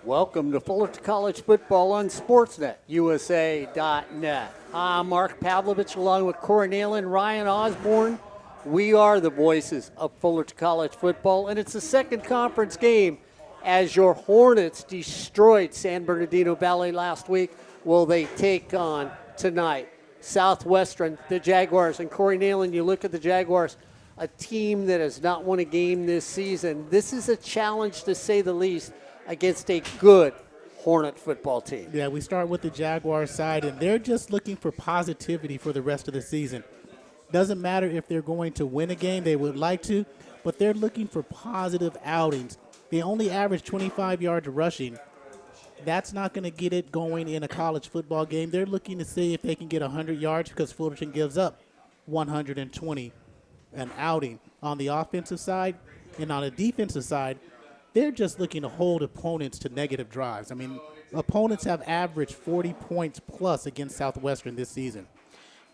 Welcome to Fullerton College Football on Sportsnet, USA.net. I'm Mark Pavlovich along with Neyland and Ryan Osborn. We are the voices of Fullerton College football, and it's the second conference game as your Hornets destroyed San Bernardino Valley last week. Will they take on tonight Southwestern, the Jaguars? And Neyland, you look at the Jaguars, a team that has not won a game this season. This is a challenge, to say the least, against a good Hornet football team. Yeah, we start with the Jaguar side, and they're just looking for positivity for the rest of the season. Doesn't matter if they're going to win a game, they would like to, but they're looking for positive outings. They only average 25 yards rushing. That's not going to get it going in a college football game. They're looking to see if they can get 100 yards because Fullerton gives up 120 an outing on the offensive side. And on the defensive side, they're just looking to hold opponents to negative drives. I mean, opponents have averaged 40 points plus against Southwestern this season.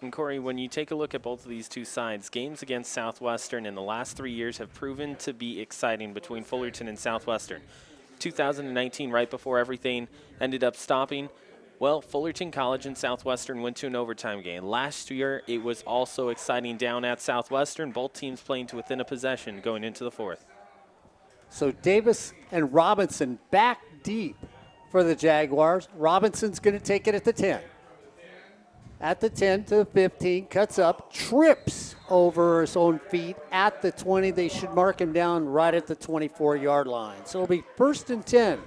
And Corey, when you take a look at both of these two sides, games against Southwestern in the last 3 years have proven to be exciting between Fullerton and Southwestern. 2019, right before everything ended up stopping, well, Fullerton College and Southwestern went to an overtime game. Last year, it was also exciting down at Southwestern, both teams playing to within a possession going into the fourth. So Davis and Robinson back deep for the Jaguars. Robinson's going to take it at the 10. At the 10 to the 15, cuts up, trips over his own feet at the 20. They should mark him down right at the 24-yard line. So it'll be 1st and 10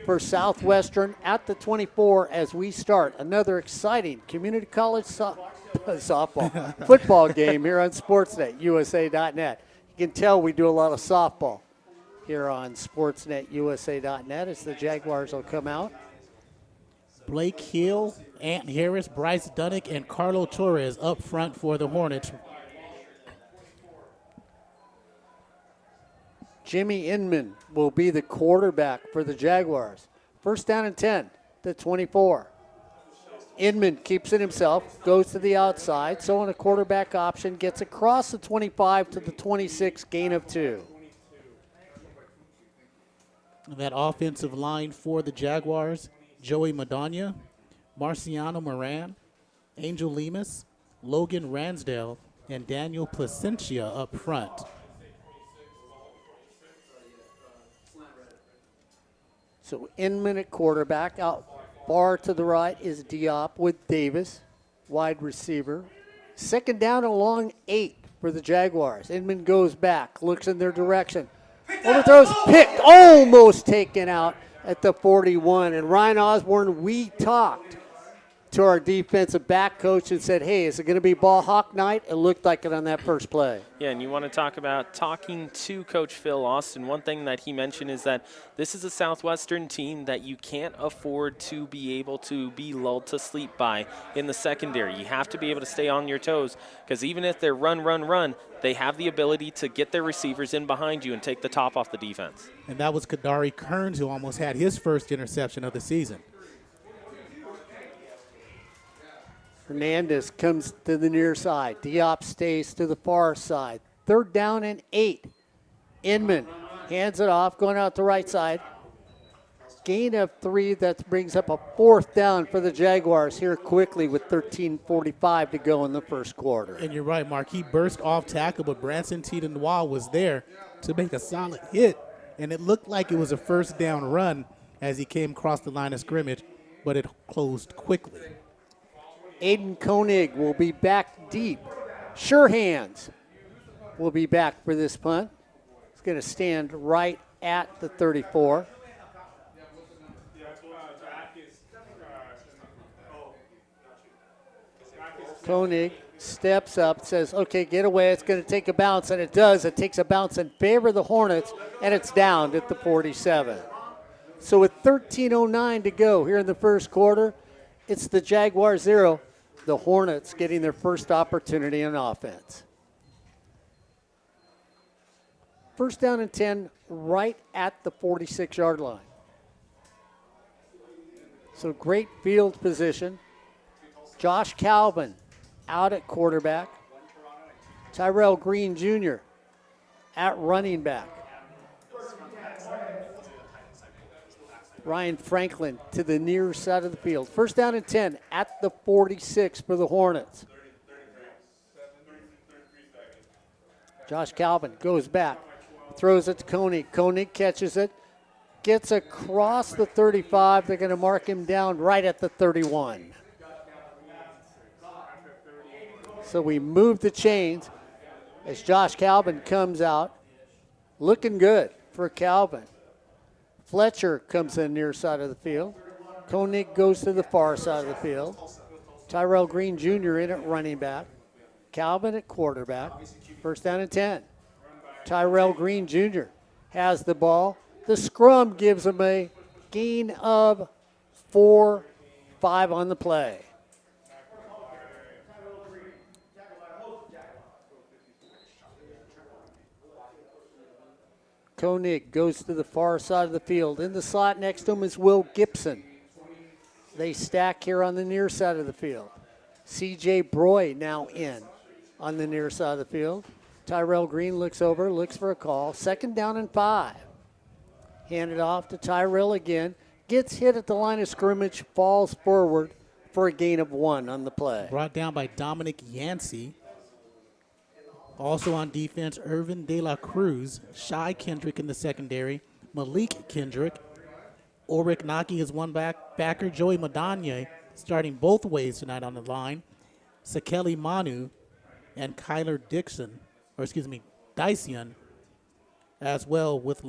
for Southwestern at the 24 as we start another exciting community college softball football game here on Sportsnet, USA.net. You can tell we do a lot of softball here on Sportsnet, USA.net as the Jaguars will come out. Blake Hill, Ant Harris, Bryce Dunnick, and Carlo Torres up front for the Hornets. Jimmy Inman will be the quarterback for the Jaguars. 1st down and 10 to 24. Inman keeps it himself, goes to the outside, so on a quarterback option, gets across the 25 to the 26, gain of 2. That offensive line for the Jaguars, Joey Madonna, Marciano Moran, Angel Lemus, Logan Ransdale, and Daniel Placentia up front. So Inman at quarterback. Out far to the right is Diop with Davis, wide receiver. 2nd down and long 8 for the Jaguars. Inman goes back, looks in their direction. Overthrows, picked, almost taken out at the 41. And Ryan Osborn, we talked to our defensive back coach and said, hey, is it going to be ball hawk night? It looked like it on that first play. Yeah, and you want to talk about talking to Coach Phil Austin. One thing that he mentioned is that this is a Southwestern team that you can't afford to be able to be lulled to sleep by in the secondary. You have to be able to stay on your toes because even if they're run, they have the ability to get their receivers in behind you and take the top off the defense. And that was Kadari Kearns, who almost had his first interception of the season. Hernandez comes to the near side. Diop stays to the far side. 3rd down and 8. Inman hands it off, going out the right side. Gain of 3, that brings up a 4th down for the Jaguars here quickly with 13:45 to go in the first quarter. And you're right, Mark. He burst off tackle, but Branson Tiedenwall was there to make a solid hit. And it looked like it was a 1st down run as he came across the line of scrimmage, but it closed quickly. Aiden Koenig will be back deep. Sure Hands will be back for this punt. He's going to stand right at the 34. Koenig steps up, says, okay, get away. It's going to take a bounce, and it does. It takes a bounce in favor of the Hornets, and it's down at the 47. So with 13:09 to go here in the first quarter, it's the Jaguars 0. The Hornets getting their first opportunity on offense. 1st down and 10 right at the 46-yard line. So great field position. Josh Calvin out at quarterback. Tyrell Green Jr. at running back. Ryan Franklin to the near side of the field. First down and 10 at the 46 for the Hornets. Josh Calvin goes back, throws it to Koenig. Koenig catches it, gets across the 35. They're going to mark him down right at the 31. So we move the chains as Josh Calvin comes out. Looking good for Calvin. Fletcher comes in near side of the field. Koenig goes to the far side of the field. Tyrell Green Jr. in at running back. Calvin at quarterback. First down and 10. Tyrell Green Jr. has the ball. The scrum gives him a gain of 4-5 on the play. Koenig goes to the far side of the field. In the slot next to him is Will Gibson. They stack here on the near side of the field. C.J. Broy now in on the near side of the field. Tyrell Green looks over, looks for a call. Second down and 5. Handed off to Tyrell again. Gets hit at the line of scrimmage, falls forward for a gain of 1 on the play. Brought down by Dominic Yancey. Also on defense, Irvin De La Cruz, Shai Kendrick in the secondary, Malik Kendrick, Ulrich Naki is one backer, Joey Madanye starting both ways tonight on the line, Sekeli Manu and Kyler Dyson as well with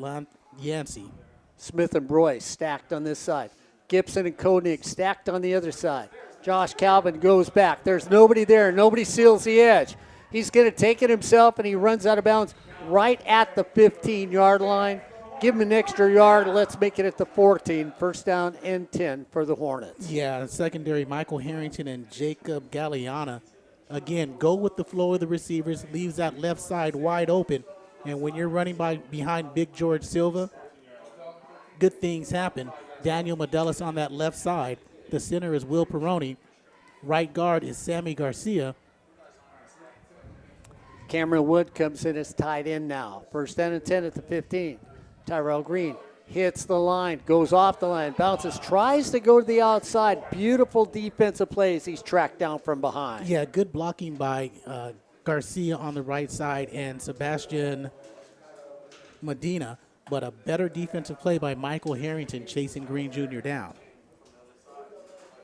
Yancey. Smith and Broy stacked on this side. Gibson and Koenig stacked on the other side. Josh Calvin goes back. There's nobody there. Nobody seals the edge. He's going to take it himself, and he runs out of bounds right at the 15-yard line. Give him an extra yard. Let's make it at the 14. First down and 10 for the Hornets. Yeah, secondary, Michael Harrington and Jacob Galliana. Again, go with the flow of the receivers, leaves that left side wide open. And when you're running behind Big George Silva, good things happen. Daniel Medelis on that left side. The center is Will Peroni. Right guard is Sammy Garcia. Cameron Wood comes in as tight end now. First down and 10 at the 15. Tyrell Green hits the line, goes off the line, bounces, tries to go to the outside. Beautiful defensive plays. He's tracked down from behind. Yeah, good blocking by Garcia on the right side and Sebastian Medina, but a better defensive play by Michael Harrington chasing Green Jr. down.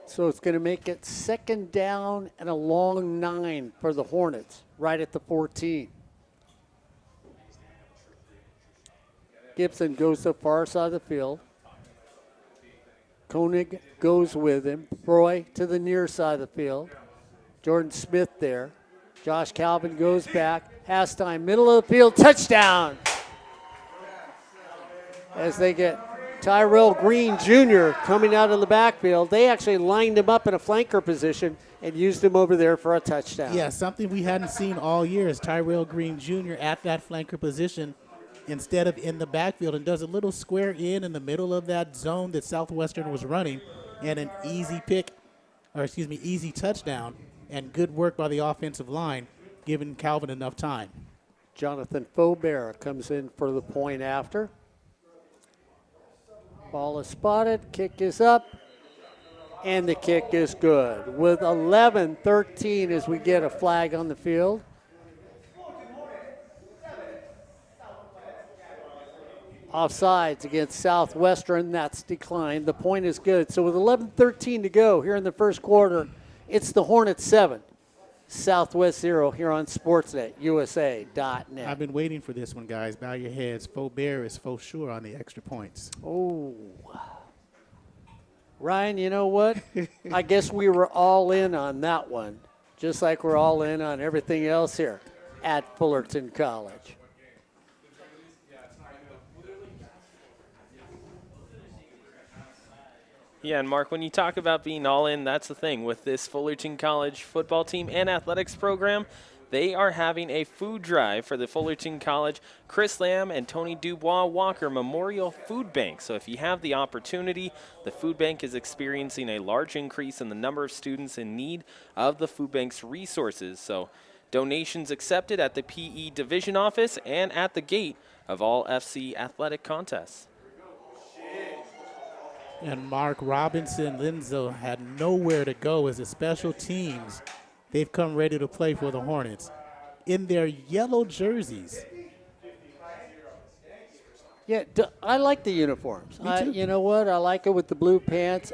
So it's going to make it second down and a long 9 for the Hornets, right at the 14. Gibson goes to the far side of the field. Koenig goes with him. Broy to the near side of the field. Jordan Smith there. Josh Calvin goes back. Halftime, middle of the field, touchdown. As they get Tyrell Green Jr. coming out of the backfield. They actually lined him up in a flanker position and used him over there for a touchdown. Yeah, something we hadn't seen all year is Tyrell Green Jr. at that flanker position instead of in the backfield, and does a little square in the middle of that zone that Southwestern was running, and an easy easy touchdown, and good work by the offensive line, giving Calvin enough time. Jonathan Faubert comes in for the point after. Ball is spotted, kick is up, and the kick is good. With 11-13 as we get a flag on the field. Offsides against Southwestern, that's declined. The point is good. So with 11-13 to go here in the first quarter, it's the Hornets 7, Southwest 0 here on SportsNetUSA.net. I've been waiting for this one, guys. Bow your heads. Faubert is for sure on the extra points. Oh. Ryan, you know what? I guess we were all in on that one, just like we're all in on everything else here at Fullerton College. Yeah, and Mark, when you talk about being all in, that's the thing. With this Fullerton College football team and athletics program, they are having a food drive for the Fullerton College Chris Lamb and Tony Dubois Walker Memorial Food Bank. So if you have the opportunity, the food bank is experiencing a large increase in the number of students in need of the food bank's resources. So donations accepted at the PE division office and at the gate of all FC athletic contests. And Mark Robinson, Linzo had nowhere to go as the special teams. They've come ready to play for the Hornets in their yellow jerseys. Yeah, I like the uniforms. Me too. You know what? I like it with the blue pants.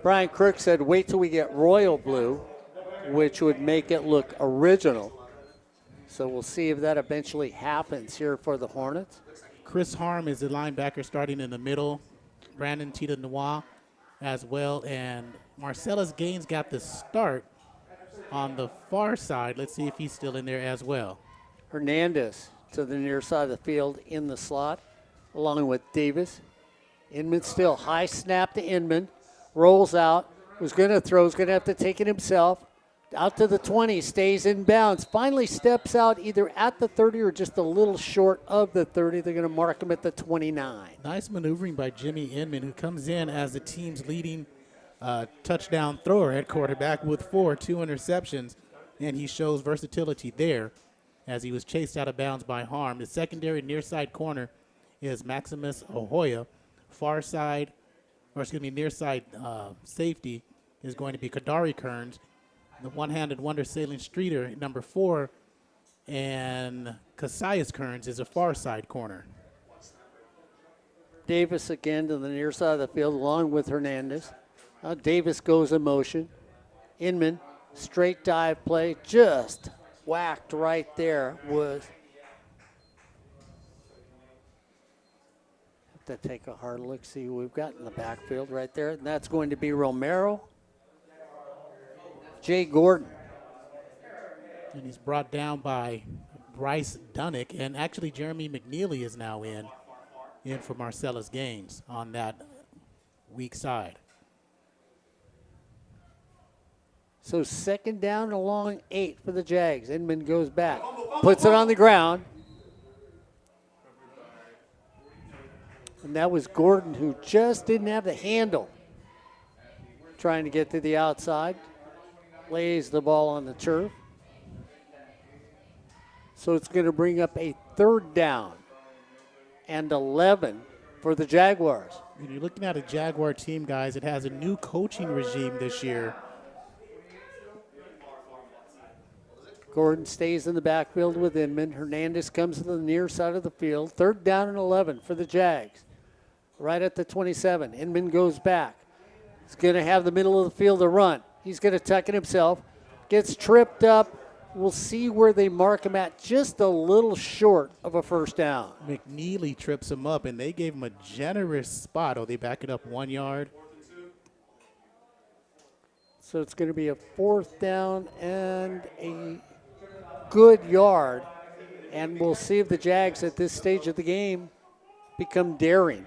Brian Crook said, wait till we get royal blue, which would make it look original. So we'll see if that eventually happens here for the Hornets. Chris Harm is the linebacker starting in the middle. Brandon Tita Noir as well. And Marcellus Gaines got the start on the far side. Let's see if he's still in there as well. Hernandez to the near side of the field in the slot, along with Davis. Inman still high snap to Inman. Rolls out. Was going to throw. Is going to have to take it himself. Out to the 20. Stays in bounds. Finally steps out either at the 30 or just a little short of the 30. They're going to mark him at the 29. Nice maneuvering by Jimmy Inman, who comes in as the team's leading touchdown thrower at quarterback with 2 interceptions. And he shows versatility there as he was chased out of bounds by Harm. The secondary near side corner is Maximus Ahoya. Far side, near side safety is going to be Kadari Kearns. The one-handed wonder Sailing Streeter, number 4, and Cassius Kearns is a far side corner. Davis again to the near side of the field along with Hernandez. Now Davis goes in motion. Inman, straight dive play, just whacked right there. Have to take a hard look, see who we've got in the backfield right there. And that's going to be Romero. Jay Gordon. And he's brought down by Bryce Dunnick. And actually Jeremy McNeely is now in for Marcellus Gaines on that weak side. So second down along 8 for the Jags. Inman goes back, puts it on the ground. And that was Gordon, who just didn't have the handle. Trying to get to the outside. Lays the ball on the turf. So it's going to bring up a 3rd down and 11 for the Jaguars. When you're looking at a Jaguar team, guys, it has a new coaching regime this year. Gordon stays in the backfield with Inman. Hernandez comes to the near side of the field. 3rd down and 11 for the Jags. Right at the 27. Inman goes back. He's going to have the middle of the field to run. He's going to tuck it himself. Gets tripped up. We'll see where they mark him at, just a little short of a 1st down. McNeely trips him up, and they gave him a generous spot. Oh, they back it up 1 yard. So it's going to be a 4th down and a good yard. And we'll see if the Jags at this stage of the game become daring.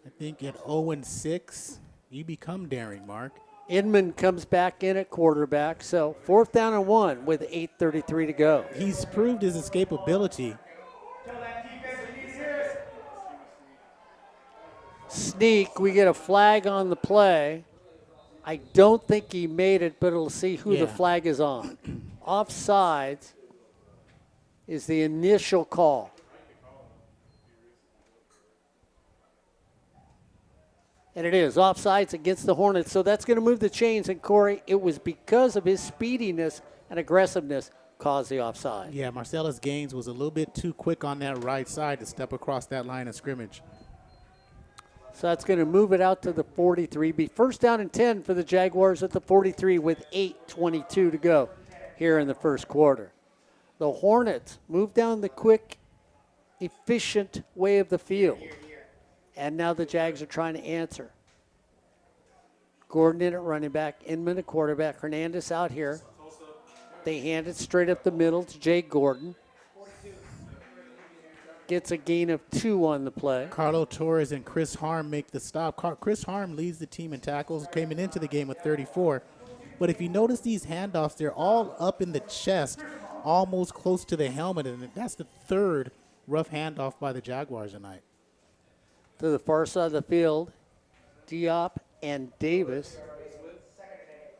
I think at 0-6, you become daring, Mark. Inman comes back in at quarterback. So 4th down and 1 with 8:33 to go. He's proved his escapability. Sneak, we get a flag on the play. I don't think he made it, but we'll see who the flag is on. Offsides is the initial call. And it is offsides against the Hornets. So that's going to move the chains. And, Corey, it was because of his speediness and aggressiveness caused the offside. Yeah, Marcellus Gaines was a little bit too quick on that right side to step across that line of scrimmage. So that's going to move it out to the 43. Be 1st down and 10 for the Jaguars at the 43 with 8:22 to go here in the 1st quarter. The Hornets move down the quick, efficient way of the field. And now the Jags are trying to answer. Gordon in at running back, Inman at quarterback, Hernandez out here. They hand it straight up the middle to Jay Gordon. Gets a gain of 2 on the play. Carlo Torres and Chris Harm make the stop. Chris Harm leads the team in tackles, came into the game with 34. But if you notice these handoffs, they're all up in the chest, almost close to the helmet, and that's the 3rd rough handoff by the Jaguars tonight. To the far side of the field, Diop and Davis.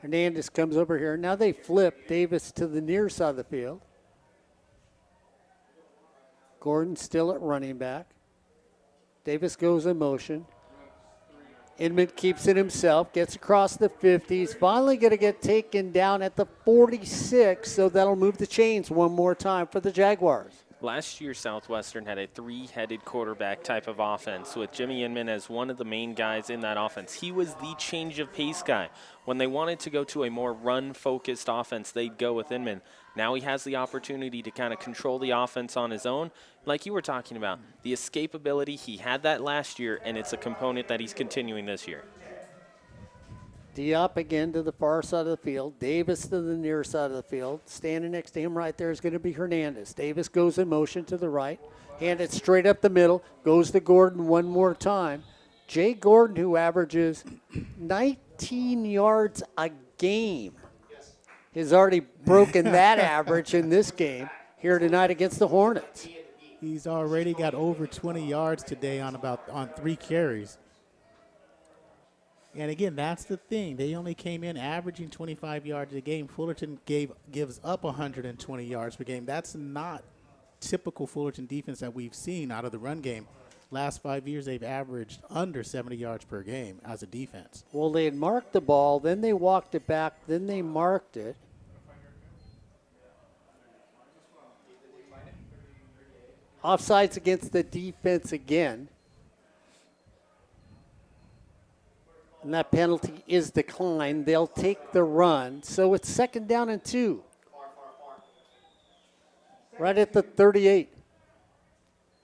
Hernandez comes over here. Now they flip Davis to the near side of the field. Gordon still at running back. Davis goes in motion. Inman keeps it himself, gets across the 50. He's finally going to get taken down at the 46, so that'll move the chains one more time for the Jaguars. Last year, Southwestern had a three-headed quarterback type of offense with Jimmy Inman as one of the main guys in that offense. He was the change of pace guy. When they wanted to go to a more run-focused offense, they'd go with Inman. Now he has the opportunity to kind of control the offense on his own. Like you were talking about, the escapability, he had that last year, and it's a component that he's continuing this year. Diop again to the far side of the field. Davis to the near side of the field. Standing next to him right there is going to be Hernandez. Davis goes in motion to the right. Hand it straight up the middle. Goes to Gordon one more time. Jay Gordon, who averages 19 yards a game, has already broken that average in this game here tonight against the Hornets. He's already got over 20 yards today on 3 carries. And again, that's the thing. They only came in averaging 25 yards a game. Fullerton gives up 120 yards per game. That's not typical Fullerton defense that we've seen out of the run game. Last 5 years, they've averaged under 70 yards per game as a defense. Well, they had marked the ball, then they walked it back, then they marked it. Offsides against the defense again. And that penalty is declined. They'll take the run. So it's 2nd down and 2. Right at the 38.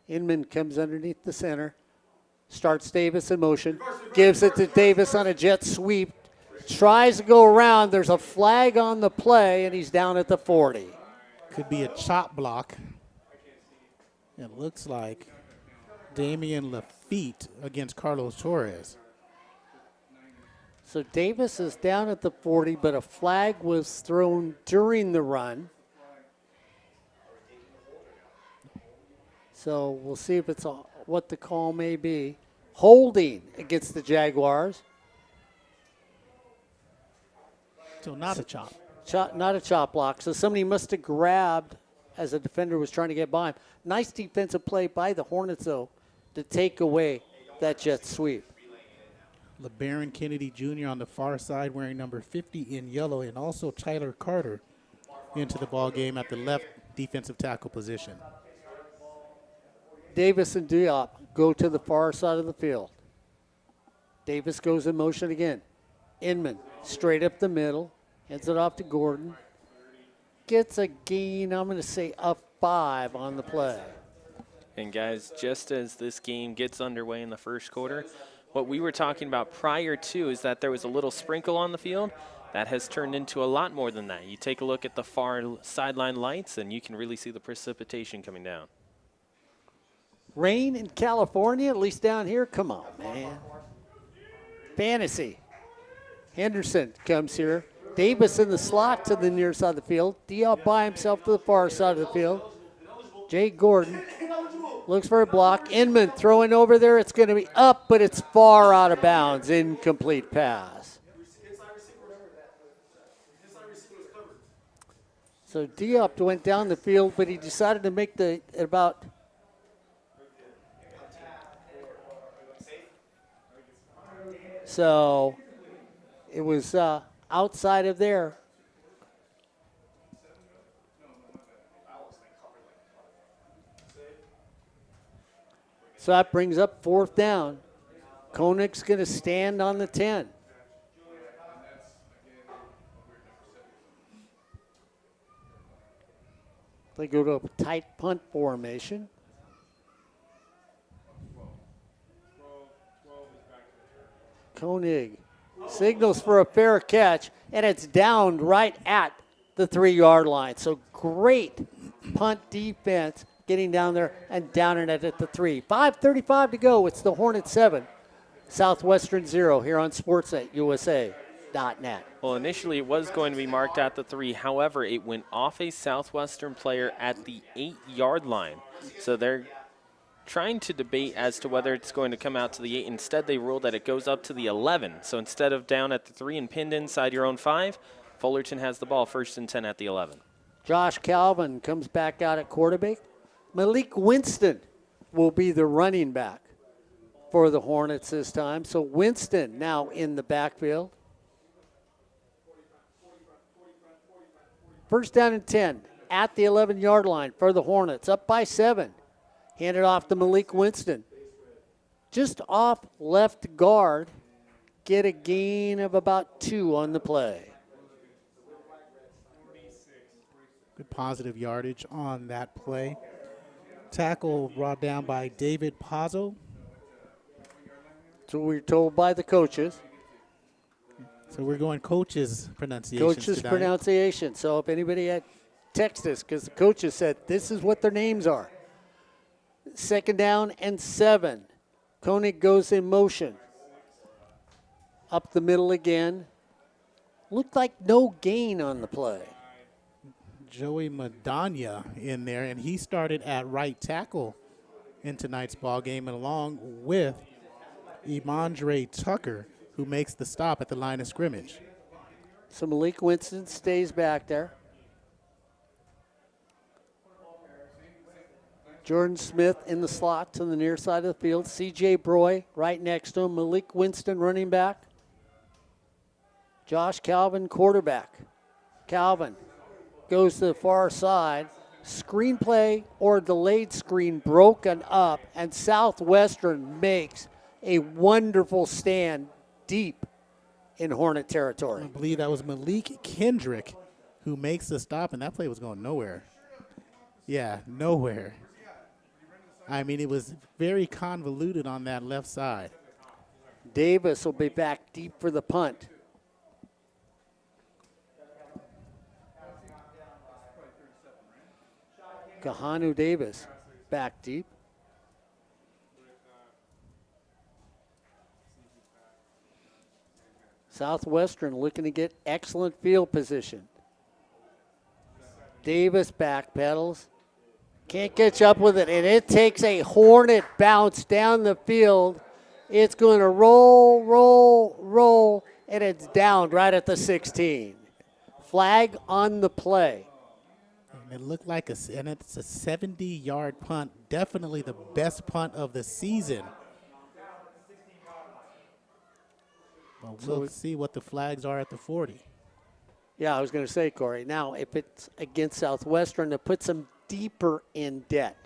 Inman comes underneath the center. Starts Davis in motion. Gives it to Davis on a jet sweep. Tries to go around. There's a flag on the play, and he's down at the 40. Could be a chop block. It looks like Damian Lafitte against Carlos Torres. So Davis is down at the 40, but a flag was thrown during the run. So we'll see if it's what the call may be. Holding against the Jaguars. So not a chop. Not a chop block. So somebody must have grabbed as a defender was trying to get by him. Nice defensive play by the Hornets, though, to take away that jet sweep. LeBaron Kennedy Jr. on the far side wearing number 50 in yellow, and also Tyler Carter into the ball game at the left defensive tackle position. Davis and Diop go to the far side of the field. Davis goes in motion again. Inman straight up the middle, hands it off to Gordon. Gets a gain, I'm going to say a 5 on the play. And guys, just as this game gets underway in the first quarter, what we were talking about prior to is that there was a little sprinkle on the field. That has turned into a lot more than that. You take a look at the far sideline lights, and you can really see the precipitation coming down. Rain in California, at least down here? Come on, man. Fantasy. Henderson comes here. Davis in the slot to the near side of the field. Diop by himself to the far side of the field. Jay Gordon looks for a block. Inman throwing over there. It's going to be up, but it's far out of bounds. Incomplete pass. So Diop went down the field, but he decided to make the about so it was outside of there. So that brings up 4th down. Koenig's going to stand on the 10. They go to a tight punt formation. Koenig signals for a fair catch, and it's downed right at the 3-yard line. So great punt defense getting down there and downing it at the 3. 5:35 to go. It's the Hornets 7, Southwestern 0 here on SportsNetUSA.net. Well, initially it was going to be marked at the 3. However, it went off a Southwestern player at the 8-yard line. So they're trying to debate as to whether it's going to come out to the 8. Instead, they ruled that it goes up to the 11. So instead of down at the 3 and pinned inside your own 5, Fullerton has the ball 1st and 10 at the 11. Josh Calvin comes back out at quarterback. Malik Winston will be the running back for the Hornets this time. So Winston now in the backfield. First down and 10 at the 11-yard line for the Hornets. Up by 7. Handed off to Malik Winston. Just off left guard. Get a gain of about 2 on the play. Good positive yardage on that play. Tackle brought down by David Pazzo. So we're told by the coaches. So we're going coaches' pronunciation. Coaches' pronunciation. So if anybody had text us, because the coaches said this is what their names are. Second down and 7. Koenig goes in motion. Up the middle again. Looked like no gain on the play. Joey Madonna in there, and he started at right tackle in tonight's ball game, and along with Emondre Tucker, who makes the stop at the line of scrimmage. So Malik Winston stays back there. Jordan Smith in the slot to the near side of the field. C.J. Broy right next to him. Malik Winston running back. Josh Calvin quarterback. Calvin goes to the far side. Screenplay or delayed screen broken up, and Southwestern makes a wonderful stand deep in Hornet territory. I believe that was Malik Kendrick who makes the stop, and that play was going nowhere. Yeah, nowhere. I mean, it was very convoluted on that left side. Davis will be back deep for the punt. Kahanu Davis back deep. Southwestern looking to get excellent field position. Davis backpedals. Can't catch up with it, and it takes a Hornet bounce down the field. It's going to roll, roll, roll, and it's down right at the 16. Flag on the play. And it looked like it's a 70-yard punt, definitely the best punt of the season. But we'll see what the flags are at the 40. Yeah, I was going to say, Corey, now if it's against Southwestern, it puts them deeper in debt.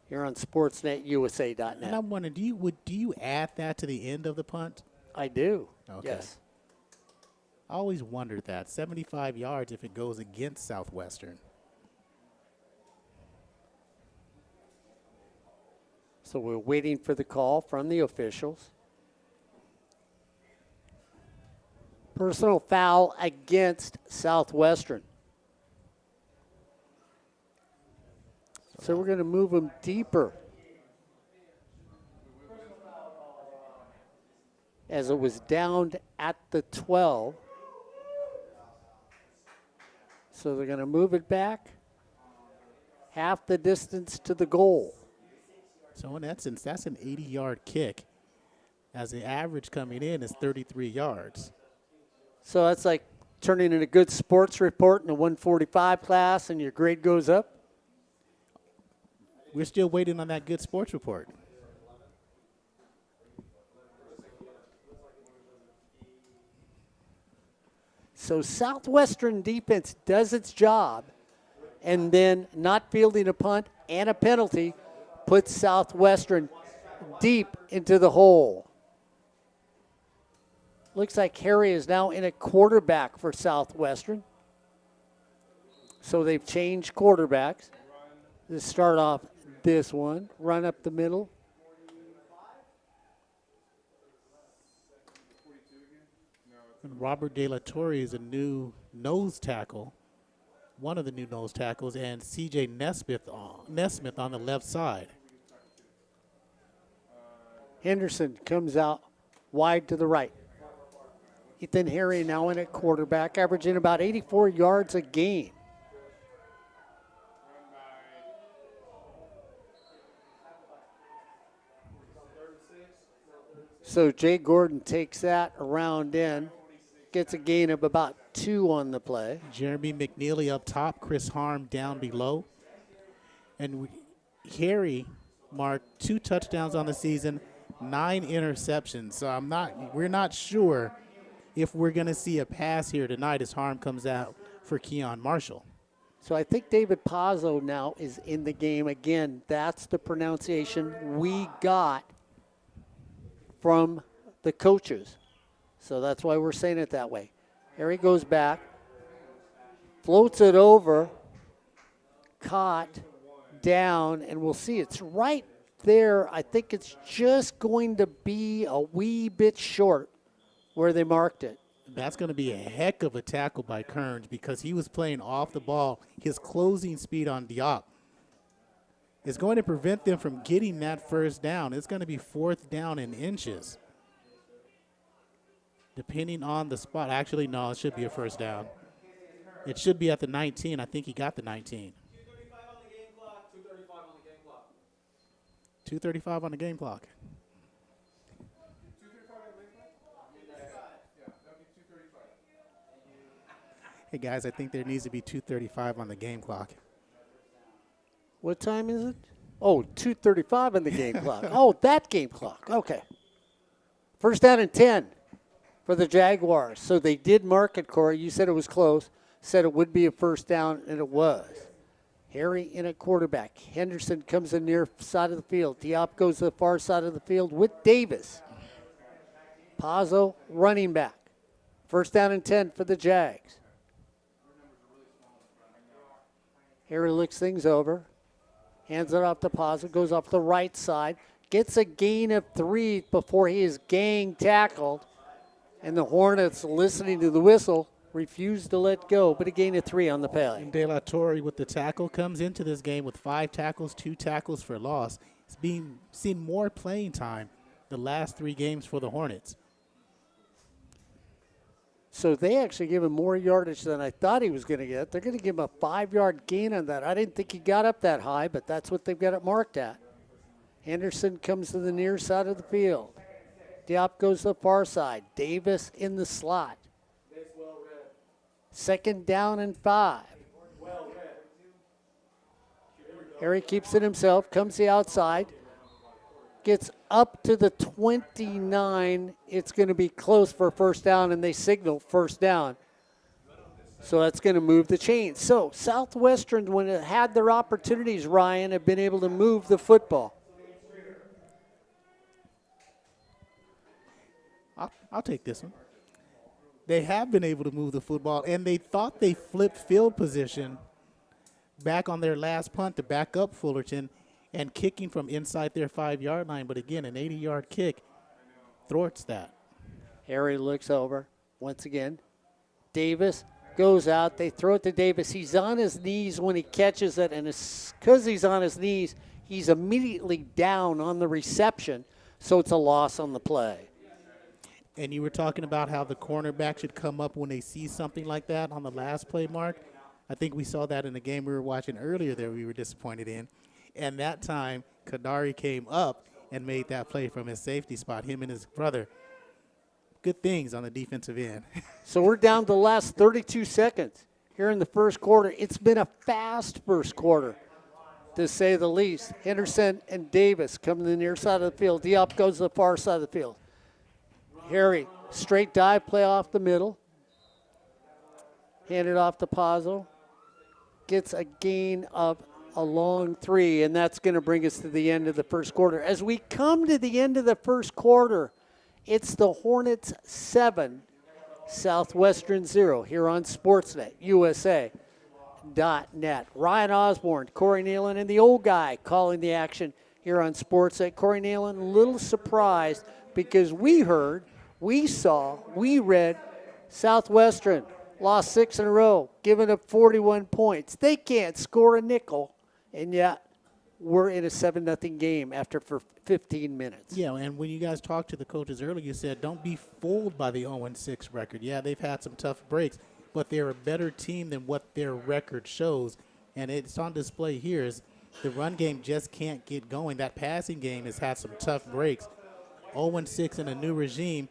Here on SportsNetUSA.net. And I'm wondering, do you add that to the end of the punt? I do. Okay. Yes. I always wondered that. 75 yards if it goes against Southwestern. So we're waiting for the call from the officials. Personal foul against Southwestern. So we're going to move them deeper. As it was down at the 12. So they're going to move it back half the distance to the goal. So in essence, that's an 80-yard kick, as the average coming in is 33 yards. So that's like turning in a good sports report in a 145 class and your grade goes up. We're still waiting on that good sports report. So Southwestern defense does its job, and then not fielding a punt and a penalty puts Southwestern deep into the hole. Looks like Harry is now in a quarterback for Southwestern. So they've changed quarterbacks. Let's start off this one. Run up the middle. And Robert De La Torre is a new nose tackle, one of the new nose tackles, and C.J. Nesmith on the left side. Henderson comes out wide to the right. Ethan Harry now in at quarterback, averaging about 84 yards a game. So Jay Gordon takes that around in, gets a gain of about 2 on the play. Jeremy McNeely up top, Chris Harm down below. And Harry marked 2 touchdowns on the season, 9 interceptions. So we're not sure if we're going to see a pass here tonight as harm comes out for Keon Marshall. So I think David Pazzo now is in the game. Again, that's the pronunciation we got from the coaches. So that's why we're saying it that way. Harry goes back, floats it over, caught, down, and we'll see it's right there. I think it's just going to be a wee bit short where they marked it. That's going to be a heck of a tackle by Kearns because he was playing off the ball. His closing speed on Diop is going to prevent them from getting that first down. It's going to be 4th down in inches. Depending on the spot. Actually, no, it should be a first down. It should be at the 19. I think he got the 19. 2:35 on the game clock. Hey, guys, I think there needs to be 2:35 on the game clock. What time is it? Oh, 2:35 on the game clock. Oh, that game clock. Okay. First down and 10 for the Jaguars. So they did mark it, Corey. You said it was close. Said it would be a first down, and it was. Harry in at quarterback. Henderson comes in near side of the field. Diop goes to the far side of the field with Davis. Pazzo running back. First down and 10 for the Jags. Harry looks things over. Hands it off to Pazzo. Goes off the right side. Gets a gain of 3 before he is gang tackled. And the Hornets, listening to the whistle, refused to let go, but a gain of 3 on the play. De La Torre with the tackle comes into this game with 5 tackles, 2 tackles for loss. He's seen more playing time the last 3 games for the Hornets. So they actually give him more yardage than I thought he was going to get. They're going to give him a 5-yard gain on that. I didn't think he got up that high, but that's what they've got it marked at. Henderson comes to the near side of the field. Diop goes to the far side. Davis in the slot. Second down and 5. Harry keeps it himself, comes the outside, gets up to the 29. It's going to be close for first down, and they signal first down. So that's going to move the chains. So Southwestern, when it had their opportunities, Ryan, have been able to move the football. I'll take this one. They have been able to move the football, and they thought they flipped field position back on their last punt to back up Fullerton and kicking from inside their 5-yard line. But again, an 80-yard kick thwarts that. Harry looks over once again. Davis goes out. They throw it to Davis. He's on his knees when he catches it, and because he's on his knees, he's immediately down on the reception, so it's a loss on the play. And you were talking about how the cornerback should come up when they see something like that on the last play, Mark. I think we saw that in the game we were watching earlier that we were disappointed in. And that time, Kadari came up and made that play from his safety spot, him and his brother. Good things on the defensive end. So we're down to the last 32 seconds here in the first quarter. It's been a fast first quarter, to say the least. Henderson and Davis come to the near side of the field. Diop goes to the far side of the field. Harry, straight dive, play off the middle. Hand it off to Pazzo. Gets a gain of a long 3, and that's going to bring us to the end of the first quarter. As we come to the end of the first quarter, it's the Hornets 7, Southwestern 0 here on Sportsnet, USA.net. Ryan Osborn, Corey Neyland, and the old guy calling the action here on Sportsnet. Corey Neyland, a little surprised because we heard, we saw, we read Southwestern lost 6 in a row, giving up 41 points. They can't score a nickel, and yet we're in a 7-0 game after for 15 minutes. Yeah, and when you guys talked to the coaches earlier, you said don't be fooled by the 0-6 record. Yeah, they've had some tough breaks, but they're a better team than what their record shows, and it's on display here. Is the run game just can't get going. That passing game has had some tough breaks. 0-6 in a new regime,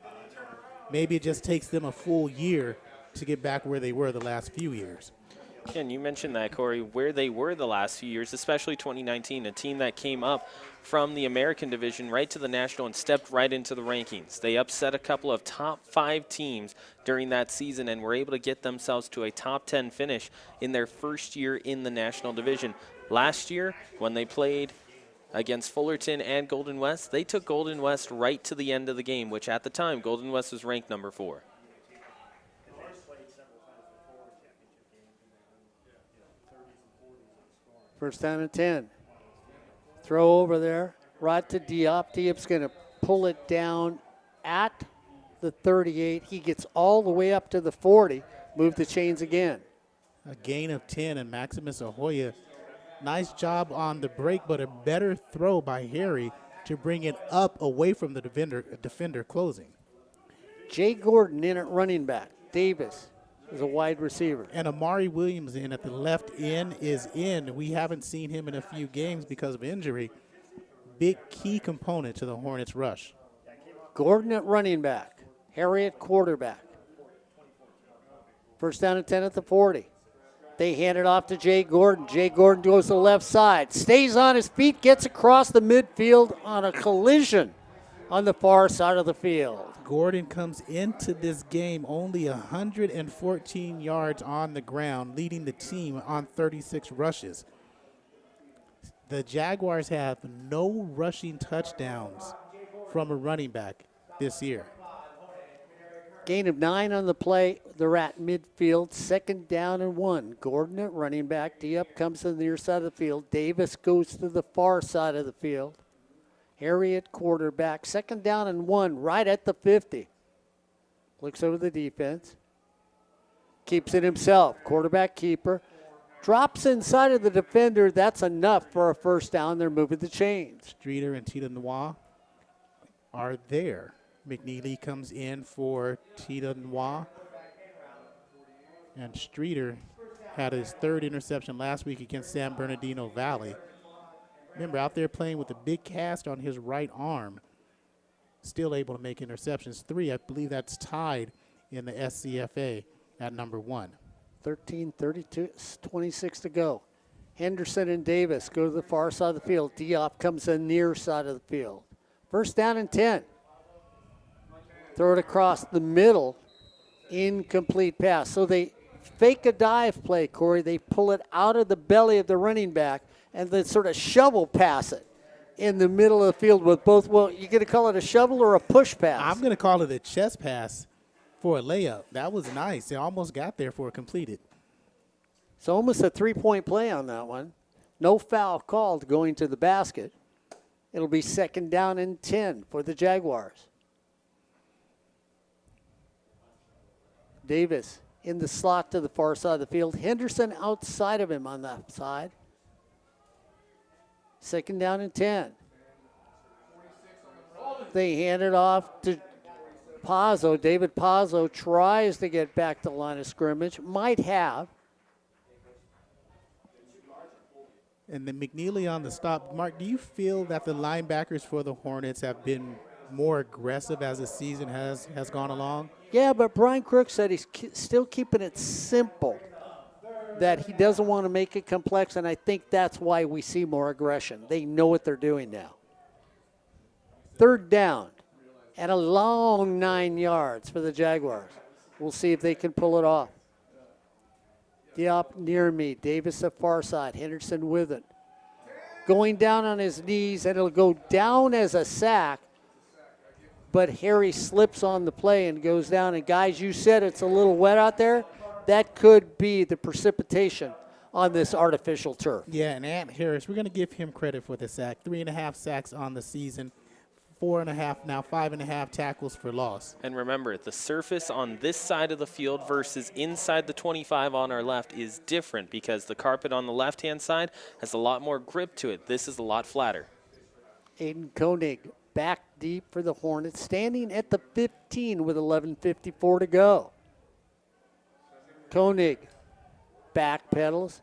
maybe it just takes them a full year to get back where they were the last few years. And you mentioned that, Corey, where they were the last few years, especially 2019, a team that came up from the American division right to the national and stepped right into the rankings. They upset a couple of top 5 teams during that season and were able to get themselves to a top 10 finish in their first year in the national division. Last year, when they played against Fullerton and Golden West, they took Golden West right to the end of the game, which at the time, Golden West was ranked number 4. First down and 10. Throw over there, right to Diop. Diop's going to pull it down at the 38. He gets all the way up to the 40. Move the chains again. A gain of 10, and Maximus Ahoya, nice job on the break, but a better throw by Harry to bring it up away from the defender closing. Jay Gordon in at running back. Davis is a wide receiver. And Amari Williams in at the left end is in. We haven't seen him in a few games because of injury. Big key component to the Hornets rush. Gordon at running back. Harry at quarterback. First down and 10 at the 40. They hand it off to Jay Gordon. Jay Gordon goes to the left side. Stays on his feet, gets across the midfield on a collision on the far side of the field. Gordon comes into this game only 114 yards on the ground, leading the team on 36 rushes. The Jaguars have no rushing touchdowns from a running back this year. Gain of 9 on the play. They're at midfield. Second down and 1. Gordon at running back. Diop comes to the near side of the field. Davis goes to the far side of the field. Harry at quarterback. Second down and 1 right at the 50. Looks over the defense. Keeps it himself. Quarterback keeper. Drops inside of the defender. That's enough for a first down. They're moving the chains. Streeter and Tita Noir are there. McNeely comes in for Tita Noir. And Streeter had his 3rd interception last week against San Bernardino Valley. Remember, out there playing with a big cast on his right arm. Still able to make interceptions. 3, I believe that's tied in the SCFA at number 1. 13:32, 26 to go. Henderson and Davis go to the far side of the field. Diop comes to the near side of the field. First down and 10. Throw it across the middle. Incomplete pass. So they fake a dive play, Corey. They pull it out of the belly of the running back and then sort of shovel pass it in the middle of the field with both. Well, you going to call it a shovel or a push pass? I'm going to call it a chest pass for a layup. That was nice. They almost got there for a completed. So almost a 3-point play on that one. No foul called going to the basket. It'll be second down and 10 for the Jaguars. Davis in the slot to the far side of the field. Henderson outside of him on that side. Second down and 10. They hand it off to Pazzo. David Pazzo tries to get back to the line of scrimmage. Might have. And then McNeely on the stop. Mark, do you feel that the linebackers for the Hornets have been more aggressive as the season has gone along? Yeah, but Brian Crook said he's still keeping it simple, that he doesn't want to make it complex, and I think that's why we see more aggression. They know what they're doing now. Third down and a long 9 yards for the Jaguars. We'll see if they can pull it off. Diop near me. Davis the far side. Henderson with it. Going down on his knees, and it'll go down as a sack. But Harry slips on the play and goes down. And, guys, you said it's a little wet out there. That could be the precipitation on this artificial turf. Yeah, and Ant Harris, we're going to give him credit for the sack. 3.5 sacks on the season. 4.5, now 5.5 tackles for loss. And remember, the surface on this side of the field versus inside the 25 on our left is different because the carpet on the left-hand side has a lot more grip to it. This is a lot flatter. Aiden Koenig back deep for the Hornets, standing at the 15 with 11:54 to go. Koenig back pedals,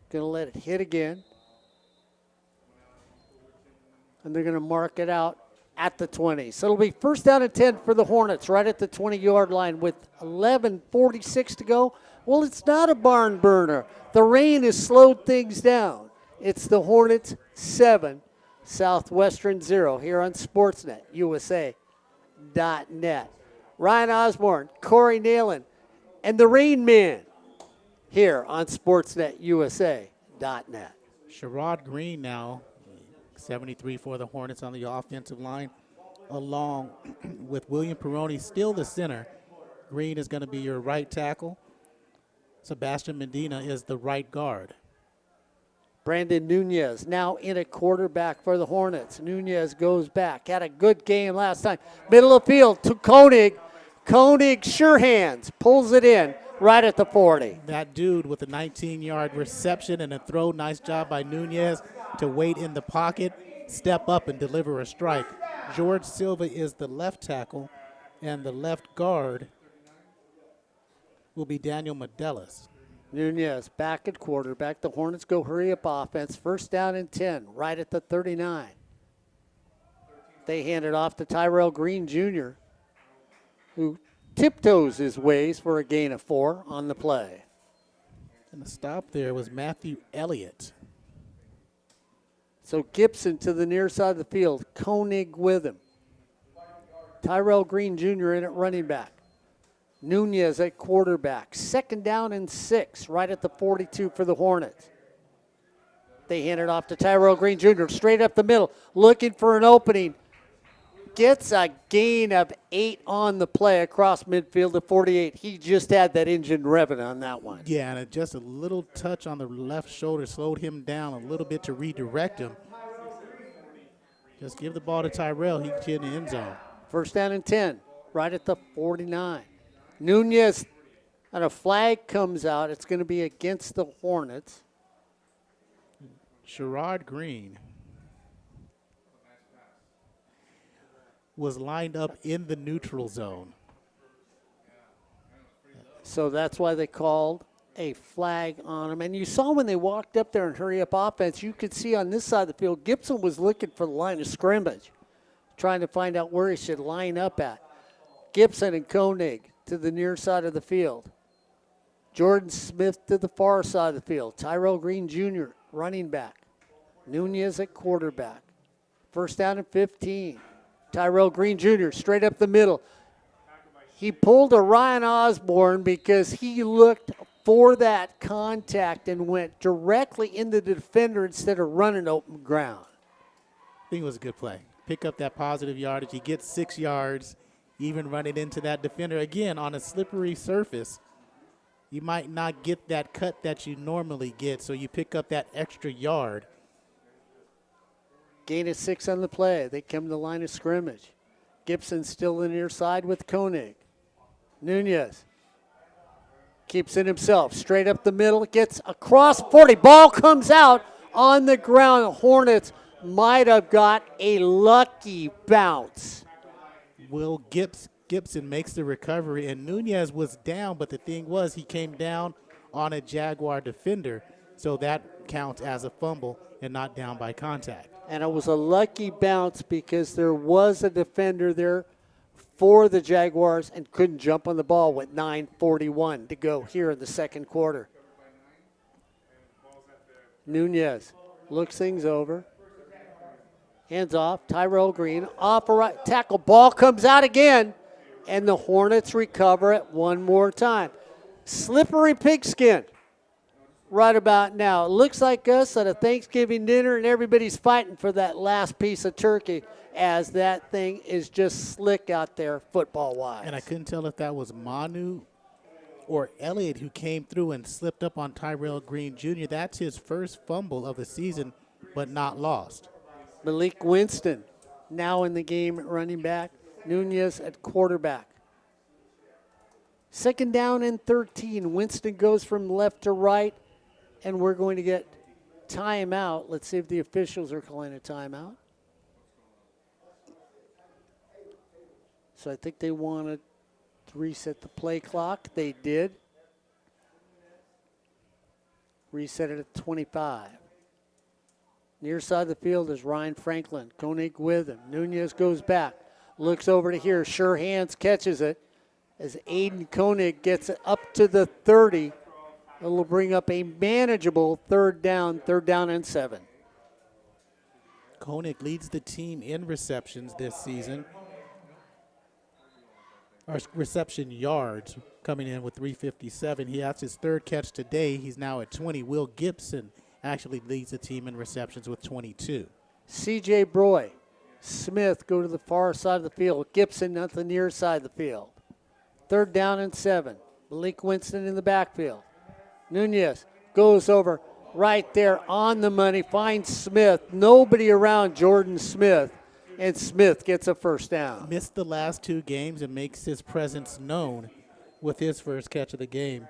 going to let it hit again. And they're going to mark it out at the 20. So it'll be first down and 10 for the Hornets right at the 20-yard line with 11:46 to go. Well, it's not a barn burner. The rain has slowed things down. It's the Hornets 7, Southwestern 0 here on Sportsnet USA.net. Ryan Osborn, Corey Neyland, and the Rain Man here on Sportsnet USA.net. Sherrod Green now, 73 for the Hornets on the offensive line, along with William Perrone, still the center. Green is going to be your right tackle. Sebastian Medina is the right guard. Brandon Nunez now in at quarterback for the Hornets. Nunez goes back. Had a good game last time. Middle of field to Koenig. Koenig, sure hands, pulls it in right at the 40. That dude with a 19-yard reception and a throw. Nice job by Nunez to wait in the pocket, step up, and deliver a strike. George Silva is the left tackle, and the left guard will be Daniel Medelis. Nunez back at quarterback. The Hornets go hurry-up offense. First down and 10, right at the 39. They hand it off to Tyrell Green Jr., who tiptoes his ways for a gain of 4 on the play. And the stop there was Matthew Elliott. So Gibson to the near side of the field. Koenig with him. Tyrell Green Jr. in at running back. Nunez at quarterback. Second down and 6, right at the 42 for the Hornets. They hand it off to Tyrell Green Jr. straight up the middle, looking for an opening. Gets a gain of 8 on the play across midfield to 48. He just had that engine revving on that one. Yeah, and just a little touch on the left shoulder slowed him down a little bit to redirect him. Just give the ball to Tyrell. He can get in the end zone. First down and 10, right at the 49. Nunez, and a flag comes out. It's going to be against the Hornets. Sherrod Green was lined up in the neutral zone. So that's why they called a flag on him. And you saw when they walked up there and hurry up offense, you could see on this side of the field, Gibson was looking for the line of scrimmage, trying to find out where he should line up at. Gibson and Koenig to the near side of the field. Jordan Smith to the far side of the field. Tyrell Green Jr., running back. Nunez at quarterback. First down and 15. Tyrell Green Jr. straight up the middle. He pulled a Ryan Osborn because he looked for that contact and went directly into the defender instead of running open ground. I think it was a good play. Pick up that positive yardage. He gets 6 yards, even running into that defender. Again, on a slippery surface, you might not get that cut that you normally get, so you pick up that extra yard. Gain of 6 on the play. They come to the line of scrimmage. Gibson still in the near side with Koenig. Nunez keeps it himself. Straight up the middle. Gets across 40. Ball comes out on the ground. Hornets might have got a lucky bounce. Will Gibson makes the recovery, and Nunez was down, but the thing was he came down on a Jaguar defender, so that counts as a fumble and not down by contact. And it was a lucky bounce because there was a defender there for the Jaguars and couldn't jump on the ball with 9:41 to go here in the second quarter. Nunez looks things over. Hands off. Tyrell Green off a right tackle. Ball comes out again, and the Hornets recover it one more time. Slippery pigskin right about now. It looks like us at a Thanksgiving dinner, and everybody's fighting for that last piece of turkey as that thing is just slick out there football-wise. And I couldn't tell if that was Manu or Elliott who came through and slipped up on Tyrell Green Jr. That's his first fumble of the season, but not lost. Malik Winston now in the game at running back. Nunez at quarterback. Second down and 13. Winston goes from left to right, and we're going to get timeout. Let's see if the officials are calling a timeout. So I think they wanted to reset the play clock. They did. Reset it at 25. Near side of the field is Ryan Franklin. Koenig with him. Nunez goes back. Looks over to here. Sure hands, catches it. As Aiden Koenig gets it up to the 30. It'll bring up a manageable third down and 7. Koenig leads the team in receptions this season. Or reception yards, coming in with 357. He has his third catch today. He's now at 20. Will Gibson actually leads the team in receptions with 22. C.J. Broy. Smith go to the far side of the field. Gibson at the near side of the field. Third down and 7. Malik Winston in the backfield. Nunez goes over right there on the money. Finds Smith. Nobody around Jordan Smith. And Smith gets a first down. Missed the last 2 games and makes his presence known with his first catch of the game.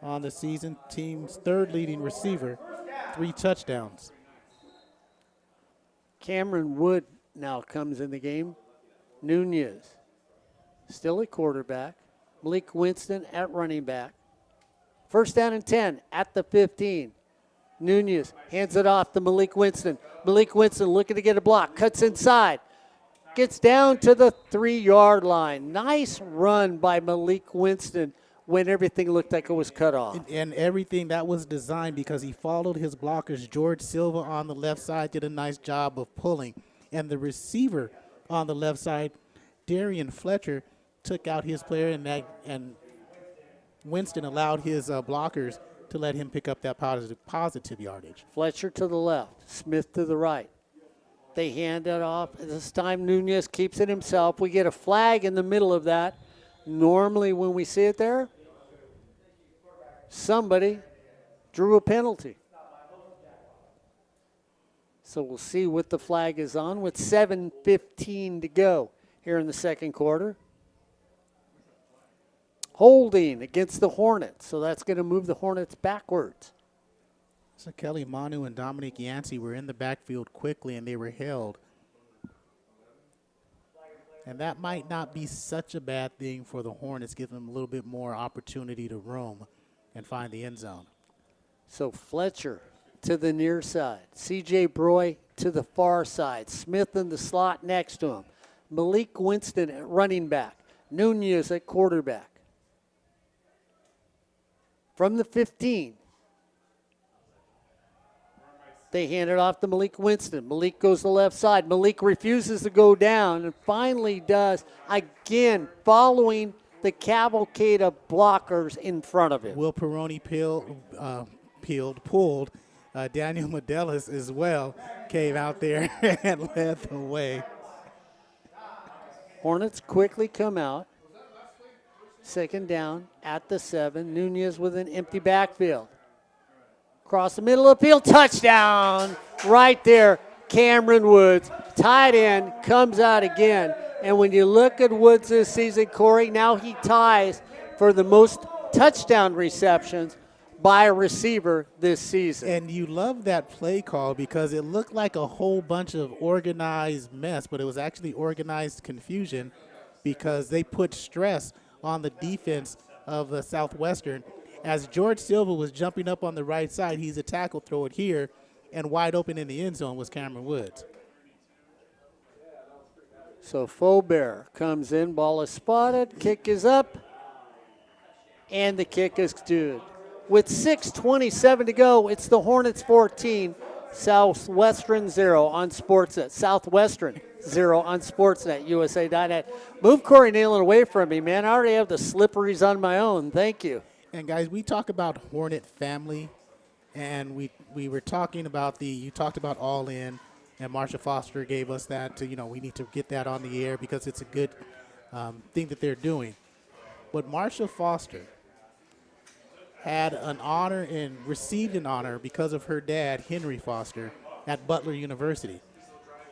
On the season, team's third leading receiver, 3 touchdowns. Cameron Wood now comes in the game. Nunez still at quarterback. Malik Winston at running back. First down and 10 at the 15. Nunez hands it off to Malik Winston. Malik Winston looking to get a block. Cuts inside. Gets down to the 3-yard line. Nice run by Malik Winston when everything looked like it was cut off. And everything that was designed because he followed his blockers. George Silva on the left side did a nice job of pulling. And the receiver on the left side, Darian Fletcher, took out his player, and Winston allowed his blockers to let him pick up that positive yardage. Fletcher to the left, Smith to the right. They hand it off. This time Nunez keeps it himself. We get a flag in the middle of that. Normally when we see it there, somebody drew a penalty. So we'll see what the flag is on with 7:15 to go here in the second quarter. Holding against the Hornets, so that's going to move the Hornets backwards. So Kelly Manu and Dominic Yancey were in the backfield quickly, and they were held. And that might not be such a bad thing for the Hornets, give them a little bit more opportunity to roam and find the end zone. So Fletcher to the near side. C.J. Broy to the far side. Smith in the slot next to him. Malik Winston at running back. Nunez at quarterback. From the 15, they hand it off to Malik Winston. Malik goes to the left side. Malik refuses to go down and finally does, again, following the cavalcade of blockers in front of him. Will Peroni pulled. Daniel Modelis as well came out there and led the way. Hornets quickly come out. Second down at the 7. Nunez with an empty backfield. Across the middle of the field, touchdown right there. Cameron Woods, tight end, comes out again. And when you look at Woods this season, Corey, now he ties for the most touchdown receptions by a receiver this season. And you love that play call because it looked like a whole bunch of organized mess, but it was actually organized confusion because they put stress on the defense of the Southwestern. As George Silva was jumping up on the right side, he's a tackle, throw it here, and wide open in the end zone was Cameron Woods. So Faubert comes in, ball is spotted, kick is up, and the kick is good. With 6:27 to go, it's the Hornets 14, Southwestern 0 on Sportsnet. Southwestern 0 on Sportsnet, USA.net. Move Corey Neyland away from me, man. I already have the slipperies on my own. Thank you. And, guys, we talk about Hornet family, and we were talking about you talked about All In, and Marsha Foster gave us that we need to get that on the air because it's a good thing that they're doing. But Marsha Foster had an honor and received an honor because of her dad, Henry Foster, at Butler University.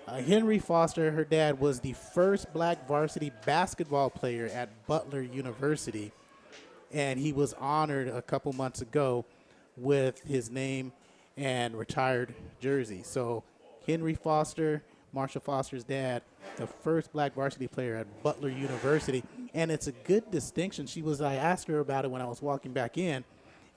Henry Foster, her dad, was the first black varsity basketball player at Butler University, and he was honored a couple months ago with his name and retired jersey. So Henry Foster, Marsha Foster's dad, the first black varsity player at Butler University, and it's a good distinction. I asked her about it when I was walking back in,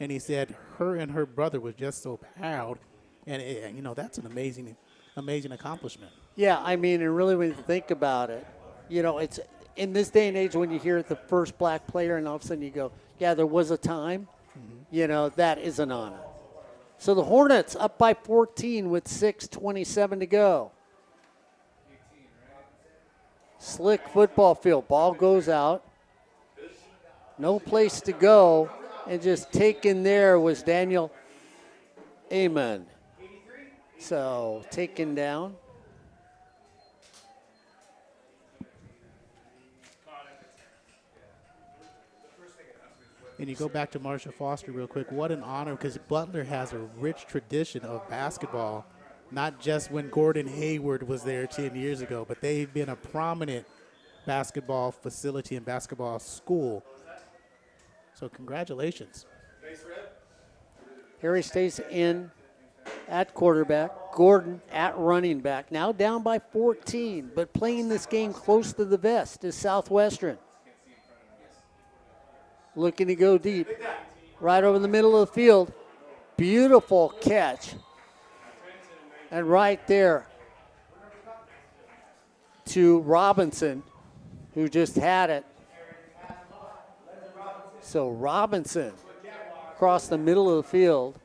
and he said her and her brother was just so proud And, that's an amazing accomplishment. Yeah, I mean, and really when you think about it, it's in this day and age when you hear the first black player and all of a sudden you go, yeah, there was a time, that is an honor. So the Hornets up by 14 with 6:27 to go. Slick football field. Ball goes out. No place to go. And just taken there was Daniel Amen. So taken down. And you go back to Marshall Foster real quick. What an honor, because Butler has a rich tradition of basketball, not just when Gordon Hayward was there 10 years ago, but they've been a prominent basketball facility and basketball school. So congratulations. Harry stays in at quarterback. Gordon at running back. Now down by 14, but playing this game close to the vest is Southwestern. Looking to go deep. Right over the middle of the field. Beautiful catch. And right there to Robinson, who just had it. So Robinson across the middle of the field,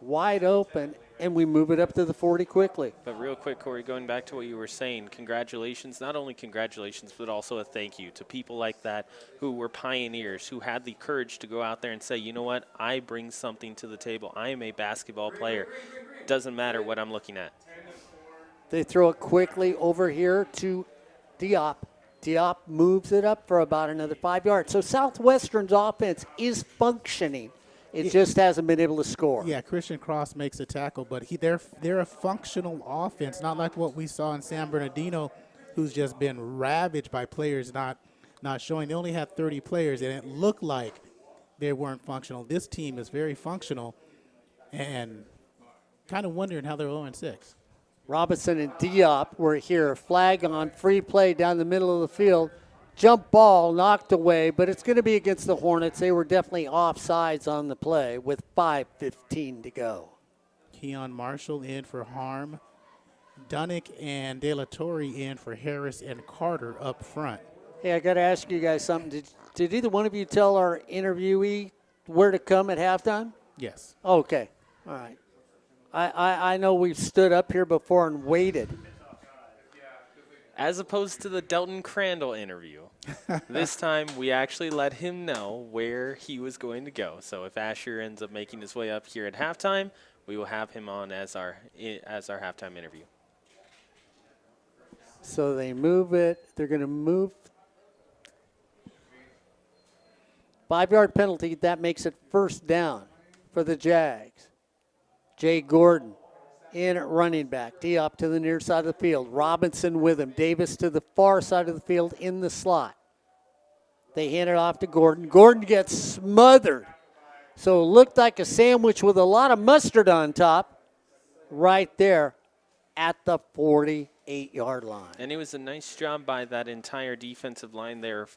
wide open, and we move it up to the 40 quickly. But real quick, Corey, going back to what you were saying, congratulations, not only congratulations, but also a thank you to people like that who were pioneers, who had the courage to go out there and say, you know what, I bring something to the table. I am a basketball player. Doesn't matter what I'm looking at. They throw it quickly over here to Diop. Diop moves it up for about another 5 yards. So Southwestern's offense is functioning. It just hasn't been able to score. Yeah, Christian Cross makes a tackle, but they're a functional offense, not like what we saw in San Bernardino, who's just been ravaged by players not showing. They only had 30 players, and it looked like they weren't functional. This team is very functional, and kind of wondering how they're 0-6. Robinson and Diop were here. Flag on, free play down the middle of the field. Jump ball knocked away, but it's going to be against the Hornets. They were definitely offsides on the play with 5:15 to go. Keon Marshall in for Harm. Dunnick and De La Torre in for Harris and Carter up front. Hey, I got to ask you guys something. Did either one of you tell our interviewee where to come at halftime? Yes. Okay. All right. I know we've stood up here before and waited. As opposed to the Delton Crandall interview, this time we actually let him know where he was going to go. So if Asher ends up making his way up here at halftime, we will have him on as our halftime interview. So they move it. They're going to move. 5-yard penalty. That makes it first down for the Jags. Jay Gordon in at running back. Diop to the near side of the field. Robinson with him. Davis to the far side of the field in the slot. They hand it off to Gordon. Gordon gets smothered. So it looked like a sandwich with a lot of mustard on top right there at the 48-yard line. And it was a nice job by that entire defensive line there,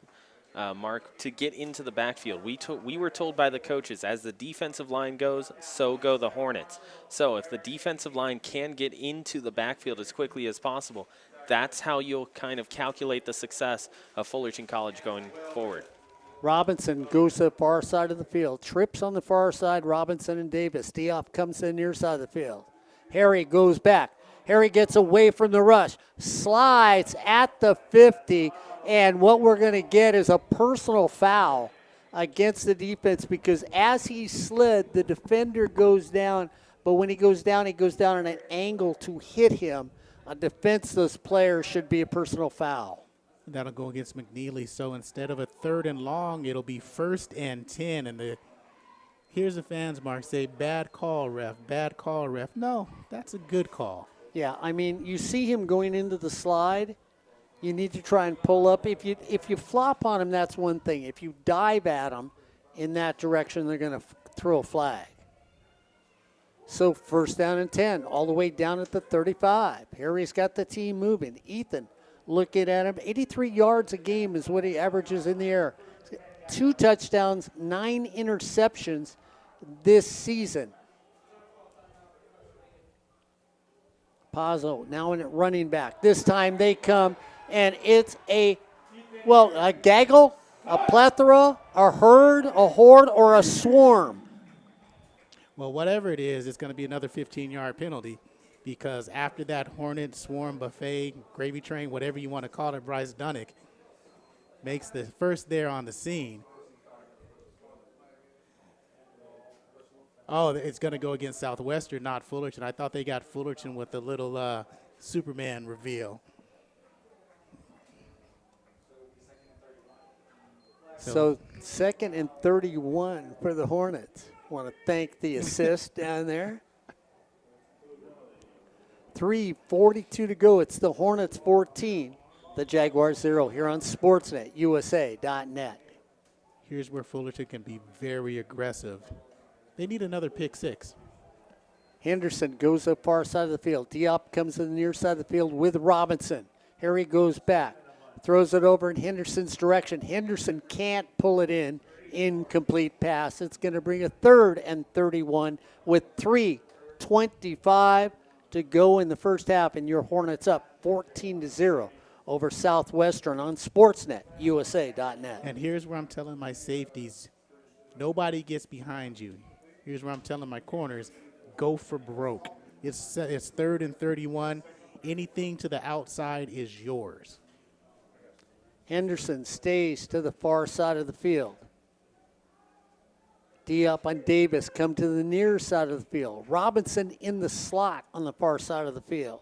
Mark, to get into the backfield. We were told by the coaches, as the defensive line goes, so go the Hornets. So if the defensive line can get into the backfield as quickly as possible, that's how you'll kind of calculate the success of Fullerton College going forward. Robinson goes to the far side of the field. Trips on the far side, Robinson and Davis. Diop comes to the near side of the field. Harry goes back. Harry gets away from the rush. Slides at the 50. And what we're going to get is a personal foul against the defense because as he slid, the defender goes down. But when he goes down at an angle to hit him. A defenseless player should be a personal foul. That'll go against McNeely. So instead of a 3rd and long, it'll be 1st and 10. And here's the fans, Mark, say, bad call, ref, bad call, ref. No, that's a good call. Yeah, I mean, you see him going into the slide. You need to try and pull up. If you flop on him, that's one thing. If you dive at him in that direction, they're going to throw a flag. So 1st down and 10, all the way down at the 35. Harry's got the team moving. Ethan looking at him. 83 yards a game is what he averages in the air. 2 touchdowns, 9 interceptions this season. Pazzo now in it running back. This time they come, and it's a gaggle, a plethora, a herd, a horde, or a swarm. Well, whatever it is, it's going to be another 15-yard penalty because after that Hornet, swarm, buffet, gravy train, whatever you want to call it, Bryce Dunnick makes the first there on the scene. Oh, it's going to go against Southwestern, not Fullerton. I thought they got Fullerton with the little Superman reveal. So 2nd and 31 for the Hornets. Want to thank the assist down there. 3:42 to go. It's the Hornets 14, the Jaguars 0 here on Sportsnet, USA.net. Here's where Fullerton can be very aggressive. They need another pick 6. Henderson goes up far side of the field. Diop comes to the near side of the field with Robinson. Harry goes back, throws it over in Henderson's direction. Henderson can't pull it in. Incomplete pass. It's going to bring a 3rd and 31 with 3:25 to go in the first half, and your Hornets up 14-0 over Southwestern on Sportsnet, USA.net. And here's where I'm telling my safeties, nobody gets behind you. Here's where I'm telling my corners, go for broke. It's 3rd and 31. Anything to the outside is yours. Henderson stays to the far side of the field. Diop on Davis come to the near side of the field. Robinson in the slot on the far side of the field.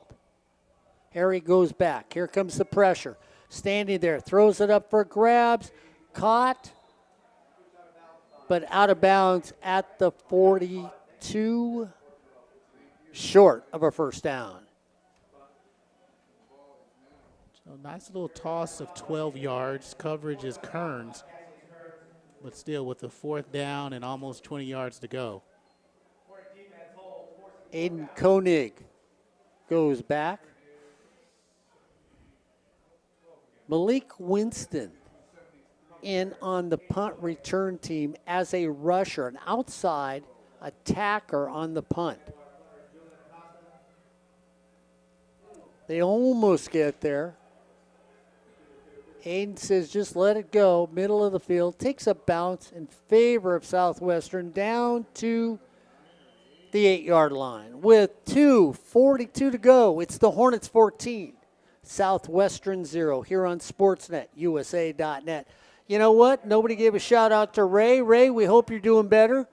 Harry goes back. Here comes the pressure. Standing there, throws it up for grabs. Caught, but out of bounds at the 42. Short of a first down. So nice little toss of 12 yards. Coverage is Kearns. But still, with the 4th down and almost 20 yards to go. Aiden Koenig goes back. Malik Winston in on the punt return team as a rusher, an outside attacker on the punt. They almost get there. Aiden says, just let it go. Middle of the field. Takes a bounce in favor of Southwestern down to the 8-yard line. With 2:42 to go, it's the Hornets 14, Southwestern 0 here on Sportsnet, USA.net. You know what? Nobody gave a shout out to Ray. Ray, we hope you're doing better.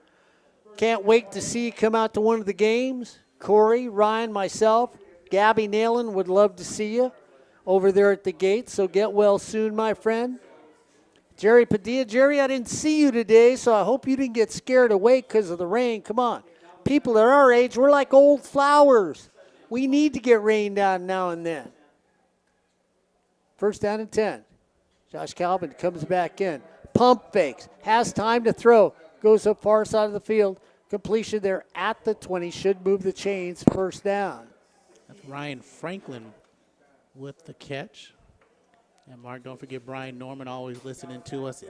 Can't wait to see you come out to one of the games. Corey, Ryan, myself, Gabby Neyland would love to see you over there at the gate, so get well soon, my friend. Jerry Padilla. Jerry, I didn't see you today, so I hope you didn't get scared away because of the rain. Come on. People at our age, we're like old flowers. We need to get rain down now and then. First down and 10. Josh Calvin comes back in. Pump fakes. Has time to throw. Goes up far side of the field. Completion there at the 20. Should move the chains. First down. That's Ryan Franklin with the catch. And Mark, don't forget Brian Norman always listening to us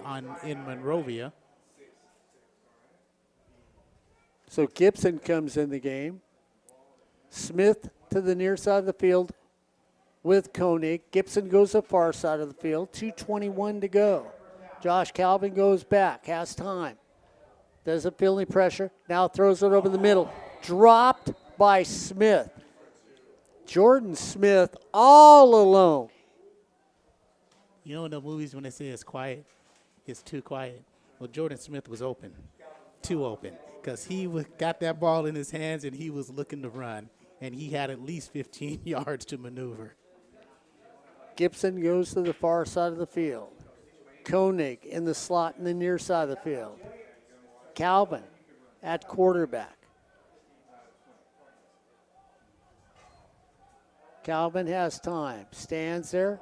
in Monrovia. So Gibson comes in the game. Smith to the near side of the field with Koenig. Gibson goes the far side of the field. 2:21 to go. Josh Calvin goes back, has time. Doesn't feel any pressure. Now throws it over the middle. Dropped by Smith. Jordan Smith all alone. You know in the movies when they say it's quiet, it's too quiet. Well, Jordan Smith was open, too open, because he got that ball in his hands and he was looking to run, and he had at least 15 yards to maneuver. Gibson goes to the far side of the field. Koenig in the slot in the near side of the field. Calvin at quarterback. Calvin has time. Stands there.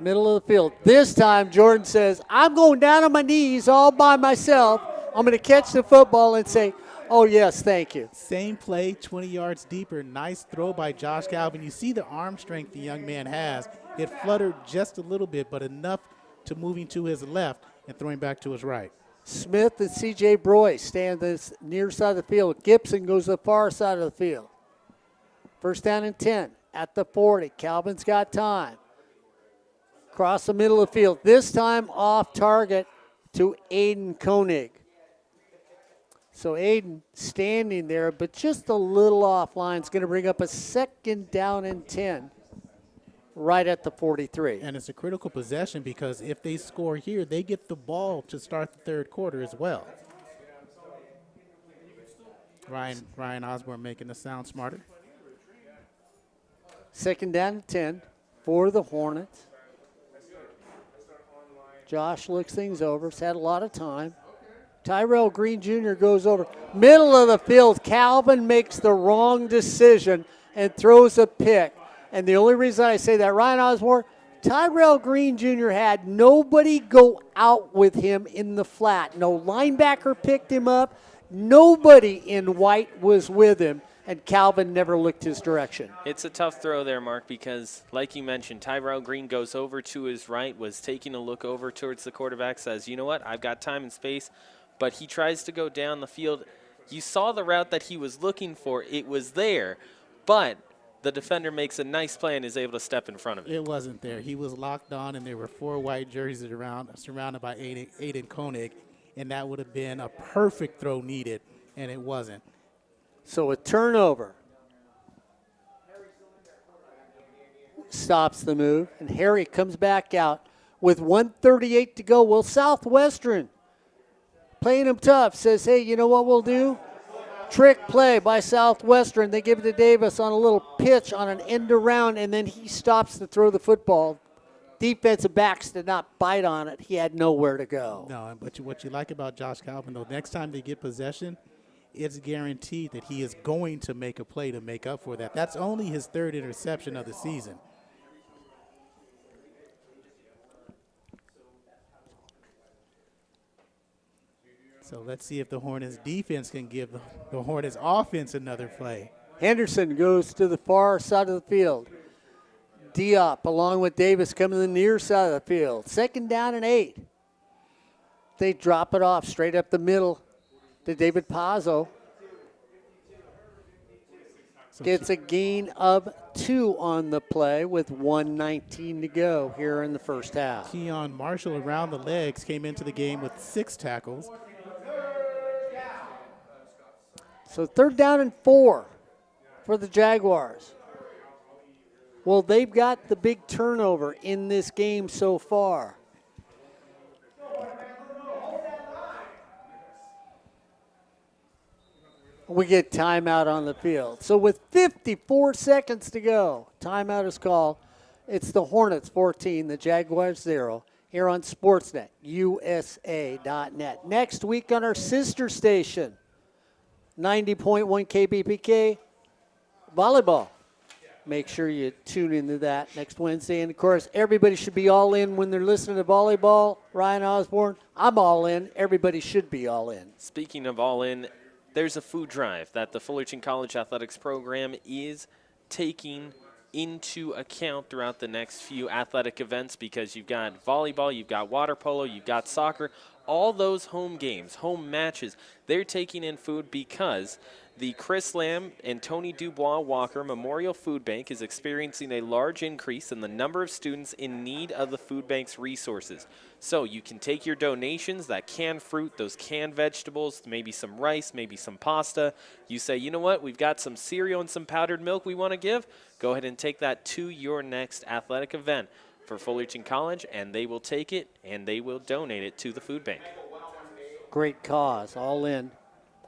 Middle of the field. This time, Jordan says, I'm going down on my knees all by myself. I'm going to catch the football and say, oh, yes, thank you. Same play, 20 yards deeper. Nice throw by Josh Calvin. You see the arm strength the young man has. It fluttered just a little bit, but enough to moving to his left and throwing back to his right. Smith and C.J. Broy stand this near side of the field. Gibson goes to the far side of the field. First down and 10 at the 40. Calvin's got time. Across the middle of the field. This time off target to Aiden Koenig. So Aiden standing there, but just a little offline. It's going to bring up a second down and 10 right at the 43. And it's a critical possession because if they score here, they get the ball to start the third quarter as well. Ryan Osborn making the sound smarter. Second down and 10 for the Hornets. Josh looks things over. He's had a lot of time. Tyrell Green Jr. goes over. Middle of the field, Calvin makes the wrong decision and throws a pick. And the only reason I say that, Ryan Osborn, Tyrell Green Jr. had nobody go out with him in the flat. No linebacker picked him up. Nobody in white was with him, and Calvin never looked his direction. It's a tough throw there, Mark, because like you mentioned, Tyrell Green goes over to his right, was taking a look over towards the quarterback, says, you know what, I've got time and space, but he tries to go down the field. You saw the route that he was looking for. It was there, but the defender makes a nice play and is able to step in front of it. It wasn't there. He was locked on, and there were 4 white jerseys around, surrounded by Aiden Koenig, and that would have been a perfect throw needed, and it wasn't. So a turnover stops the move, and Harry comes back out with 1:38 to go. Well, Southwestern, playing them tough, says, hey, you know what we'll do? Trick play by Southwestern. They give it to Davis on a little pitch on an end around, and then he stops to throw the football. Defensive backs did not bite on it. He had nowhere to go. No, but what you like about Josh Calvin, though, next time they get possession, it's guaranteed that he is going to make a play to make up for that. That's only his 3rd interception of the season. So let's see if the Hornets defense can give the Hornets offense another play. Henderson goes to the far side of the field. Diop along with Davis coming to the near side of the field. Second down and 8. They drop it off straight up the middle to David Pazzo. Gets a gain of 2 on the play with 1:19 to go here in the first half. Keon Marshall around the legs came into the game with 6 tackles. So third down and 4 for the Jaguars. Well, they've got the big turnover in this game so far. We get timeout on the field. So with 54 seconds to go, timeout is called. It's the Hornets 14, the Jaguars 0, here on Sportsnet, USA.net. Next week on our sister station, 90.1 KBPK, volleyball. Make sure you tune into that next Wednesday. And, of course, everybody should be all in when they're listening to volleyball. Ryan Osborn, I'm all in. Everybody should be all in. Speaking of all in, there's a food drive that the Fullerton College Athletics program is taking into account throughout the next few athletic events, because you've got volleyball, you've got water polo, you've got soccer, all those home games, home matches. They're taking in food because the Chris Lamb and Tony Dubois Walker Memorial Food Bank is experiencing a large increase in the number of students in need of the food bank's resources. So you can take your donations, that canned fruit, those canned vegetables, maybe some rice, maybe some pasta. You say, you know what, we've got some cereal and some powdered milk we want to give. Go ahead and take that to your next athletic event for Fullerton College, and they will take it and they will donate it to the food bank. Great cause, all in.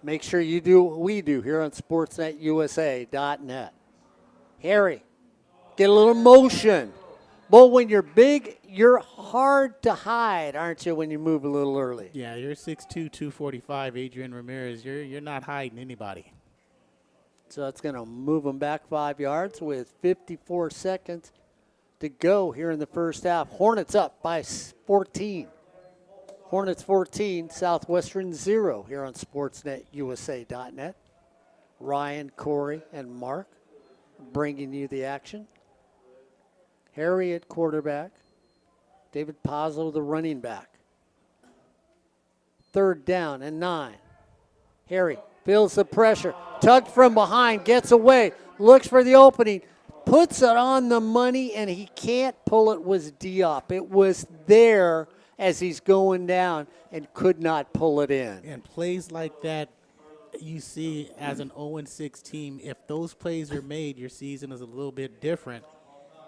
Make sure you do what we do here on SportsNetUSA.net. Harry, get a little motion. But when you're big, you're hard to hide, aren't you, when you move a little early? Yeah, you're 6'2", 245, Adrian Ramirez. You're not hiding anybody. So that's going to move them back 5 yards with 54 seconds to go here in the first half. Hornets up by 14. Hornets 14, Southwestern 0 here on SportsNetUSA.net. Ryan, Corey, and Mark bringing you the action. Harry at quarterback. David Pazzo, the running back. Third down and 9. Harry feels the pressure. Tugged from behind, gets away. looks for the opening, puts it on the money, and he can't pull it. Was Diop. It was there as he's going down and could not pull it in. And plays like that, you see as an 0-6 team, if those plays are made, your season is a little bit different.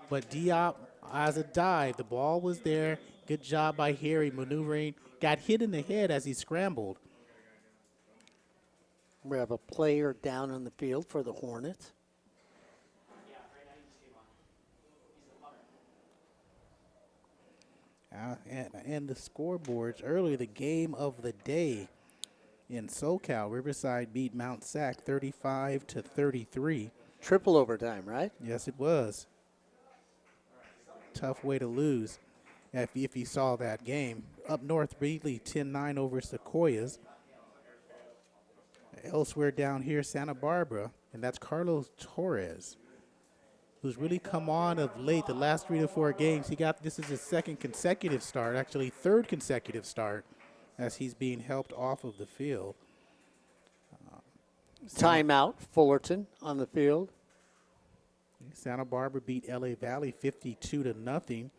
But Diop, as a dive, the ball was there. Good job by Harry maneuvering. Got hit in the head as he scrambled. We have a player down on the field for the Hornets. And the scoreboards earlier, the game of the day in SoCal. Riverside beat Mount Sac 35-33. Triple overtime, right? Yes, it was. Tough way to lose if you saw that game. Up north, Reedley 10-9 over Sequoias. Elsewhere down here, Santa Barbara, and that's Carlos Torres, who's really come on of late. The last 3 to 4 games, this is his second consecutive start, actually third consecutive start, as he's being helped off of the field. Timeout, Fullerton on the field. Santa Barbara beat LA Valley 52-0.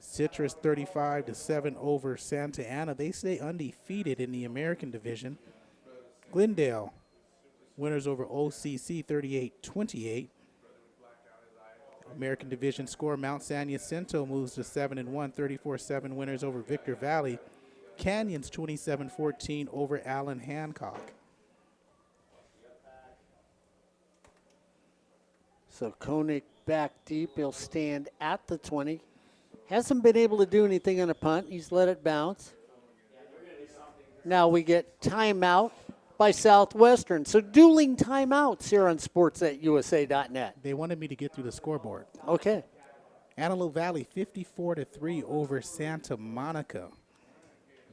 Citrus 35-7 over Santa Ana. They stay undefeated in the American Division. Glendale, winners over OCC 38-28. American Division score, Mount San Jacinto moves to 7-1, 34-7 winners over Victor Valley. Canyons 27-14 over Allen Hancock. So Koenig back deep. He'll stand at the 20. Hasn't been able to do anything on a punt. He's let it bounce. Now we get timeout by Southwestern. So dueling timeouts here on sports@usa.net. They wanted me to get through the scoreboard. Okay. Antelope Valley 54-3 over Santa Monica.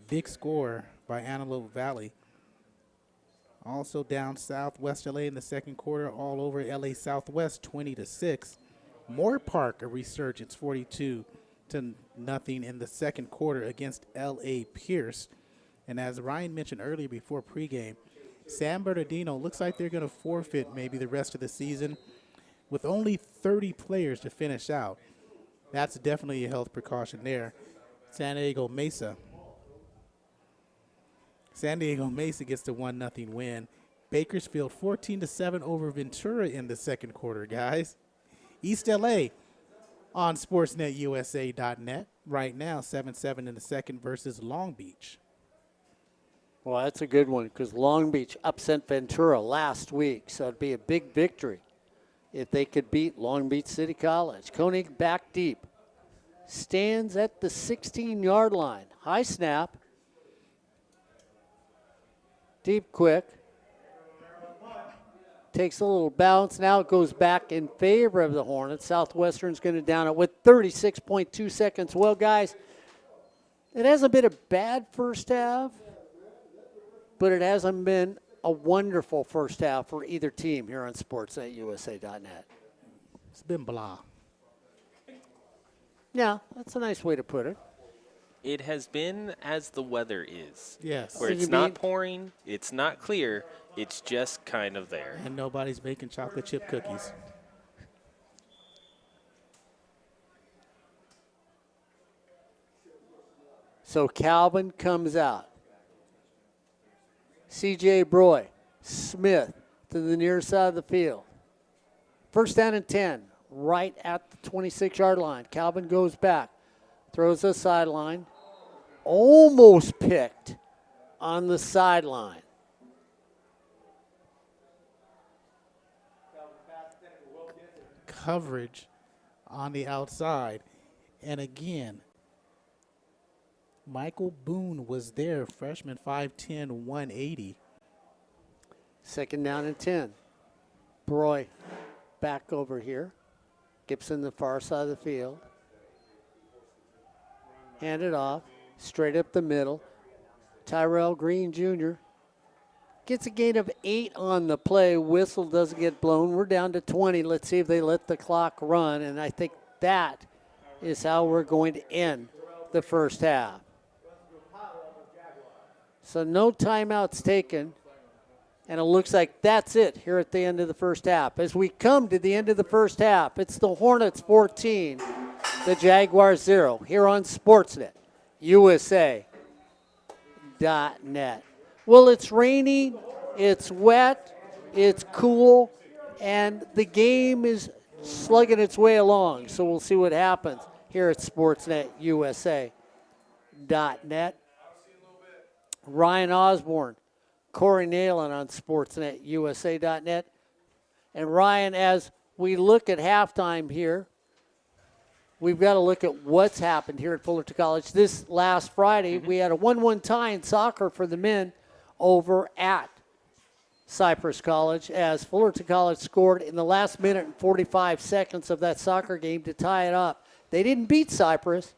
Big score by Antelope Valley. Also down south, West LA in the second quarter, all over LA Southwest 20-6. Moore Park, a resurgence 42-0 in the second quarter against LA Pierce. And as Ryan mentioned earlier before pregame, San Bernardino looks like they're going to forfeit maybe the rest of the season with only 30 players to finish out. That's definitely a health precaution there. San Diego Mesa gets the 1-0 win. Bakersfield 14-7 over Ventura in the second quarter, guys. East LA on sportsnetusa.net right now, 7-7 in the second versus Long Beach. Well, that's a good one because Long Beach upset Ventura last week, so it'd be a big victory if they could beat Long Beach City College. Koenig back deep. Stands at the 16-yard line. High snap. Deep quick. Takes a little bounce. Now it goes back in favor of the Hornets. Southwestern's going to down it with 36.2 seconds. Well, guys, it hasn't been a bad first half, but it hasn't been a wonderful first half for either team here on sports@usa.net. It's been blah. Yeah, that's a nice way to put it. It has been as the weather is. Yes. Where So it's you not mean- pouring, it's not clear, it's just kind of there. And nobody's making chocolate chip cookies. So Calvin comes out. C.J. Broy, Smith to the near side of the field. First down and 10, right at the 26-yard line. Calvin goes back, throws a sideline, almost picked on the sideline. Coverage on the outside. And again, Michael Boone was there, freshman 5'10", 180. Second down and 10. Broy back over here. Gibson the far side of the field. Hand it off, straight up the middle. Tyrell Green Jr. gets a gain of 8 on the play. Whistle doesn't get blown. We're down to 20. Let's see if they let the clock run. And I think that is how we're going to end the first half. So no timeouts taken. And it looks like that's it here at the end of the first half. As we come to the end of the first half, it's the Hornets 14, the Jaguars 0, here on Sportsnet, USA.net. Well, it's raining, it's wet, it's cool, and the game is slugging its way along. So we'll see what happens here at Sportsnet, USA.net. Ryan Osborn, Corey Neyland on Sportsnet, USA.net. And Ryan, as we look at halftime here, we've got to look at what's happened here at Fullerton College. This last Friday, we had a 1-1 tie in soccer for the men over at Cypress College, as Fullerton College scored in the last minute and 45 seconds of that soccer game to tie it up. They didn't beat Cypress,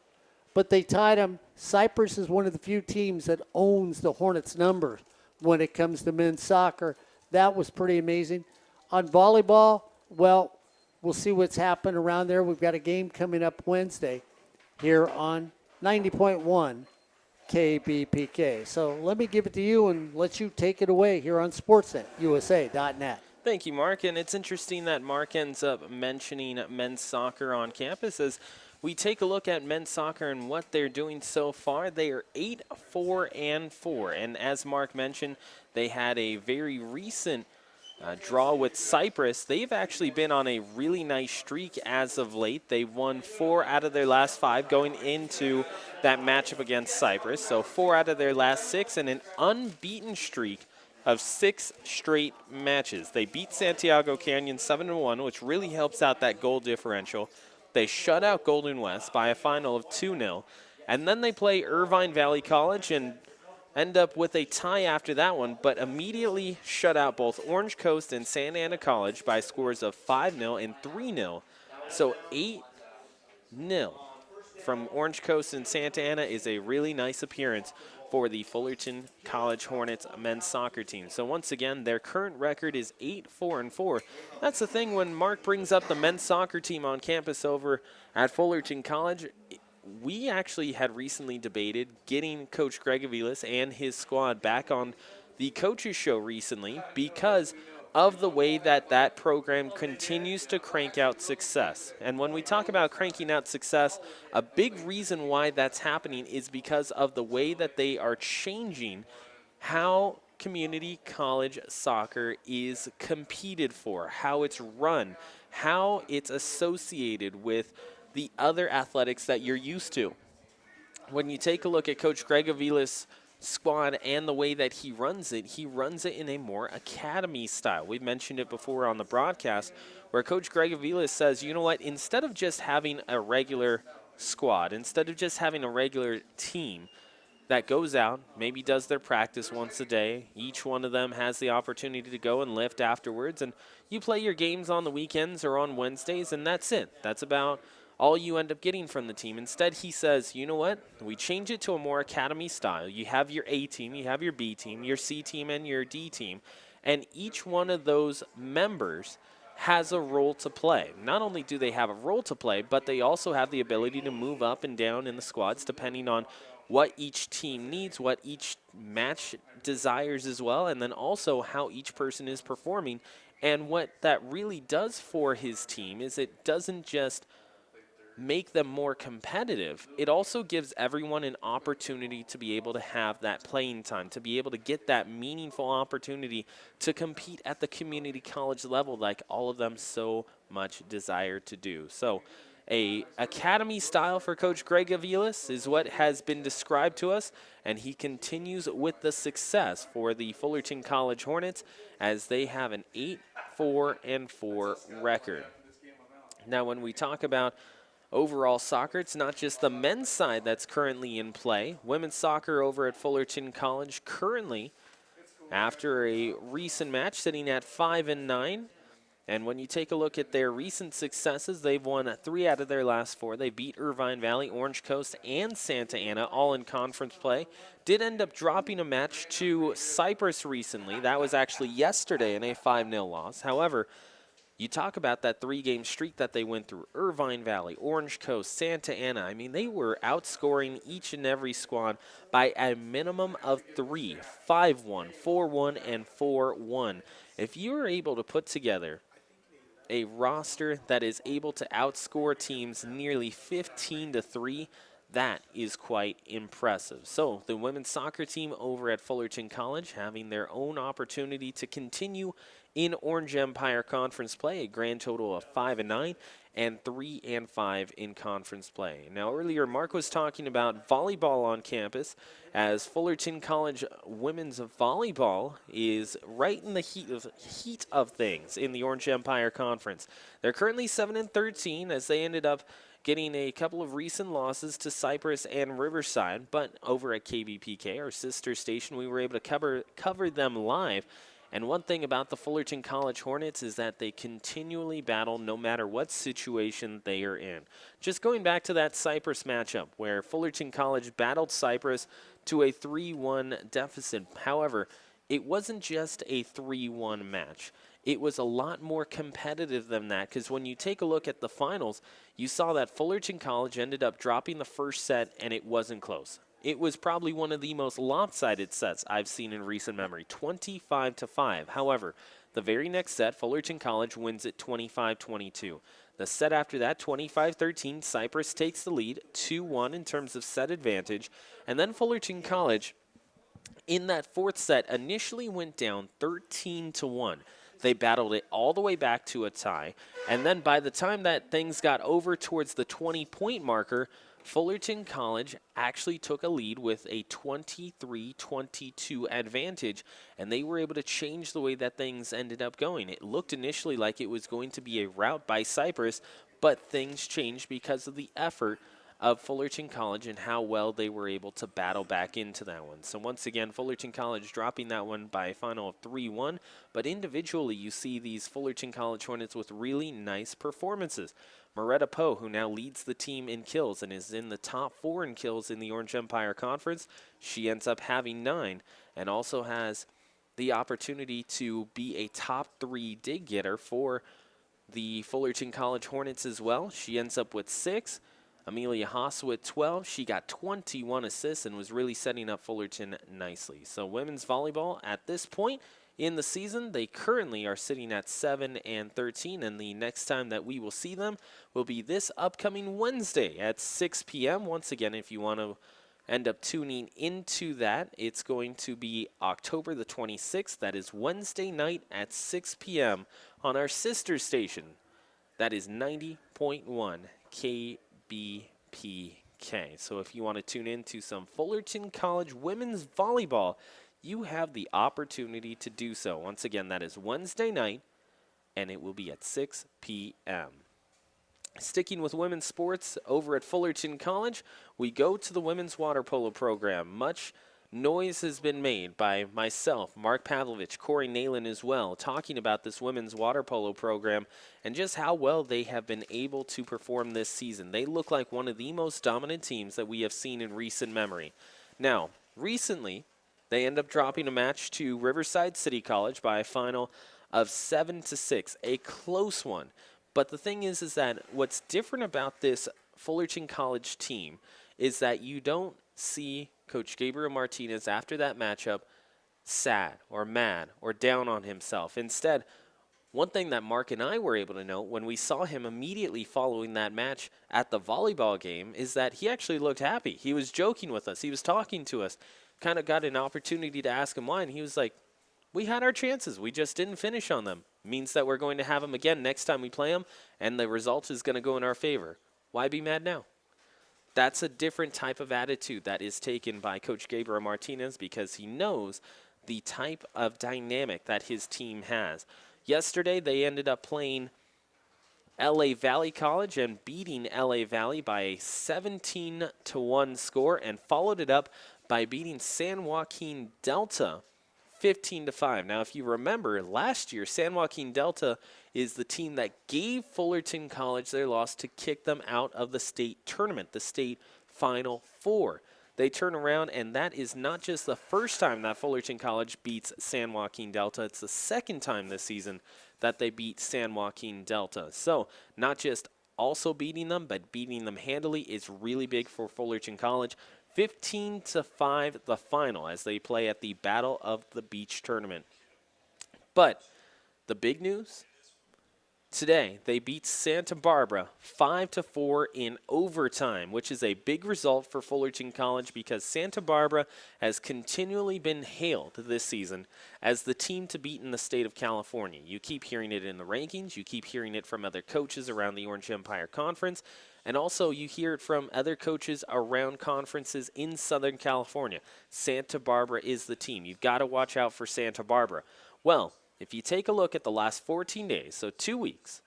but they tied them. Cypress is one of the few teams that owns the Hornets numbers when it comes to men's soccer. That was pretty amazing. On volleyball, well, we'll see what's happened around there. We've got a game coming up Wednesday here on 90.1 KBPK. So let me give it to you and let you take it away here on Sportsnet, USA.net. Thank you, Mark. And it's interesting that Mark ends up mentioning men's soccer on campus. As we take a look at men's soccer and what they're doing so far, they are 8-4-4. And as Mark mentioned, they had a very recent draw with Cypress. They've actually been on a really nice streak as of late. They've won 4 out of their last 5 going into that matchup against Cypress. So 4 out of their last 6 and an unbeaten streak of 6 straight matches. They beat Santiago Canyon 7-1, which really helps out that goal differential. They shut out Golden West by a final of 2-0. And then they play Irvine Valley College and end up with a tie after that one, but immediately shut out both Orange Coast and Santa Ana College by scores of 5-0 and 3-0. So 8-0 from Orange Coast and Santa Ana is a really nice appearance for the Fullerton College Hornets men's soccer team. So once again, their current record is 8-4-4. That's the thing when Mark brings up the men's soccer team on campus over at Fullerton College. We actually had recently debated getting Coach Greg Aviles and his squad back on the Coaches Show recently because of the way that that program continues to crank out success. And when we talk about cranking out success, a big reason why that's happening is because of the way that they are changing how community college soccer is competed for, how it's run, how it's associated with the other athletics that you're used to. When you take a look at Coach Greg Aviles' squad and the way that he runs it in a more academy style. We've mentioned it before on the broadcast where Coach Greg Aviles says, you know what, instead of just having a regular squad, instead of just having a regular team that goes out, maybe does their practice once a day, each one of them has the opportunity to go and lift afterwards, and you play your games on the weekends or on Wednesdays, and that's it. That's about all you end up getting from the team. Instead, he says, you know what, we change it to a more academy style. You have your A team, you have your B team, your C team, and your D team, and each one of those members has a role to play. Not only do they have a role to play, but they also have the ability to move up and down in the squads depending on what each team needs, what each match desires as well, and then also how each person is performing. And what that really does for his team is it doesn't just make them more competitive, it also gives everyone an opportunity to be able to have that playing time, to be able to get that meaningful opportunity to compete at the community college level like all of them so much desire to do. So a academy style for Coach Greg Aviles is what has been described to us, and he continues with the success for the Fullerton College Hornets as they have an 8-4-4 record. Now when we talk about overall soccer, it's not just the men's side that's currently in play. Women's soccer over at Fullerton College currently, after a recent match, sitting at 5-9. And when you take a look at their recent successes, they've won 3 out of their last 4. They beat Irvine Valley, Orange Coast, and Santa Ana, all in conference play. Did end up dropping a match to Cypress recently. That was actually yesterday in a 5-0 loss. However, You talk about that 3-game streak that they went through, Irvine Valley, Orange Coast, Santa Ana. I mean, they were outscoring each and every squad by a minimum of 3, 5-1, 4-1, and 4-1. If you are able to put together a roster that is able to outscore teams nearly 15-3, that is quite impressive. So the women's soccer team over at Fullerton College having their own opportunity to continue in Orange Empire Conference play, a grand total of 5-9 and 3-5 in conference play. Now earlier Mark was talking about volleyball on campus, as Fullerton College women's volleyball is right in the heat of things in the Orange Empire Conference. They're currently 7-13 as they ended up getting a couple of recent losses to Cypress and Riverside, but over at KBPK, our sister station, we were able to cover them live. And one thing about the Fullerton College Hornets is that they continually battle no matter what situation they are in. Just going back to that Cypress matchup where Fullerton College battled Cypress to a 3-1 deficit. However, it wasn't just a 3-1 match. It was a lot more competitive than that, because when you take a look at the finals, you saw that Fullerton College ended up dropping the first set, and it wasn't close. It was probably one of the most lopsided sets I've seen in recent memory, 25-5. However, the very next set, Fullerton College wins it 25-22. The set after that, 25-13, Cypress takes the lead, 2-1 in terms of set advantage, and then Fullerton College, in that fourth set, initially went down 13-1. They battled it all the way back to a tie. And then by the time that things got over towards the 20-point marker, Fullerton College actually took a lead with a 23-22 advantage, and they were able to change the way that things ended up going. It looked initially like it was going to be a rout by Cypress, but things changed because of the effort of Fullerton College and how well they were able to battle back into that one. So once again, Fullerton College dropping that one by a final of 3-1, but individually you see these Fullerton College Hornets with really nice performances. Moretta Poe, who now leads the team in kills and is in the top 4 in kills in the Orange Empire Conference, she ends up having 9 and also has the opportunity to be a top 3 dig getter for the Fullerton College Hornets as well. She ends up with 6. Amelia Haas with 12. She got 21 assists and was really setting up Fullerton nicely. So women's volleyball at this point in the season, they currently are sitting at 7-13, and the next time that we will see them will be this upcoming Wednesday at 6 p.m. Once again, if you want to end up tuning into that, it's going to be October the 26th. That is Wednesday night at 6 p.m. on our sister station. That is 90.1 KBPK. So if you want to tune in to some Fullerton College women's volleyball, you have the opportunity to do so. Once again, that is Wednesday night, and it will be at 6 p.m. Sticking with women's sports over at Fullerton College, we go to the women's water polo program. Much noise has been made by myself, Mark Pavlovich, Corey Neyland as well, talking about this women's water polo program and just how well they have been able to perform this season. They look like one of the most dominant teams that we have seen in recent memory. Now, recently, they end up dropping a match to Riverside City College by a final of 7-6, a close one. But the thing is that what's different about this Fullerton College team is that you don't see Coach Gabriel Martinez after that matchup sad or mad or down on himself. Instead, one thing that Mark and I were able to note when we saw him immediately following that match at the volleyball game is that he actually looked happy. He was joking with us. He was talking to us. Kind of got an opportunity to ask him why, and he was like, we had our chances. We just didn't finish on them. Means that we're going to have them again next time we play them, and the result is going to go in our favor. Why be mad now? That's a different type of attitude that is taken by Coach Gabriel Martinez because he knows the type of dynamic that his team has. Yesterday, they ended up playing LA Valley College and beating LA Valley by a 17-1 score, and followed it up by beating San Joaquin Delta 15-5. Now, if you remember, last year, San Joaquin Delta is the team that gave Fullerton College their loss to kick them out of the state tournament, the state Final Four. They turn around, and that is not just the first time that Fullerton College beats San Joaquin Delta. It's the second time this season that they beat San Joaquin Delta. So not just also beating them, but beating them handily is really big for Fullerton College. 15-5 the final as they play at the Battle of the Beach tournament. But the big news today, they beat Santa Barbara 5-4 in overtime, which is a big result for Fullerton College because Santa Barbara has continually been hailed this season as the team to beat in the state of California. You keep hearing it in the rankings, you keep hearing it from other coaches around the Orange Empire Conference, and also you hear it from other coaches around conferences in Southern California. Santa Barbara is the team. You've got to watch out for Santa Barbara. Well, if you take a look at the last 14 days, so 2 weeks,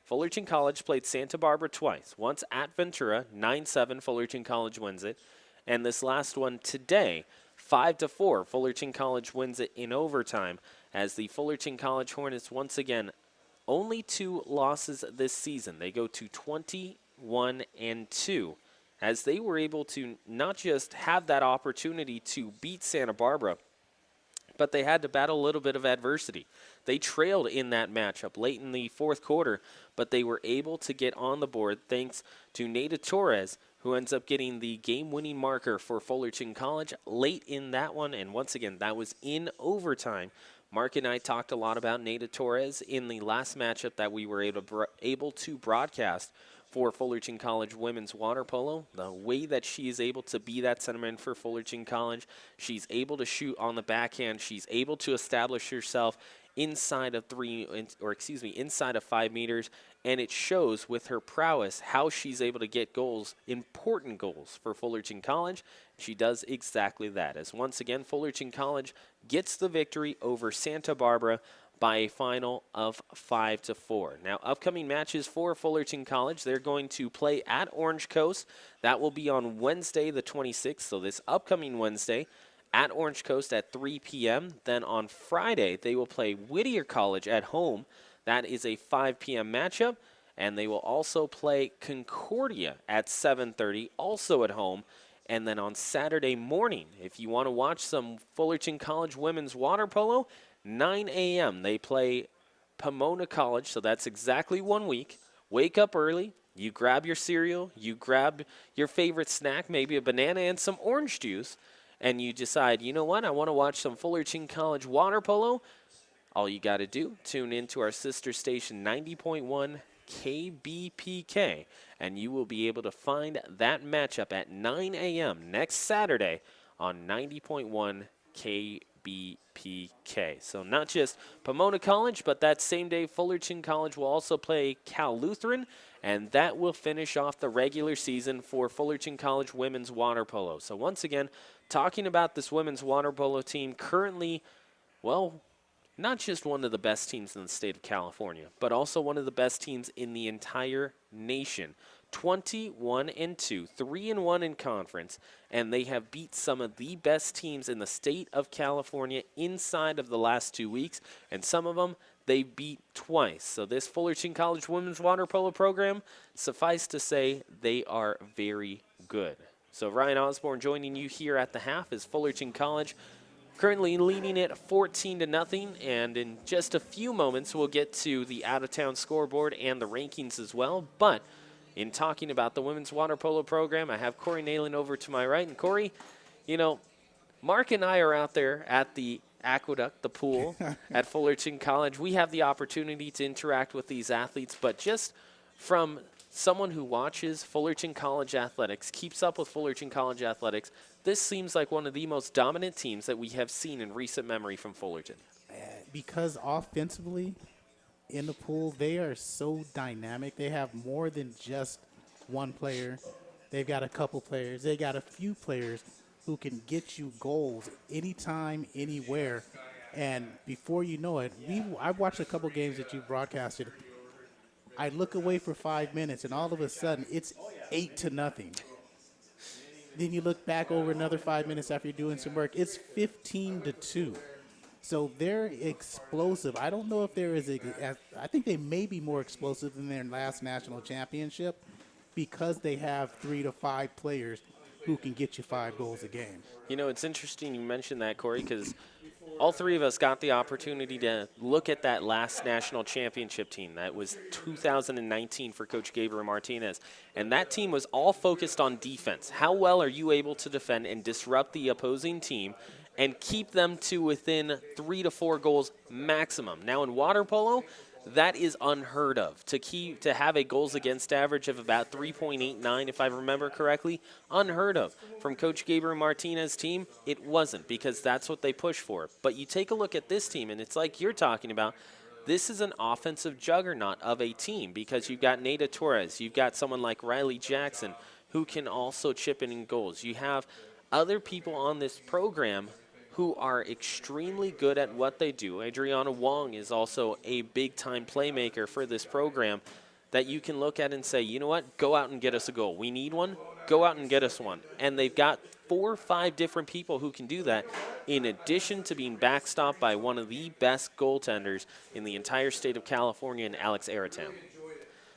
Fullerton College played Santa Barbara twice. Once at Ventura, 9-7, Fullerton College wins it. And this last one today, 5-4, Fullerton College wins it in overtime as the Fullerton College Hornets, once again, only 2 losses this season. They go to 21-2 as they were able to not just have that opportunity to beat Santa Barbara, but they had to battle a little bit of adversity. They trailed in that matchup late in the fourth quarter, but they were able to get on the board thanks to Nada Torres, who ends up getting the game-winning marker for Fullerton College late in that one. And once again, that was in overtime. Mark and I talked a lot about Nada Torres in the last matchup that we were able to broadcast for Fullerton College women's water polo. The way that she is able to be that centerman for Fullerton College, she's able to shoot on the backhand. She's able to establish herself inside of inside of 5 meters, and it shows with her prowess how she's able to get goals, important goals for Fullerton College. She does exactly that, as once again Fullerton College gets the victory over Santa Barbara by a final of 5-4. Now, upcoming matches for Fullerton College, they're going to play at Orange Coast. That will be on Wednesday the 26th, so this upcoming Wednesday at Orange Coast at 3 p.m. Then on Friday, they will play Whittier College at home. That is a 5 p.m. matchup, and they will also play Concordia at 7:30, also at home. And then on Saturday morning, if you want to watch some Fullerton College women's water polo, 9 a.m. they play Pomona College, so that's exactly 1 week. Wake up early, you grab your cereal, you grab your favorite snack, maybe a banana and some orange juice, and you decide, you know what, I want to watch some Fullerton College water polo. All you got to do, tune into our sister station 90.1 KBPK, and you will be able to find that matchup at 9 a.m. next Saturday on 90.1 KBPK. So not just Pomona College, but that same day Fullerton College will also play Cal Lutheran, and that will finish off the regular season for Fullerton College women's water polo. So once again, talking about this women's water polo team currently, well, not just one of the best teams in the state of California, but also one of the best teams in the entire nation. 21-2, 3-1 in conference, and they have beat some of the best teams in the state of California inside of the last 2 weeks, and some of them they beat twice. So this Fullerton College women's water polo program, suffice to say, they are very good. So Ryan Osborn joining you here at the half is Fullerton College currently leading it 14-0, and in just a few moments we'll get to the out-of-town scoreboard and the rankings as well. But in talking about the women's water polo program, I have Corey Neyland over to my right. And Corey, you know, Mark and I are out there at the aqueduct, the pool at Fullerton College. We have the opportunity to interact with these athletes, but just from someone who watches Fullerton College athletics, keeps up with Fullerton College athletics, this seems like one of the most dominant teams that we have seen in recent memory from Fullerton. Because offensively, in the pool, they are so dynamic. They have more than just one player. They've got a couple players. They got a few players who can get you goals anytime, anywhere. And before you know it, I've watched a couple games that you broadcasted. I look away for 5 minutes, and all of a sudden, it's 8-0. Then you look back over another 5 minutes after you're doing some work, it's 15-2. So they're explosive. I don't know if I think they may be more explosive than their last national championship because they have 3 to 5 players who can get you 5 goals a game. You know, it's interesting you mentioned that, Corey, because all three of us got the opportunity to look at that last national championship team. That was 2019 for Coach Gabriel Martinez. And that team was all focused on defense. How well are you able to defend and disrupt the opposing team and keep them to within 3 to 4 goals maximum? Now in water polo, that is unheard of. To have a goals against average of about 3.89, if I remember correctly, unheard of. From Coach Gabriel Martinez's team, it wasn't, because that's what they push for. But you take a look at this team, and it's like you're talking about. This is an offensive juggernaut of a team, because you've got Nada Torres, you've got someone like Riley Jackson, who can also chip in goals. You have other people on this program who are extremely good at what they do. Adriana Wong is also a big-time playmaker for this program that you can look at and say, you know what, go out and get us a goal. We need one, go out and get us one. And they've got 4 or 5 different people who can do that, in addition to being backstopped by one of the best goaltenders in the entire state of California, in Alex Aratown.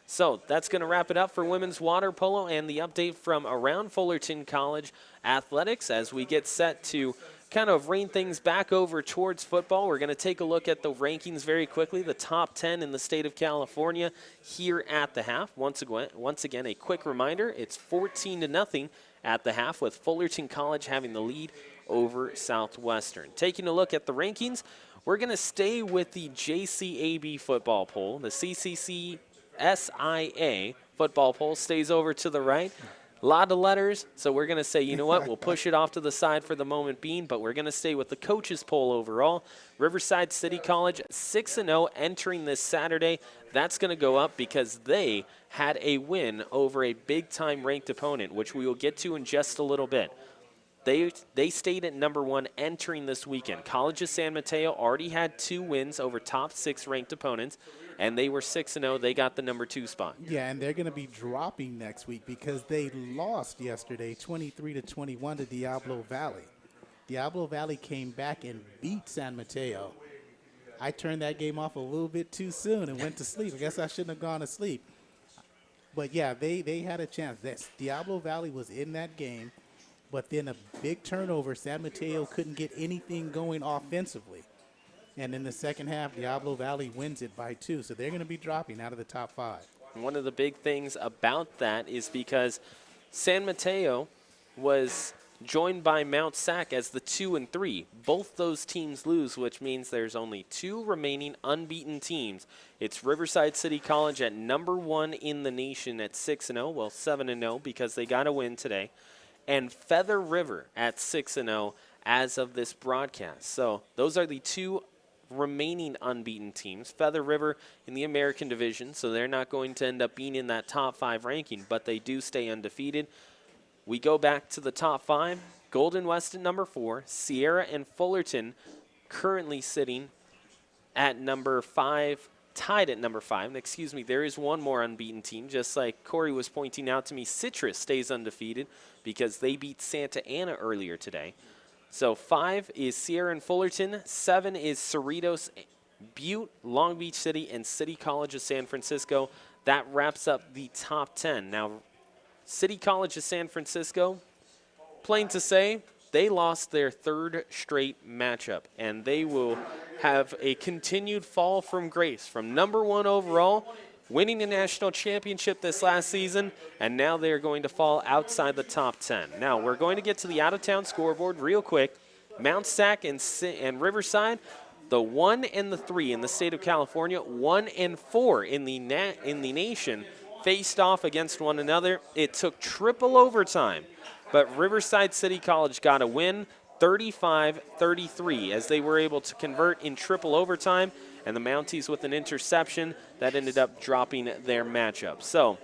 So that's going to wrap it up for women's water polo and the update from around Fullerton College athletics as we get set to kind of rein things back over towards football. We're going to take a look at the rankings very quickly, the top 10 in the state of California here at the half. Once again, a quick reminder, it's 14-0 at the half, with Fullerton College having the lead over Southwestern. Taking a look at the rankings, we're going to stay with the JCAB football poll. The CCC SIA football poll stays over to the right. A lot of letters, so we're going to say, you know what, we'll push it off to the side for the moment being, but we're going to stay with the coaches poll overall. Riverside City College 6-0 entering this Saturday. That's going to go up because they had a win over a big-time ranked opponent, which we will get to in just a little bit. They stayed at number 1 entering this weekend. College of San Mateo already had 2 wins over top 6 ranked opponents, and they were 6-0. They got the number 2 spot. Yeah, and they're going to be dropping next week because they lost yesterday 23-21 to Diablo Valley. Diablo Valley came back and beat San Mateo. I turned that game off a little bit too soon and went to sleep. I guess I shouldn't have gone to sleep. But, yeah, they had a chance. Diablo Valley was in that game, but then a big turnover. San Mateo couldn't get anything going offensively. And in the second half, Diablo Valley wins it by 2. So they're going to be dropping out of the top 5. One of the big things about that is because San Mateo was joined by Mount Sac as the 2 and 3. Both those teams lose, which means there's only 2 remaining unbeaten teams. It's Riverside City College at number 1 in the nation at 6-0. Well, 7-0 because they got a win today. And Feather River at 6-0 as of this broadcast. So those are the 2 remaining unbeaten teams. Feather River in the American Division, so they're not going to end up being in that top 5 ranking, but they do stay undefeated. We go back to the top 5. Golden West at number 4. Sierra and Fullerton currently sitting at number 5, tied at number 5. And excuse me, there is one more unbeaten team. Just like Corey was pointing out to me, Citrus stays undefeated because they beat Santa Ana earlier today. So 5 is Sierra and Fullerton, 7 is Cerritos, Butte, Long Beach City, and City College of San Francisco. That wraps up the top 10. Now, City College of San Francisco, plain to say, they lost their 3rd straight matchup, and they will have a continued fall from grace from number 1 overall, winning a national championship this last season, and now they're going to fall outside the top 10. Now, we're going to get to the out-of-town scoreboard real quick. Mount Sac and Riverside, the 1 and the 3 in the state of California, 1 and 4 in the nation, faced off against one another. It took triple overtime, but Riverside City College got a win, 35-33, as they were able to convert in triple overtime, and the Mounties with an interception that ended up dropping their matchup. So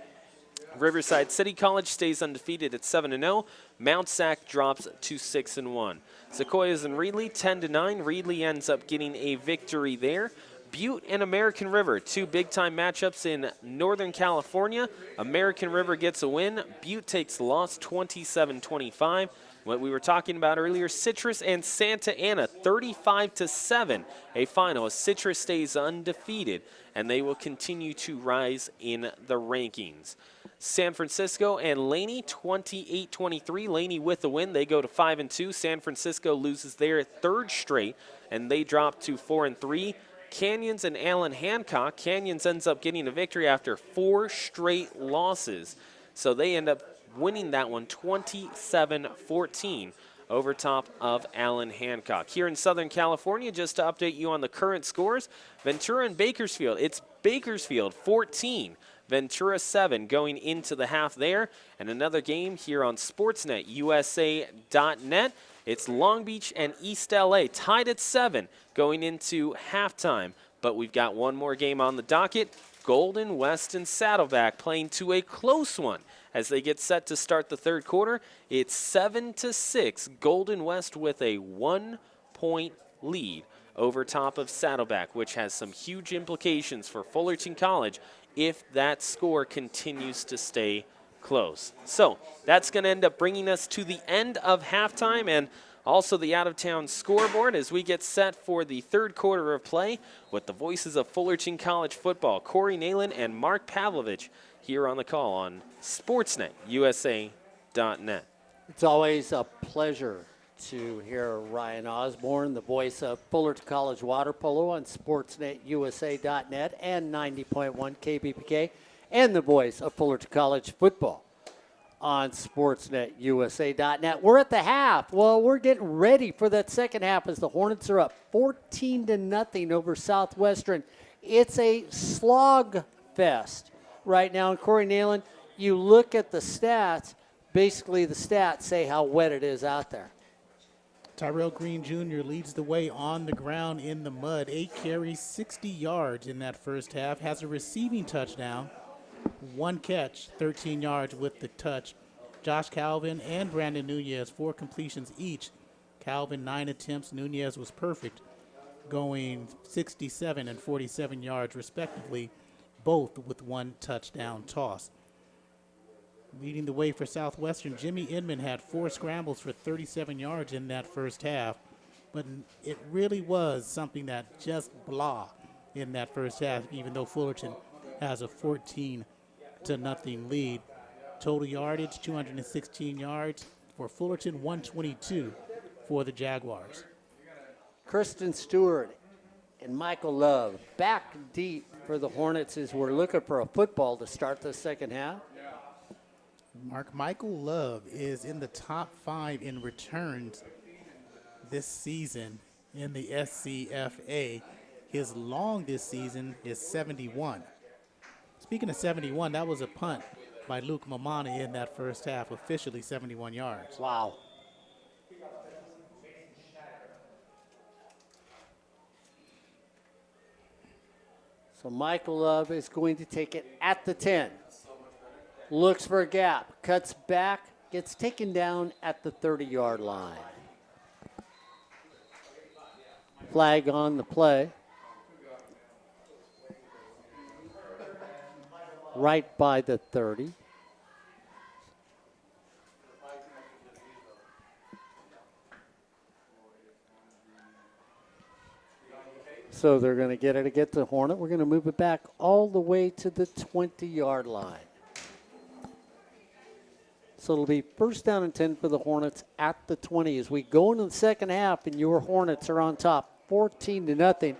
Riverside City College stays undefeated at 7-0. Mount Sac drops to 6-1. Sequoias and Reedley 10-9. Reedley ends up getting a victory there. Butte and American River, 2 big-time matchups in Northern California. American River gets a win. Butte takes the loss 27-25. what we were talking about earlier, Citrus and Santa Ana, 35-7, a final. Citrus stays undefeated, and they will continue to rise in the rankings. San Francisco and Laney, 28-23. Laney with the win. They go to 5-2. San Francisco loses their third straight, and they drop to 4-3. Canyons and Allen Hancock. Canyons ends up getting a victory after 4 straight losses. So they end up winning that one 27-14 over top of Allen Hancock. Here in Southern California, just to update you on the current scores, Ventura and Bakersfield. It's Bakersfield 14, Ventura 7 going into the half there. And another game here on Sportsnet, USA.net. It's Long Beach and East LA tied at 7 going into halftime. But we've got one more game on the docket. Golden West and Saddleback playing to a close one as they get set to start the third quarter. It's 7-6, Golden West with a 1-point lead over top of Saddleback, which has some huge implications for Fullerton College if that score continues to stay close. So that's going to end up bringing us to the end of halftime and also the out-of-town scoreboard as we get set for the third quarter of play with the voices of Fullerton College football, Corey Neyland and Mark Pavlovich, here on the call on Sportsnet, USA.net. It's always a pleasure to hear Ryan Osborn, the voice of Fullerton College Water Polo on Sportsnet, USA.net and 90.1 KBPK, and the voice of Fullerton College football on Sportsnet, USA.net. We're at the half. Well, we're getting ready for that second half as the Hornets are up 14-0 over Southwestern. It's a slog fest right now. And Corey Neyland, you look at the stats, basically the stats say how wet it is out there. Tyrell Green Jr. leads the way on the ground in the mud. 8 carries, 60 yards in that first half. Has a receiving touchdown. 1 catch, 13 yards with the touch. Josh Calvin and Brandon Nunez, 4 completions each. Calvin, 9 attempts. Nunez was perfect, going 67 and 47 yards respectively, both with 1 touchdown toss. Leading the way for Southwestern, Jimmy Inman had 4 scrambles for 37 yards in that first half, but it really was something that just blah in that first half, even though Fullerton has a 14-0 lead. Total yardage, 216 yards for Fullerton, 122 for the Jaguars. Kristen Stewart and Michael Love back deep for the Hornets as we're looking for a football to start the second half. Michael Love is in the top 5 in returns this season in the SCFA. His long this season is 71. Speaking of 71, that was a punt by Luke Mamani in that first half, officially 71 yards. Wow. So Michael Love is going to take it at the 10. Looks for a gap, cuts back, gets taken down at the 30-yard line. Flag on the play. Right by the 30. So they're going to get it to get to Hornet. We're going to move it back all the way to the 20-yard line. So it'll be first down and 10 for the Hornets at the 20 as we go into the second half, and your Hornets are on top 14-0.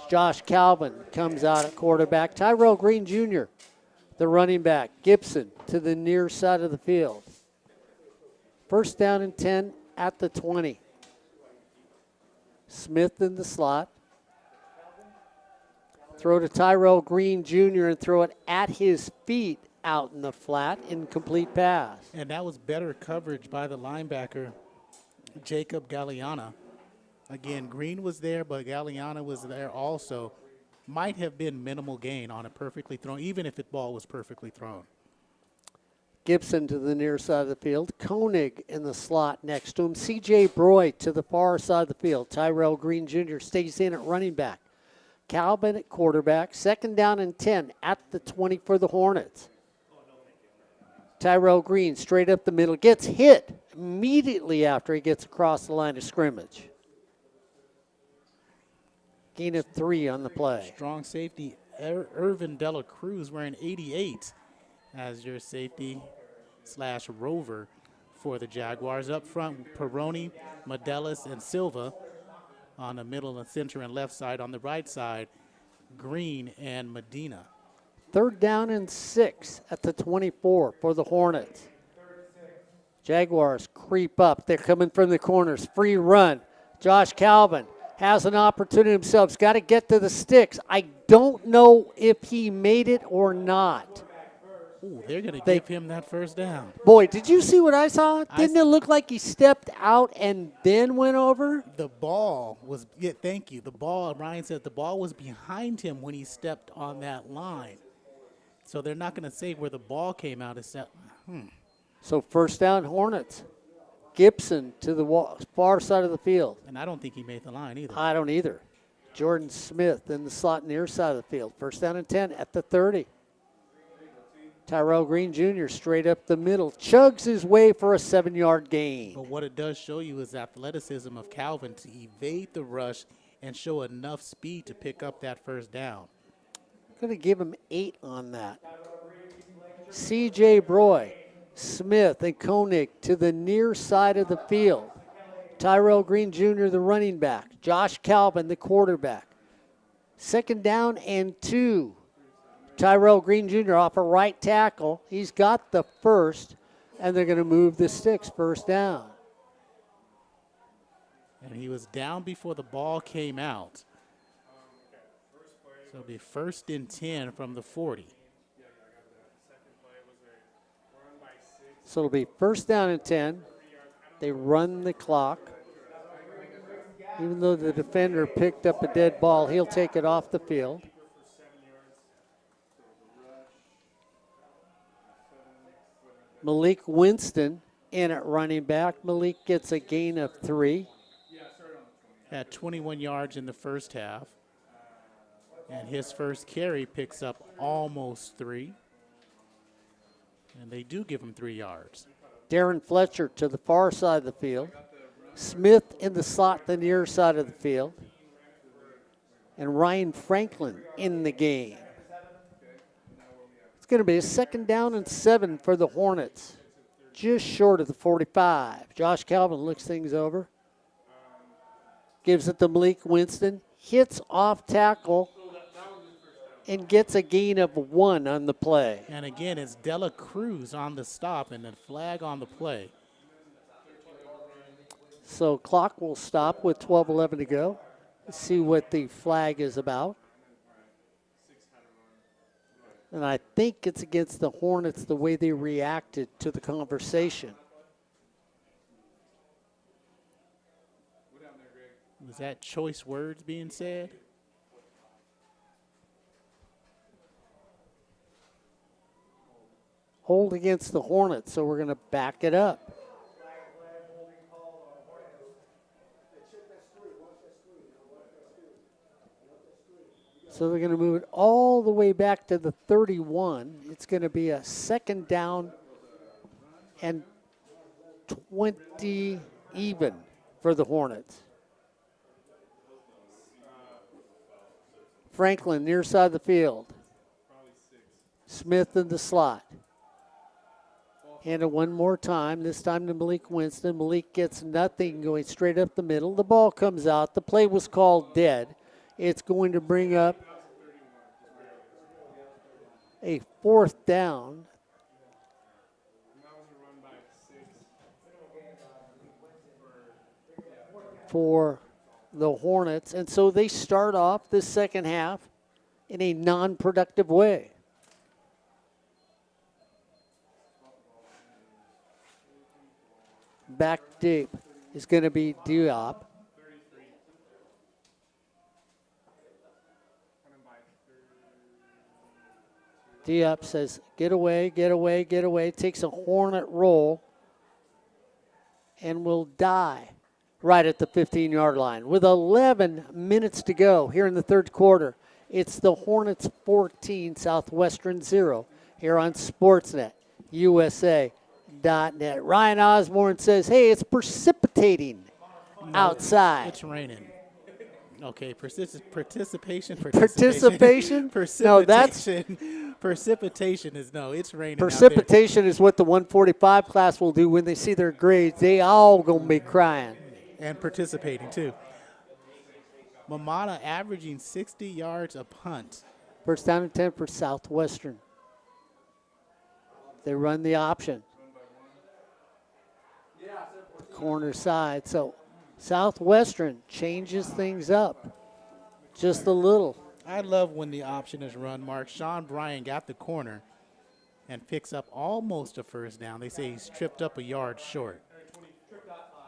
Josh Calvin comes out at quarterback. Tyrell Green Jr., the running back. Gibson to the near side of the field. First down and 10 at the 20. Smith in the slot. Throw to Tyrell Green Jr. and throw it at his feet out in the flat, incomplete pass. And that was better coverage by the linebacker, Jacob Galliana. Again, Green was there, but Galliana was there also. Might have been minimal gain on a perfectly thrown, even if the ball was perfectly thrown. Gibson to the near side of the field. Koenig in the slot next to him. C.J. Broy to the far side of the field. Tyrell Green Jr. stays in at running back. Calvin at quarterback. Second down and 10 at the 20 for the Hornets. Tyrell Green straight up the middle. Gets hit immediately after he gets across the line of scrimmage. Gain of 3 on the play. Strong safety, Irvin Dela Cruz wearing 88 as your safety / rover for the Jaguars. Up front, Peroni, Medelis, and Silva on the middle and center and left side. On the right side, Green and Medina. 3rd down and 6 at the 24 for the Hornets. Jaguars creep up. They're coming from the corners. Free run. Josh Calvin has an opportunity himself. He's got to get to the sticks. I don't know if he made it or not. Ooh, they're going to give him that first down. Boy, did you see what I saw? Didn't it look like he stepped out and then went over? The ball was, yeah, thank you. The ball, Ryan said the ball was behind him when he stepped on that line. So they're not going to say where the ball came out. So 1st down, Hornets. Gibson to the far side of the field. And I don't think he made the line either. I don't either. Jordan Smith in the slot near side of the field. 1st down and 10 at the 30. Tyrell Green Jr. straight up the middle. Chugs his way for a 7-yard gain. But what it does show you is athleticism of Calvin to evade the rush and show enough speed to pick up that first down. Going to give him 8 on that. C.J. Broy, Smith, and Koenig to the near side of the field. Tyrell Green Jr., the running back. Josh Calvin, the quarterback. 2nd down and 2. Tyrell Green Jr. off a right tackle. He's got the first, and they're going to move the sticks. 1st down. And he was down before the ball came out. So it'll be 1st and 10 from the 40. So it'll be 1st down and 10. They run the clock. Even though the defender picked up a dead ball, he'll take it off the field. Malik Winston in at running back. Malik gets a gain of 3. Had 21 yards in the first half. And his first carry picks up almost 3. And they do give him 3 yards. Darren Fletcher to the far side of the field. Smith in the slot, the near side of the field. And Ryan Franklin in the game. It's going to be a 2nd down and 7 for the Hornets. Just short of the 45. Josh Calvin looks things over. Gives it to Malik Winston. Hits off tackle and gets a gain of 1 on the play. And again, it's Dela Cruz on the stop and then flag on the play. So clock will stop with 12:11 to go. Let's see what the flag is about. And I think it's against the Hornets the way they reacted to the conversation. Was that choice words being said? Hold against the Hornets, so we're going to back it up. So they're going to move it all the way back to the 31. It's going to be a 2nd down and 20 even for the Hornets. Franklin near side of the field. Smith in the slot. And it one more time, this time to Malik Winston. Malik gets nothing going straight up the middle. The ball comes out. The play was called dead. It's going to bring up a 4th down. For the Hornets. And so they start off the second half in a non-productive way. Back deep is going to be Diop. Diop says, get away, get away, get away. Takes a Hornet roll and will die right at the 15-yard line. With 11 minutes to go here in the 3rd quarter, it's the Hornets 14, Southwestern 0 here on Sportsnet USA Hornet.net. Ryan Osborn says, hey, it's precipitating outside. It's raining. Okay, participation. Participation? No, that's precipitation is no. It's raining. precipitation is what the 145 class will do when they see their grades. They all gonna be crying. And participating too. Mamata averaging 60 yards a punt. First down and 10 for Southwestern. They run the option. Corner side. So Southwestern changes things up just a little. I love when the option is run, Mark. Sean Bryan got the corner and picks up almost a first down. They say he's tripped up a yard short.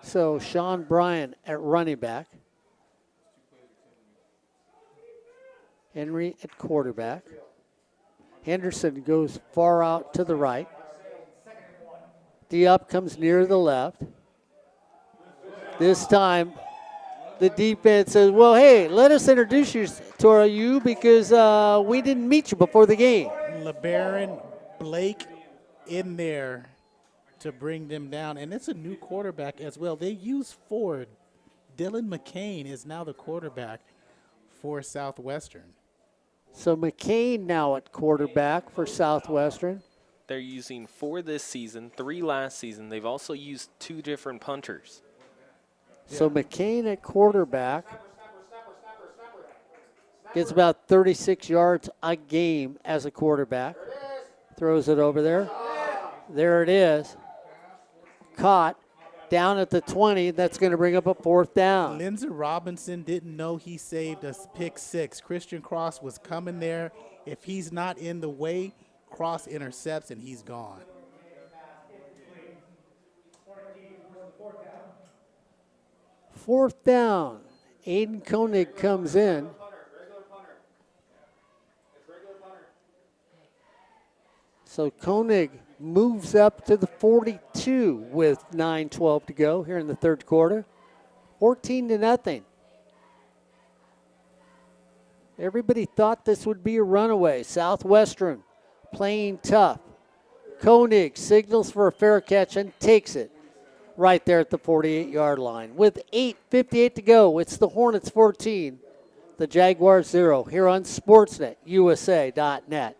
So Sean Bryan at running back. Henry at quarterback. Henderson goes far out to the right. Diop comes near the left. This time, the defense says, well, hey, let us introduce you to you because we didn't meet you before the game. LeBaron Blake in there to bring them down. And it's a new quarterback as well. They use Ford. Dylan McCain is now the quarterback for Southwestern. So McCain now at quarterback for Southwestern. They're using 4 this season, 3 last season. They've also used 2 different punters. So McCain at quarterback gets about 36 yards a game as a quarterback. Throws it over there. There it is. Caught down at the 20. That's going to bring up a 4th down. Lindsey Robinson didn't know he saved a pick 6. Christian Cross was coming there. If he's not in the way, Cross intercepts and he's gone. Fourth down. Aiden Koenig comes in. So Koenig moves up to the 42 with 9:12 to go here in the third quarter. 14-0. Everybody thought this would be a runaway. Southwestern playing tough. Koenig signals for a fair catch and takes it right there at the 48-yard line. With 8:58 to go, it's the Hornets 14, the Jaguars 0 here on Sportsnet, USA.net.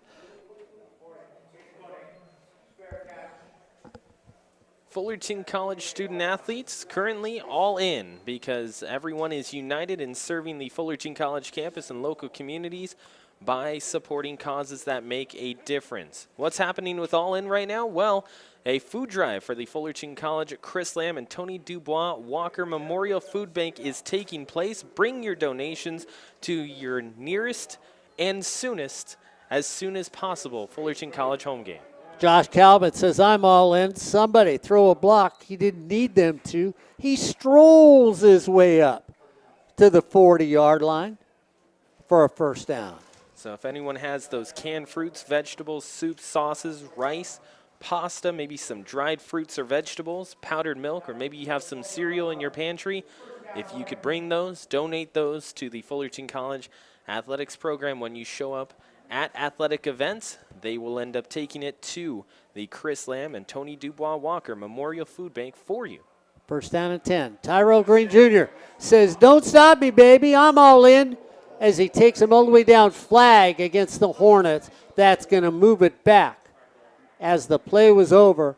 Fullerton College student athletes currently all in because everyone is united in serving the Fullerton College campus and local communities by supporting causes that make a difference. What's happening with All In right now? Well, a food drive for the Fullerton College Chris Lamb and Tony Dubois Walker Memorial Food Bank is taking place. Bring your donations to your nearest and soonest, as soon as possible, Fullerton College home game. Josh Calvin says, I'm all in. Somebody throw a block. He didn't need them to. He strolls his way up to the 40-yard line for a first down. So if anyone has those canned fruits, vegetables, soups, sauces, rice, pasta, maybe some dried fruits or vegetables, powdered milk, or maybe you have some cereal in your pantry, if you could bring those, donate those to the Fullerton College athletics program when you show up at athletic events, they will end up taking it to the Chris Lamb and Tony Dubois Walker Memorial Food Bank for you. First down and 10. Tyrell Green Jr. says, don't stop me, baby. I'm all in. As he takes him all the way down, flag against the Hornets. That's going to move it back as the play was over,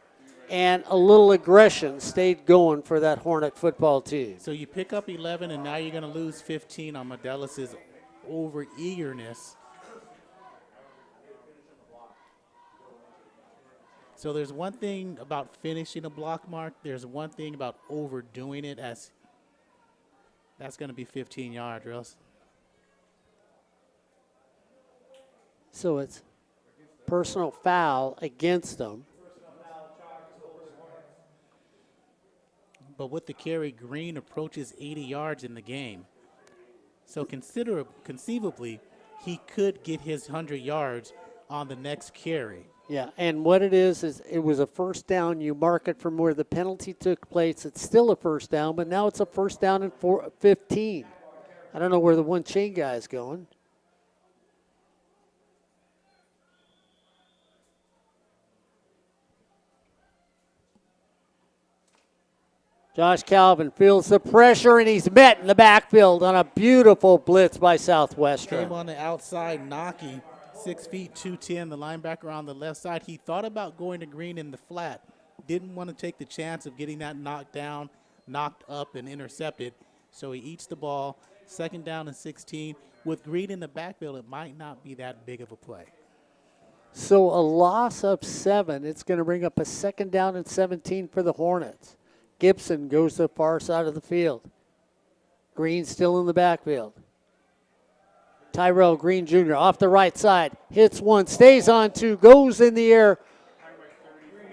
and a little aggression stayed going for that Hornet football team. So you pick up 11, and now you're going to lose 15 on Modelis' over-eagerness. So there's one thing about finishing a block, Mark. There's one thing about overdoing it, as that's going to be 15 yards, or else. So it's personal foul against them. But with the carry, Green approaches 80 yards in the game. So conceivably, he could get his 100 yards on the next carry. Yeah, and what it is it was a first down. You mark it from where the penalty took place. It's still a first down, but now it's a first down and 15. I don't know where the one chain guy is going. Josh Calvin feels the pressure, and he's met in the backfield on a beautiful blitz by Southwestern. Came on the outside knocking, 6 feet 210, the linebacker on the left side. He thought about going to Green in the flat. Didn't want to take the chance of getting that knocked down, knocked up, and intercepted. So he eats the ball. 2nd down and 16. With Green in the backfield, it might not be that big of a play. So a loss of 7. It's going to bring up a 2nd down and 17 for the Hornets. Gibson goes to the far side of the field. Green still in the backfield. Tyrell Green Jr. off the right side. Hits 1, stays on 2, goes in the air.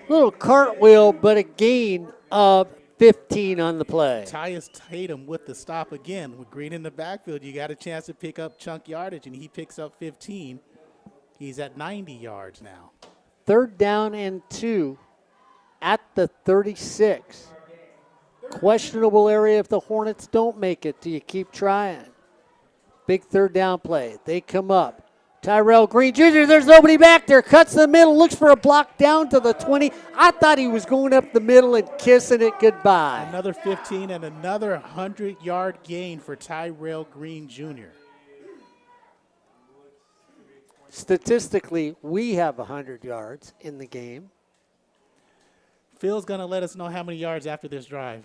Little cartwheel, but a gain of 15 on the play. Tyus Tatum with the stop again. With Green in the backfield, you got a chance to pick up chunk yardage, and he picks up 15. He's at 90 yards now. 3rd down and 2 at the 36. Questionable area if the Hornets don't make it. Do you keep trying? Big 3rd down play. They come up. Tyrell Green Jr., there's nobody back there. Cuts the middle, looks for a block down to the 20. I thought he was going up the middle and kissing it goodbye. Another 15 and another 100-yard gain for Tyrell Green Jr. Statistically, we have 100 yards in the game. Phil's going to let us know how many yards after this drive.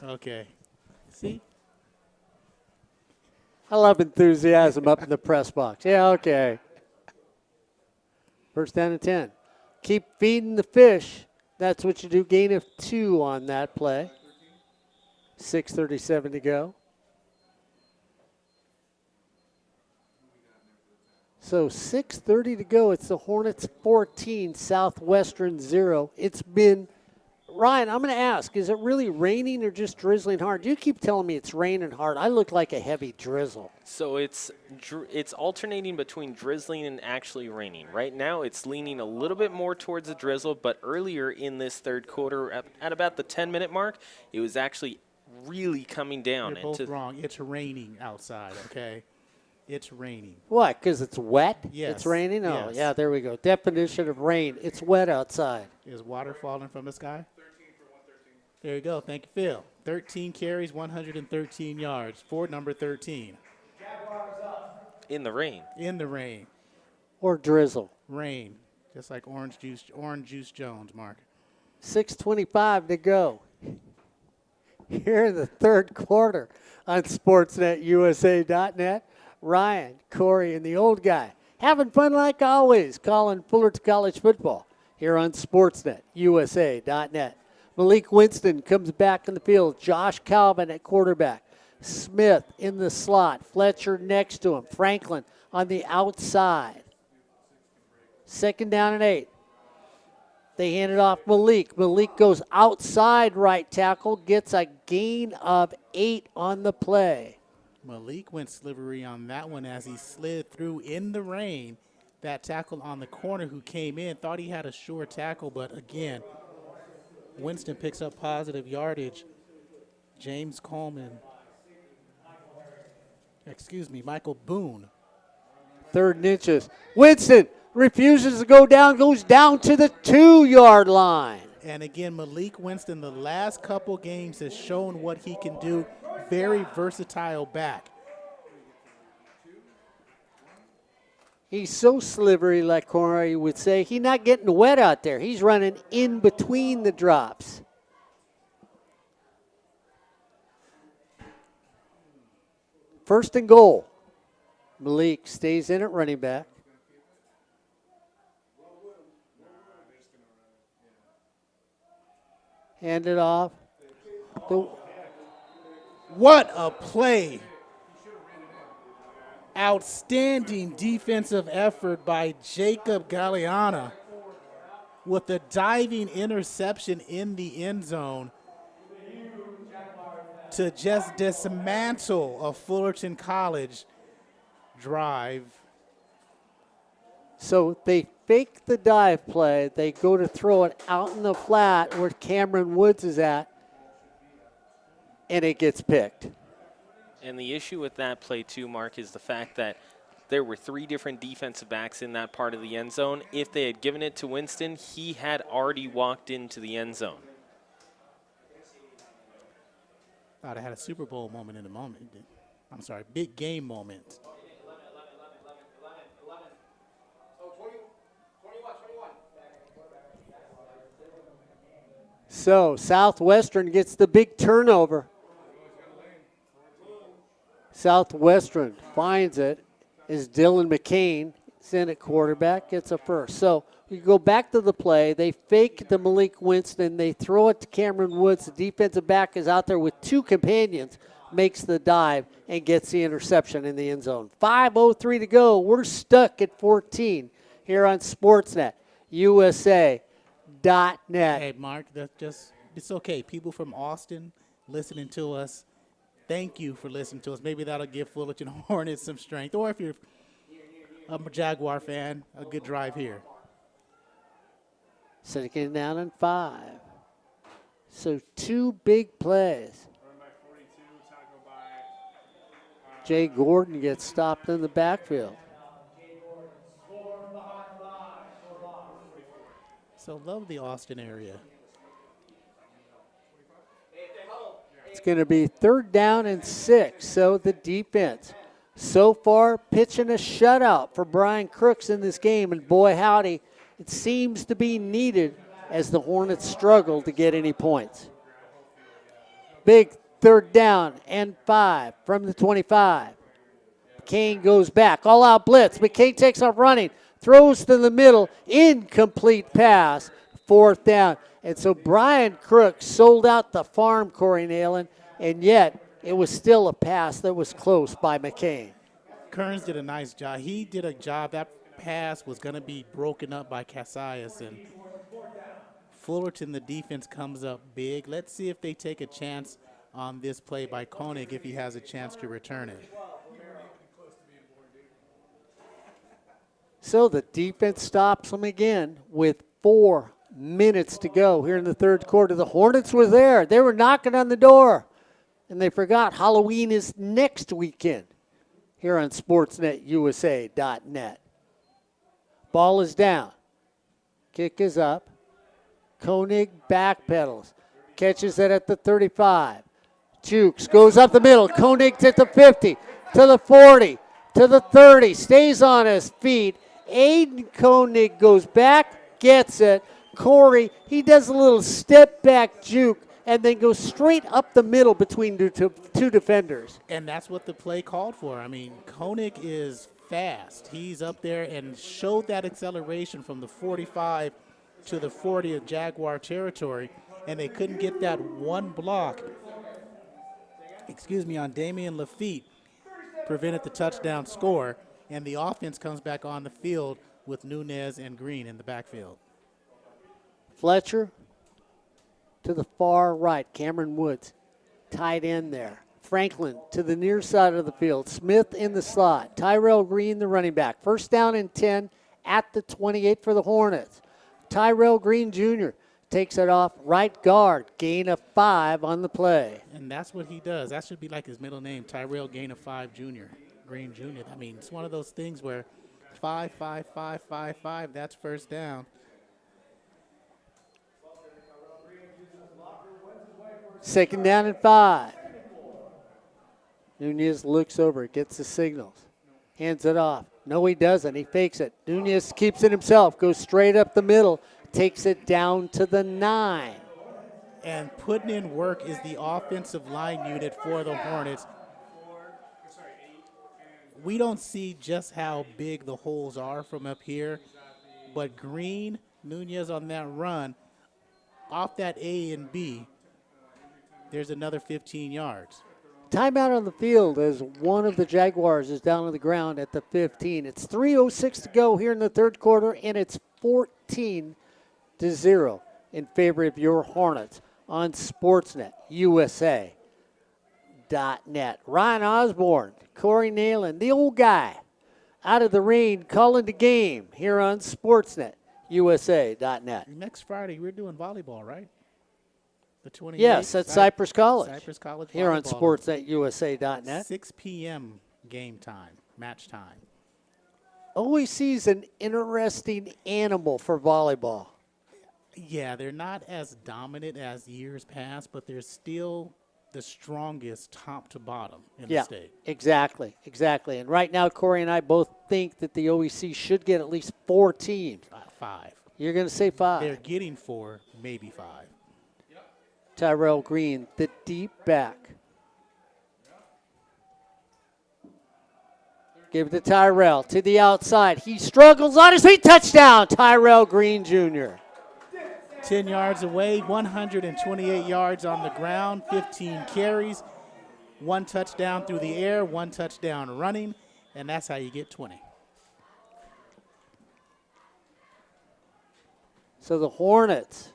Okay. See? I love enthusiasm up in the press box. Yeah, okay. 1st down and 10. Keep feeding the fish. That's what you do. Gain of 2 on that play. 6:37 to go. So 6:30 to go. It's the Hornets 14, Southwestern 0. It's been, Ryan, I'm going to ask, is it really raining or just drizzling hard? You keep telling me it's raining hard. I look like a heavy drizzle. So it's alternating between drizzling and actually raining. Right now it's leaning a little bit more towards the drizzle, but earlier in this 3rd quarter, at about the 10-minute mark, it was actually really coming down. You're both wrong. It's raining outside, okay? It's raining. What, because it's wet? Yes. It's raining? Oh, Yes. yeah, there we go. Definition of rain. It's wet outside. Is water falling from the sky? 13 for 113. There you go. Thank you, Phil. 13 carries, 113 yards for number 13. In the rain. In the rain. Or drizzle. Rain. Just like Orange Juice Jones, Mark. 6:25 to go. Here in the 3rd quarter on SportsNetUSA.net. Ryan, Corey, and the old guy having fun like always, calling Fullerton College football here on SportsNetUSA.net. Malik Winston comes back in the field. Josh Calvin at quarterback. Smith in the slot. Fletcher next to him. Franklin on the outside. 2nd down and 8. They hand it off Malik. Malik goes outside right tackle, gets a gain of 8 on the play. Malik went slivery on that one as he slid through in the rain. That tackle on the corner who came in thought he had a sure tackle, but again, Winston picks up positive yardage. Michael Boone. 3rd and inches. Winston refuses to go down, goes down to the 2-yard line. And again, Malik Winston, the last couple games has shown what he can do. Very versatile back. He's so slivery, like Corey would say. He's not getting wet out there. He's running in between the drops. First and goal. Malik stays in at running back. Hand it off. What a play. Outstanding defensive effort by Jacob Galliana with a diving interception in the end zone to just dismantle a Fullerton College drive. So they fake the dive play. They go to throw it out in the flat where Cameron Woods is at, and it gets picked. And the issue with that play too, Mark, is the fact that there were 3 different defensive backs in that part of the end zone. If they had given it to Winston, he had already walked into the end zone. Thought I had a Super Bowl moment in a moment. I'm sorry, big game moment. So Southwestern gets the big turnover. Southwestern finds it as Dylan McCain is in at quarterback, gets a first. So we go back to the play. They fake the Malik Winston. They throw it to Cameron Woods. The defensive back is out there with two companions, makes the dive, and gets the interception in the end zone. 5:03 to go. We're stuck at 14 here on Sportsnet, USA.net. Hey, Mark, it's okay. People from Austin listening to us, thank you for listening to us. Maybe that'll give Fullerton Hornets some strength. Or if you're a Jaguar fan, a good drive here. Second down and 5. So 2 big plays. Jay Gordon gets stopped in the backfield. So love the Austin area. It's going to be 3rd down and 6. So the defense so far pitching a shutout for Brian Crooks in this game. And boy, howdy, it seems to be needed as the Hornets struggle to get any points. Big 3rd down and 5 from the 25. McCain goes back, all out blitz. McCain takes off running, throws to the middle, incomplete pass, 4th down. And so Brian Crooks sold out the farm, Corey Neyland, and yet it was still a pass that was close by McCain. Kearns did a nice job. He did a job. That pass was going to be broken up by Casillas, and Fullerton, the defense, comes up big. Let's see if they take a chance on this play by Koenig if he has a chance to return it. So the defense stops them again with 4 minutes to go here in the 3rd quarter. The Hornets were there. They were knocking on the door, and they forgot Halloween is next weekend here on SportsNetUSA.net. Ball is down. Kick is up. Koenig backpedals. Catches it at the 35. Jukes goes up the middle. Koenig to the 50, to the 40, to the 30. Stays on his feet. Aiden Koenig goes back, gets it. Corey, he does a little step back juke and then goes straight up the middle between two defenders. And that's what the play called for. I mean, Koenig is fast. He's up there and showed that acceleration from the 45 to the 40 of Jaguar territory, and they couldn't get that one block, on Damian Lafitte, prevented the touchdown score, and the offense comes back on the field with Nunez and Green in the backfield. Fletcher to the far right. Cameron Woods tight end there. Franklin to the near side of the field. Smith in the slot. Tyrell Green, the running back. 1st down and 10 at the 28 for the Hornets. Tyrell Green Jr. takes it off right guard. Gain of 5 on the play. And that's what he does. That should be like his middle name, Tyrell Gain of 5 Jr. Green Jr. I mean, it's one of those things where 5, 5, 5, 5, 5, that's 1st down. Second down and 5. Nunez looks over, gets the signals, hands it off. No, he doesn't. He fakes it. Nunez keeps it himself, goes straight up the middle, takes it down to the 9. And putting in work is the offensive line unit for the Hornets. We don't see just how big the holes are from up here, but Green, Nunez on that run, off that A and B, there's another 15 yards. Timeout on the field as one of the Jaguars is down on the ground at the 15. It's 3:06 to go here in the 3rd quarter, and it's 14-0 in favor of your Hornets on Sportsnet USA.net. Ryan Osborn, Corey Neyland, the old guy, out of the rain, calling the game here on Sportsnet USA.net. Next Friday, we're doing volleyball, right? The 28th. Yes, at Cypress College. Cypress College here on volleyball. SportsNetUSA.net. 6 p.m. game time, match time. OEC's an interesting animal for volleyball. Yeah, they're not as dominant as years past, but they're still the strongest top to bottom in the state. Exactly. And right now, Corey and I both think that the OEC should get at least 4 teams. 5. You're going to say 5. They're getting 4, maybe 5. Tyrell Green, the deep back. Give it to Tyrell to the outside. He struggles on his feet. Touchdown, Tyrell Green Jr. 10 yards away, 128 yards on the ground, 15 carries, 1 touchdown through the air, 1 touchdown running, and that's how you get 20. So the Hornets,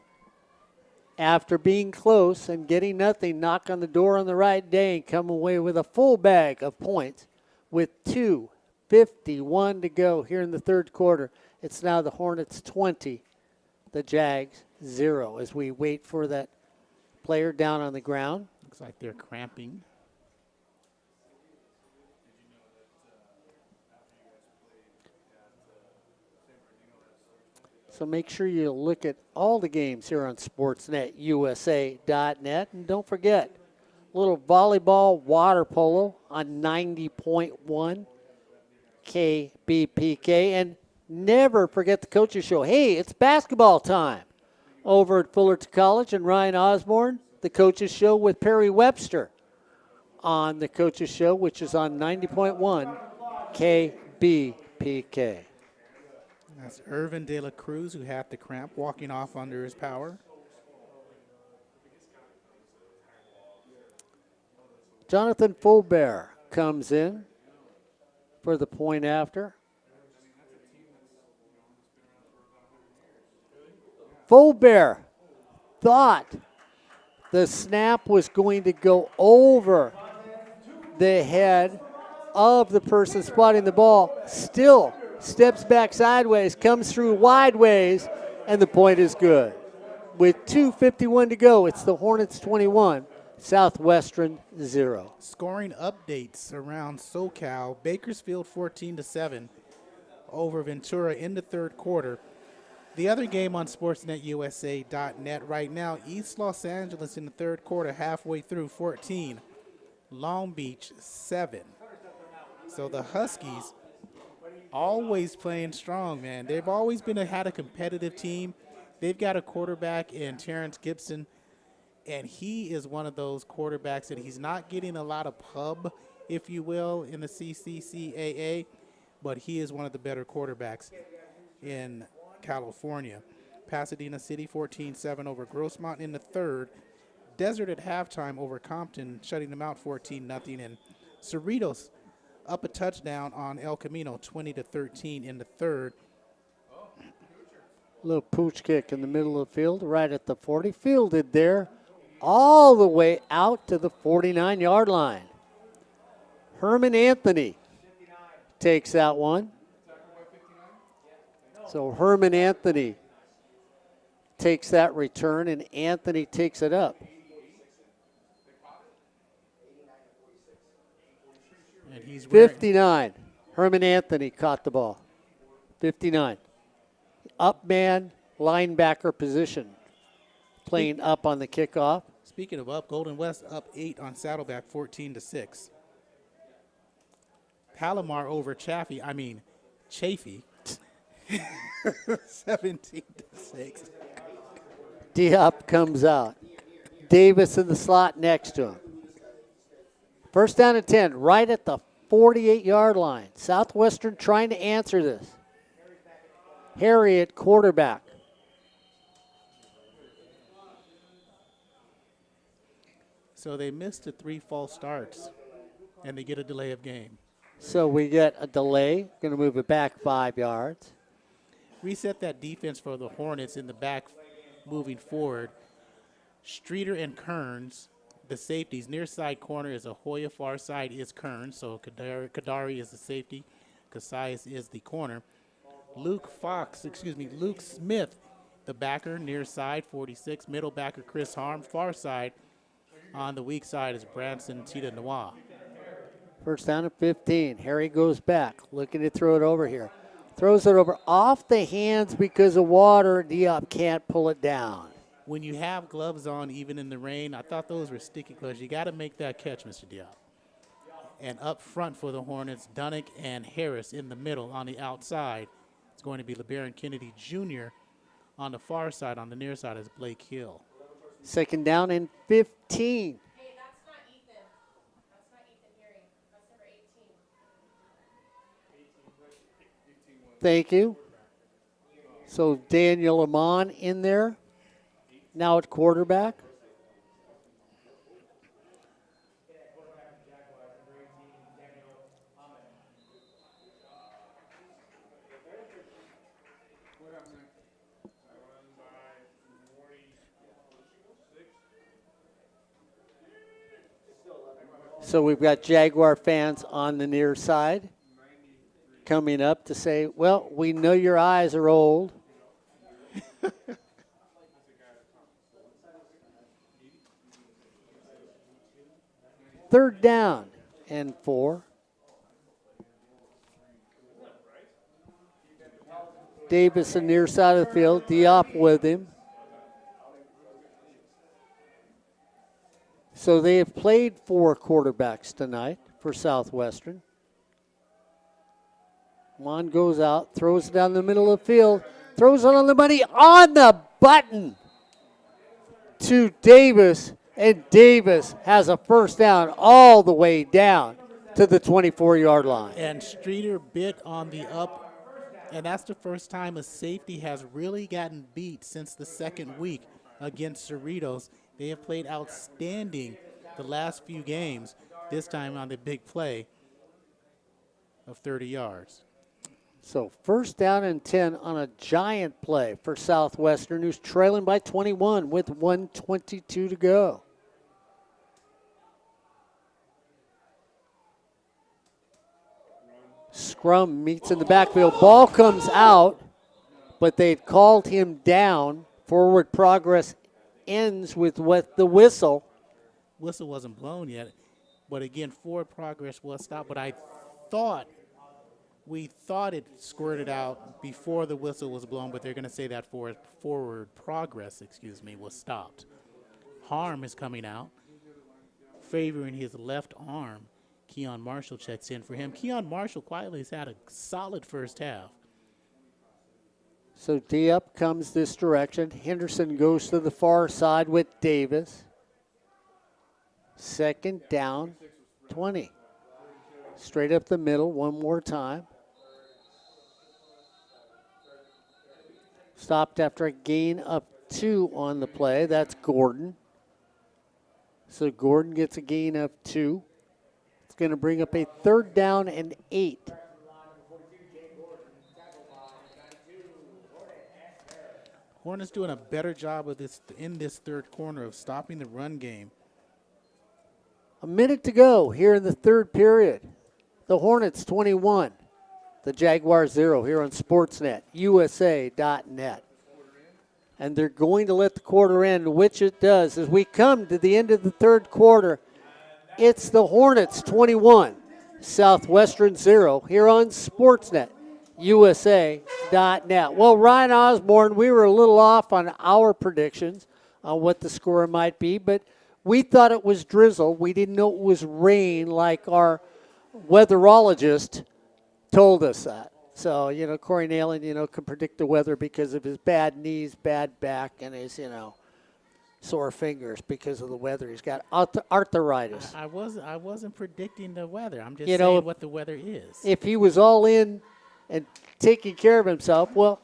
after being close and getting nothing, knock on the door on the right day and come away with a full bag of points with 2:51 to go here in the third quarter. It's now the Hornets 20, the Jags 0 as we wait for that player down on the ground. Looks like they're cramping. So make sure you look at all the games here on SportsNetUSA.net. And don't forget, a little volleyball water polo on 90.1 KBPK. And never forget the coaches show. Hey, it's basketball time over at Fullerton College and Ryan Osborn. The coaches show with Perry Webster on the coaches show, which is on 90.1 KBPK. That's Irvin De La Cruz, who had the cramp, walking off under his power. Jonathan Fulbear comes in for the point after. Fulbear thought the snap was going to go over the head of the person spotting the ball. Still steps back sideways, comes through wide ways, and the point is good. With 2:51 to go, it's the Hornets 21, Southwestern 0. Scoring updates around SoCal. Bakersfield 14-7 over Ventura in the third quarter. The other game on SportsNetUSA.net right now, East Los Angeles in the third quarter, halfway through, 14. Long Beach 7. So the Huskies always playing strong, man. They've always had a competitive team. They've got a quarterback in Terrence Gibson, and he is one of those quarterbacks that he's not getting a lot of pub, if you will, in the CCCAA, but he is one of the better quarterbacks in California. Pasadena City 14-7 over Grossmont in the third. Desert at halftime over Compton, shutting them out 14-0. And Cerritos up a touchdown on El Camino, 20-13 in the third. Little pooch kick in the middle of the field, right at the 40. Fielded there all the way out to the 49-yard line. Herman Anthony takes that one. So Herman Anthony takes that return, and Anthony takes it up. And he's 59. Herman Anthony caught the ball. 59. Up man, linebacker position. Playing up on the kickoff. Speaking of up, Golden West up 8 on Saddleback, 14-6. Palomar over Chaffee, 17-6. Diop comes out. Davis in the slot next to him. First down and 10, right at the 48-yard line. Southwestern trying to answer this. Harry at quarterback. So they missed the 3 false starts, and they get a delay of game. So we get a delay. Going to move it back 5 yards. Reset that defense for the Hornets in the back moving forward. Streeter and Kearns, the safeties. Near side corner is Ahoya, far side is Kearns. So Kadari is the safety. Casillas is the corner. Luke Smith, the backer, near side, 46. Middle backer, Chris Harm. Far side, on the weak side, is Branson Tita Noir. First down and 15. Harry goes back, looking to throw it over here. Throws it over off the hands because of water. Diop can't pull it down. when you have gloves on, even in the rain, I thought those were sticky gloves. You got to make that catch, Mr. Diop. And up front for the Hornets, Dunnick and Harris in the middle. On the outside, it's going to be LeBaron Kennedy Jr. On the far side, on the near side, is Blake Hill. 2nd down and 15. Hey, that's not Ethan. That's not Ethan Hearing. That's number 18. Thank you. So Daniel Amon in there, now at quarterback. So we've got Jaguar fans on the near side coming up to say, well, we know your eyes are old. 3rd down and 4. Davis on the near side of the field, Diop with him. So they have played 4 quarterbacks tonight for Southwestern. Juan goes out, throws it down the middle of the field, throws it on the money, on the button to Davis, and Davis has a 1st down all the way down to the 24-yard line. And Streeter bit on the up, and that's the first time a safety has really gotten beat since the 2nd week against Cerritos. They have played outstanding the last few games, this time on the big play of 30 yards. So 1st down and 10 on a giant play for Southwestern, who's trailing by 21 with 1:22 to go. Scrum meets in the backfield. Ball comes out, but they've called him down. Forward progress ends with what the whistle. Whistle wasn't blown yet, but again, forward progress was stopped. But we thought it squirted out before the whistle was blown, but they're going to say that forward progress, was stopped. Harm is coming out, favoring his left arm. Keon Marshall checks in for him. Keon Marshall quietly has had a solid 1st half. So D-up comes this direction. Henderson goes to the far side with Davis. 2nd down, 20. Straight up the middle one more time. Stopped after a gain of 2 on the play. That's Gordon. So Gordon gets a gain of 2. It's going to bring up a 3rd down and 8. Hornets doing a better job of this in this 3rd quarter of stopping the run game. A minute to go here in the 3rd period. The Hornets 21, the Jaguars 0 here on Sportsnet, USA.net. And they're going to let the quarter end, which it does. As we come to the end of the 3rd quarter, it's the Hornets 21, Southwestern 0 here on Sportsnet, USA.net. Well, Ryan Osborn, we were a little off on our predictions on what the score might be, but we thought it was drizzle. We didn't know it was rain like our weatherologist told us that. So, Corey Neyland, can predict the weather because of his bad knees, bad back, and his, sore fingers because of the weather. He's got arthritis. I wasn't predicting the weather. I'm just saying what the weather is. If he was all in and taking care of himself, well,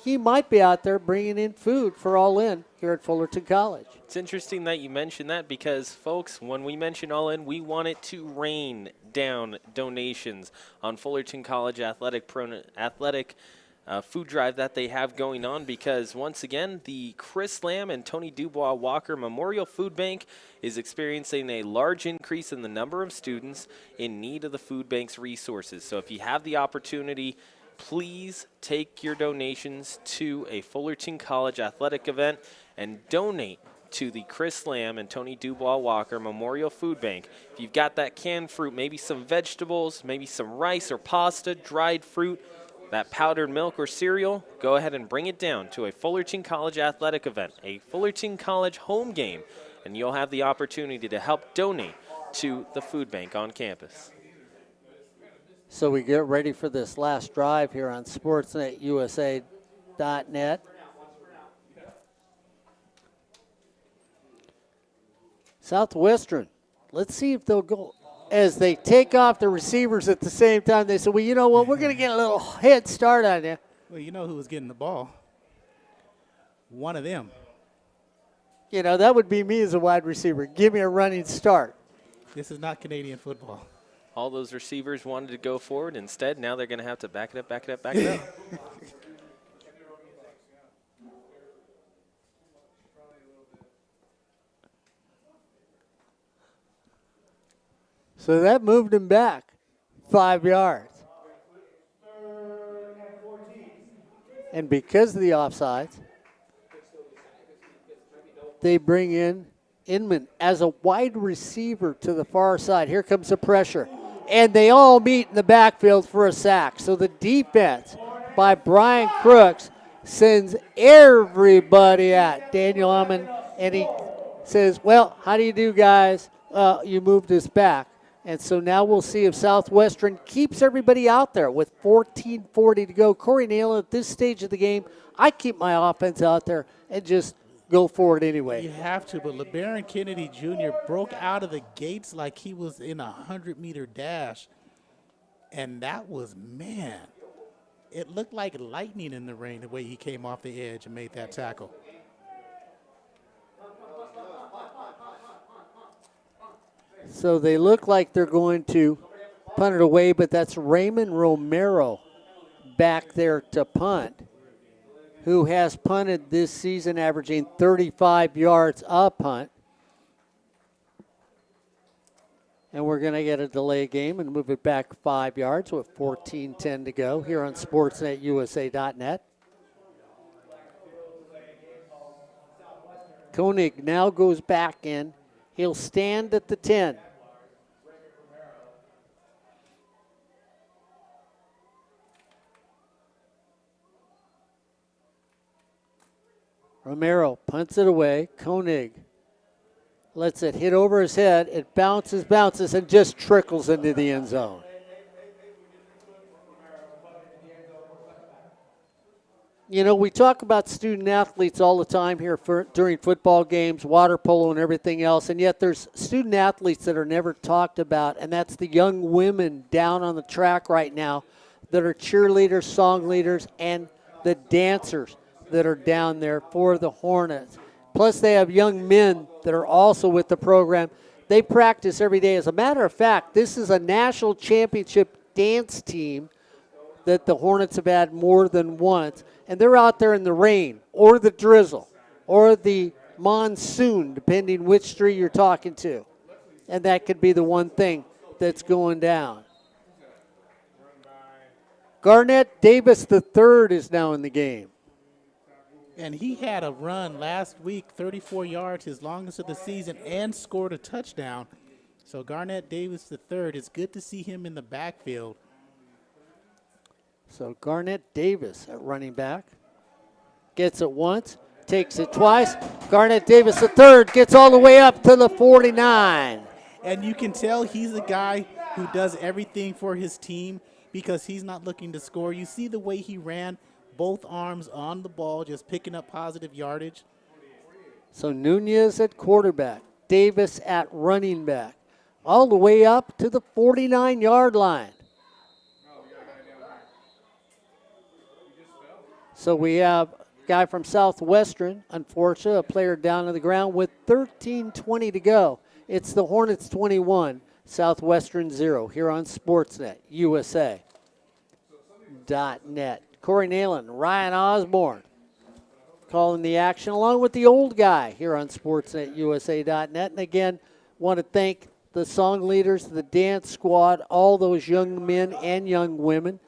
he might be out there bringing in food for All In here at Fullerton College. It's interesting that you mentioned that because, folks, when we mention All In, we want it to rain down donations on Fullerton College athletic food drive that they have going on because, once again, the Chris Lamb and Tony Dubois Walker Memorial Food Bank is experiencing a large increase in the number of students in need of the food bank's resources. So if you have the opportunity, please take your donations to a Fullerton College athletic event and donate to the Chris Lamb and Tony Dubois Walker Memorial Food Bank. If you've got that canned fruit, maybe some vegetables, maybe some rice or pasta, dried fruit, that powdered milk or cereal, go ahead and bring it down to a Fullerton College athletic event, a Fullerton College home game, and you'll have the opportunity to help donate to the food bank on campus. So we get ready for this last drive here on SportsNetUSA.net. Southwestern, let's see if they'll go. As they take off the receivers at the same time, they say, well, you know what, we're going to get a little head start on you. Well, you know who was getting the ball? One of them. You know, that would be me as a wide receiver. Give me a running start. This is not Canadian football. All those receivers wanted to go forward. Instead, now they're going to have to back it up, back it up, back it up. So that moved him back 5 yards. And because of the offsides, they bring in Inman as a wide receiver to the far side. Here comes the pressure. And they all meet in the backfield for a sack. So the defense by Brian Crooks sends everybody at Daniel Ullman. And he says, well, how do you do, guys? You moved us back. And so now we'll see if Southwestern keeps everybody out there with 14:40 to go. Corey Neyland, at this stage of the game, I keep my offense out there and just go forward anyway. You have to, but LeBaron Kennedy Jr. broke out of the gates like he was in a 100-meter dash. And that was, man, it looked like lightning in the rain the way he came off the edge and made that tackle. So they look like they're going to punt it away, but that's Raymond Romero back there to punt, who has punted this season averaging 35 yards a punt. And we're going to get a delay game and move it back 5 yards with 14:10 to go here on SportsNetUSA.net. Koenig now goes back in. He'll stand at the 10. Romero punts it away. Koenig lets it hit over his head. It bounces, and just trickles into the end zone. You know, we talk about student athletes all the time here during football games, water polo and everything else, and yet there's student athletes that are never talked about, and that's the young women down on the track right now that are cheerleaders, song leaders, and the dancers that are down there for the Hornets. Plus they have young men that are also with the program. They practice every day. As a matter of fact, this is a national championship dance team that the Hornets have had more than once. And they're out there in the rain or the drizzle or the monsoon, depending which street you're talking to. And that could be the one thing that's going down. Garnett Davis III is now in the game. And he had a run last week, 34 yards, his longest of the season, and scored a touchdown. So Garnett Davis III, it's good to see him in the backfield. So Garnett Davis at running back. Gets it once, takes it twice. Garnett Davis III gets all the way up to the 49. And you can tell he's a guy who does everything for his team because he's not looking to score. You see the way he ran, both arms on the ball, just picking up positive yardage. So Nunez at quarterback, Davis at running back, all the way up to the 49-yard line. So we have a guy from Southwestern, unfortunately, a player down on the ground with 13:20 to go. It's the Hornets 21, Southwestern 0 here on Sportsnet USA.net. Corey Neyland, Ryan Osborn calling the action along with the old guy here on Sportsnet USA.net. And again, want to thank the song leaders, the dance squad, all those young men and young women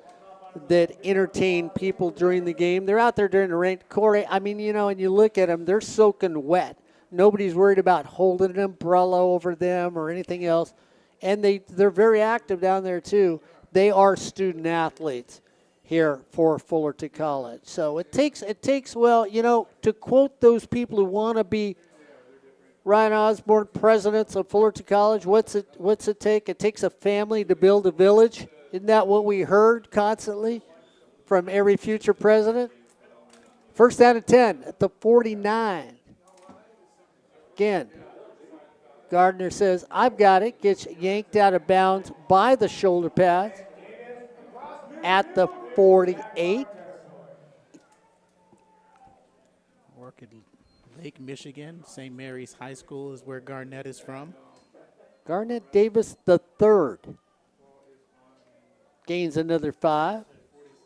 that entertain people during the game. They're out there during the rain. Corey, I mean, you know, and you look at them, they're soaking wet. Nobody's worried about holding an umbrella over them or anything else. And they're very active down there, too. They are student athletes here for Fullerton College. So it takes, well, you know, to quote those people who want to be Ryan Osborn, presidents of Fullerton College, what's it take? It takes a family to build a village. Isn't that what we heard constantly from every future president? First down and 10 at the 49. Again, Gardner says, I've got it. Gets yanked out of bounds by the shoulder pads at the 48. Orchid Lake, Michigan. St. Mary's High School is where Garnett is from. Garnett Davis the third gains another 5.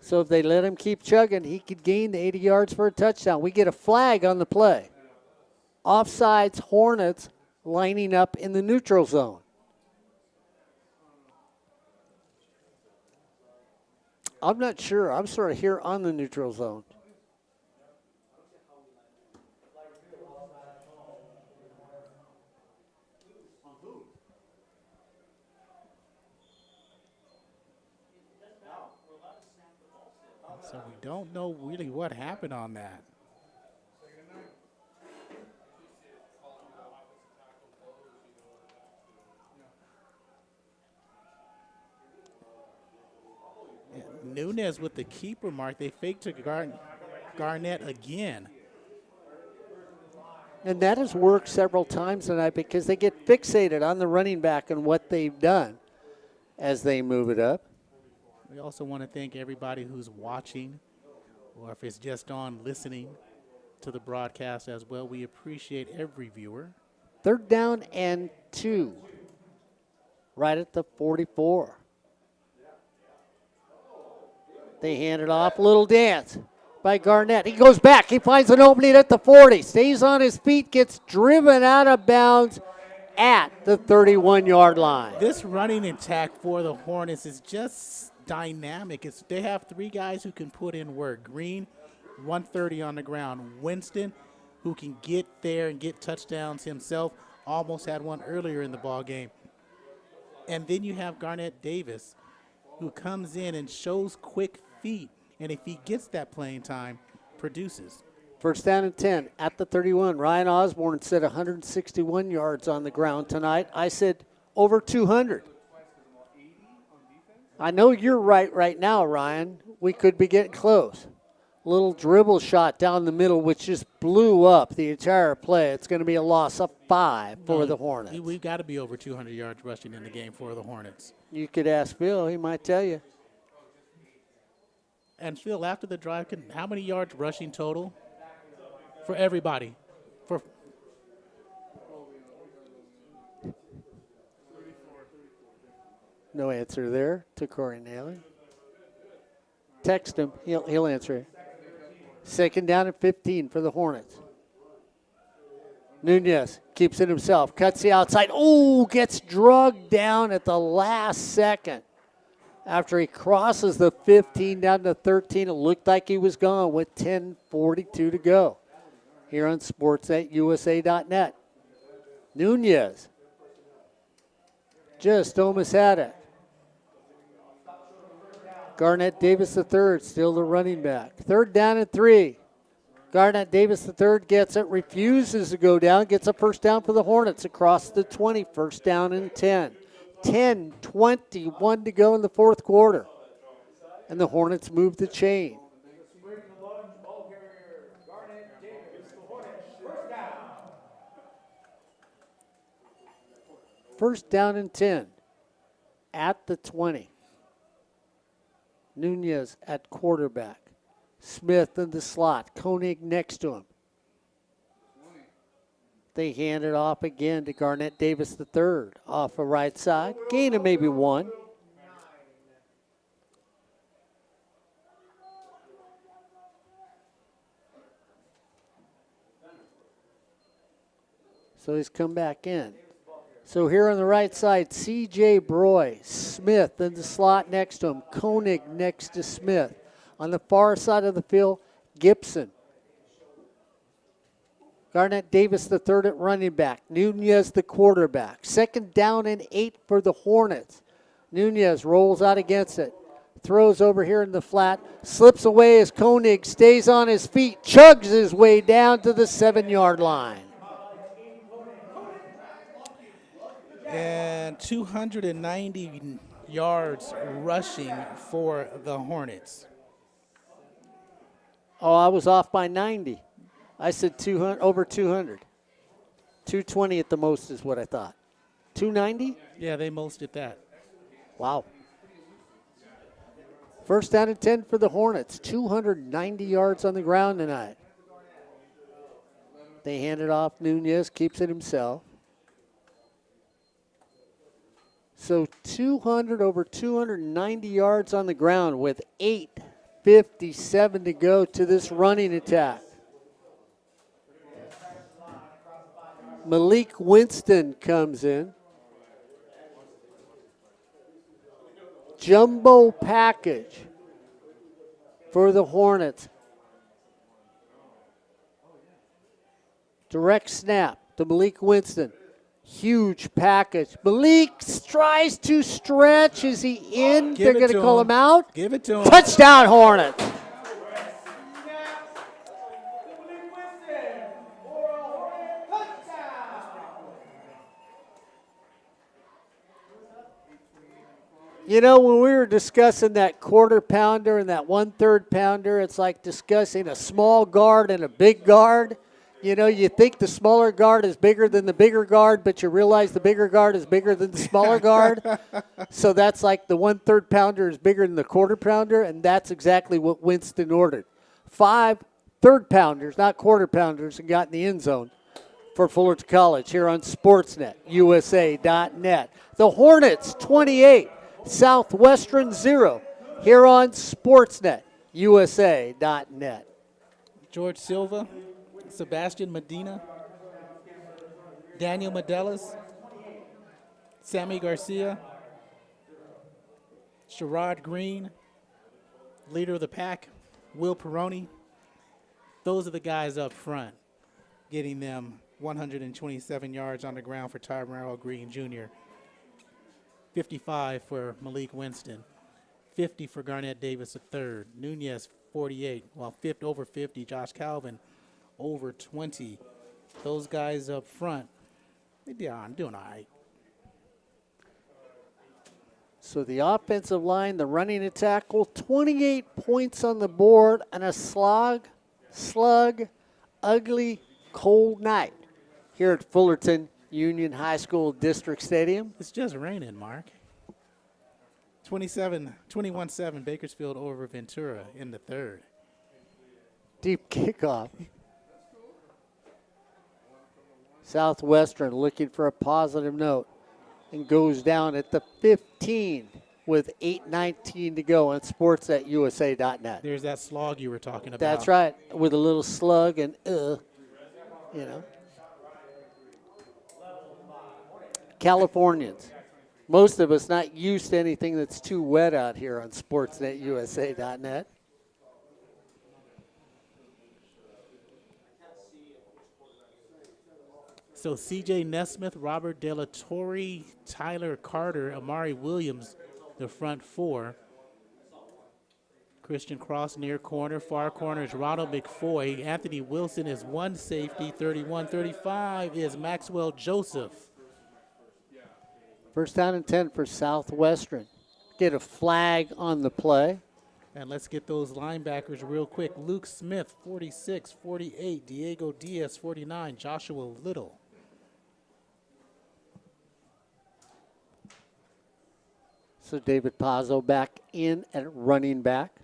So if they let him keep chugging, he could gain the 80 yards for a touchdown. We get a flag on the play. Offsides Hornets lining up in the neutral zone. I'm not sure. I'm sort of here on the neutral zone. So we don't know really what happened on that. Nunez with the keeper mark. They faked to Garnett again. And that has worked several times tonight because they get fixated on the running back and what they've done as they move it up. We also want to thank everybody who's watching, or if it's just on listening to the broadcast as well. We appreciate every viewer. Third down and 2, right at the 44. They hand it off, little dance by Garnett. He goes back, he finds an opening at the 40, stays on his feet, gets driven out of bounds at the 31-yard line. This running attack for the Hornets is just dynamic. They have 3 guys who can put in work. Green, 130 on the ground. Winston, who can get there and get touchdowns himself, almost had one earlier in the ball game. And then you have Garnett Davis, who comes in and shows quick feet, and if he gets that playing time, produces. First down and 10 at the 31. Ryan Osborn said 161 yards on the ground tonight. I said over 200. I know you're right now, Ryan. We could be getting close. Little dribble shot down the middle, which just blew up the entire play. It's going to be a loss of 5 for the Hornets. We've got to be over 200 yards rushing in the game for the Hornets. You could ask Phil. He might tell you. And Phil, after the drive, how many yards rushing total for everybody? No answer there to Corey Neyland. Text him. He'll answer it. Second down and 15 for the Hornets. Nunez keeps it himself. Cuts the outside. Oh, gets drugged down at the last second. After he crosses the 15 down to 13, it looked like he was gone with 10:42 to go. Here on sports@usa.net. Nunez just almost had it. Garnett Davis III, still the running back. Third down and 3. Garnett Davis III gets it, refuses to go down, gets a first down for the Hornets across the 20. First down and 10. 10:21 to go in the fourth quarter. And the Hornets move the chain. First down and 10 at the 20. Nunez at quarterback. Smith in the slot. Koenig next to him. They hand it off again to Garnett Davis III off the right side. Gain of maybe 1. So he's come back in. So here on the right side, C.J. Broy, Smith in the slot next to him, Koenig next to Smith. On the far side of the field, Gibson. Garnett Davis III at running back, Nunez the quarterback. Second down and 8 for the Hornets. Nunez rolls out against it. throws over here in the flat, slips away as Koenig stays on his feet, chugs his way down to the 7-yard line. And 290 yards rushing for the Hornets. Oh, I was off by 90. I said 200, over 200. 220 at the most is what I thought. 290? Yeah, they most at that. Wow. First down and 10 for the Hornets. 290 yards on the ground tonight. They hand it off. Nunez keeps it himself. So 200, over 290 yards on the ground with 8:57 to go to this running attack. Malik Winston comes in. Jumbo package for the Hornets. Direct snap to Malik Winston. Huge package. Malik tries to stretch. Is he in? They're going to call him out. Give it to him. Touchdown, Hornets. You know, when we were discussing that quarter pounder and that 1/3 pounder, it's like discussing a small guard and a big guard. You know, you think the smaller guard is bigger than the bigger guard, but you realize the bigger guard is bigger than the smaller guard. So that's like the 1/3 pounder is bigger than the quarter pounder, and that's exactly what Winston ordered. 5 third pounders, not quarter pounders, and got in the end zone for Fullerton College here on Sportsnet, USA.net. The Hornets 28, Southwestern 0 here on Sportsnet, USA.net. George Silva, Sebastian Medina, Daniel Medelis, Sammy Garcia, Sherrod Green, leader of the pack, Will Peroni. Those are the guys up front, getting them 127 yards on the ground for Tyrell Green Jr., 55 for Malik Winston, 50 for Garnett Davis III, Nunez 48, while over 50, Josh Calvin over 20. Those guys up front, they're doing all right. So the offensive line, the running attack, well, 28 points on the board and a slug, ugly, cold night here at Fullerton Union High School District Stadium. It's just raining, Mark. 21-7 Bakersfield over Ventura in the third. Deep kickoff. Southwestern looking for a positive note and goes down at the 15 with 8:19 to go on sports@usa.net. There's that slog you were talking about. That's right, with a little slug and you know. Californians. Most of us not used to anything that's too wet out here on sports@usa.net. So C.J. Nesmith, Robert De La Torre, Tyler Carter, Amari Williams, the front four. Christian Cross near corner. Far corner is Ronald McFoy. Anthony Wilson is one safety. 31-35 is Maxwell Joseph. First down and 10 for Southwestern. Get a flag on the play. And let's get those linebackers real quick. Luke Smith, 46, 48. Diego Diaz, 49. Joshua Little. So David Pazzo back in at running back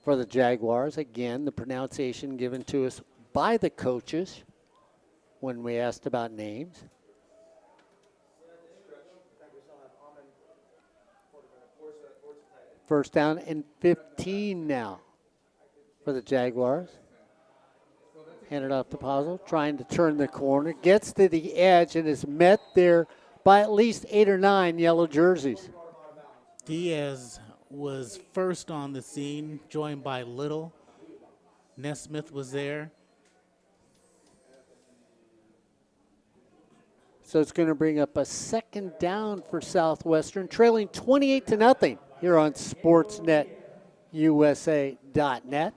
for the Jaguars. Again, the pronunciation given to us by the coaches when we asked about names. First down and 15 now for the Jaguars. Handed off to Pazzo, trying to turn the corner. Gets to the edge and is met there by at least 8 or 9 yellow jerseys. Diaz was first on the scene, joined by Little. Nesmith was there. So it's going to bring up a second down for Southwestern, trailing 28-0 here on SportsNetUSA.net.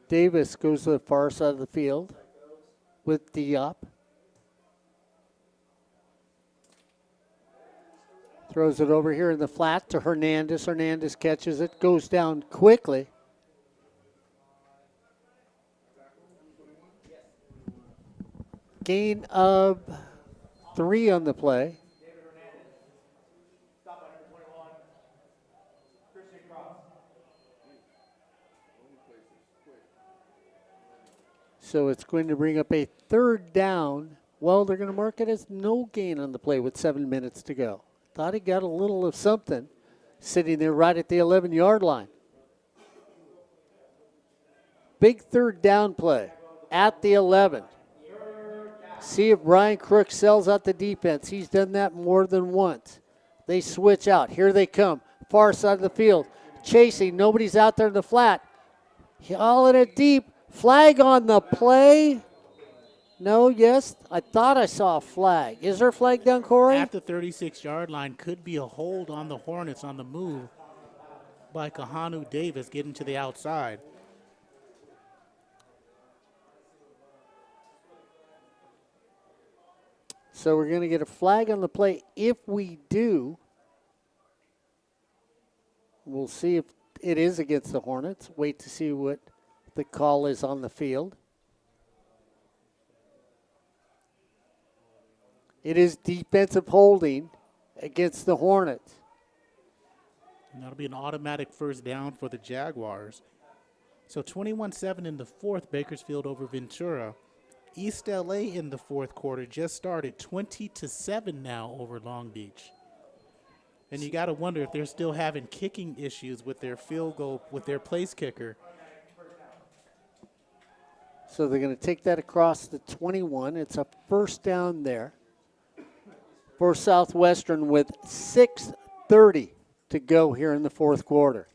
Davis goes to the far side of the field with Diop. Throws it over here in the flat to Hernandez. Hernandez catches it, goes down quickly. Gain of 3 on the play. So it's going to bring up a third down. Well, they're going to mark it as no gain on the play with 7 minutes to go. Thought he got a little of something sitting there right at the 11-yard line. Big third down play at the 11. See if Brian Crook sells out the defense. He's done that more than once. They switch out. Here they come. Far side of the field. Chasing. Nobody's out there in the flat. Hauling it deep. Flag on the play. No, yes. I thought I saw a flag. Is there a flag down, Corey? At the 36-yard line, could be a hold on the Hornets on the move by Kahanu Davis getting to the outside. So we're going to get a flag on the play. If we do, we'll see if it is against the Hornets. Wait to see what the call is on the field. It is defensive holding against the Hornets. And that'll be an automatic first down for the Jaguars. So 21-7 in the fourth, Bakersfield over Ventura. East LA in the fourth quarter just started 20-7 now over Long Beach. And you got to wonder if they're still having kicking issues with their field goal, with their place kicker. So they're going to take that across the 21. It's a first down there for Southwestern with 6:30 to go here in the fourth quarter.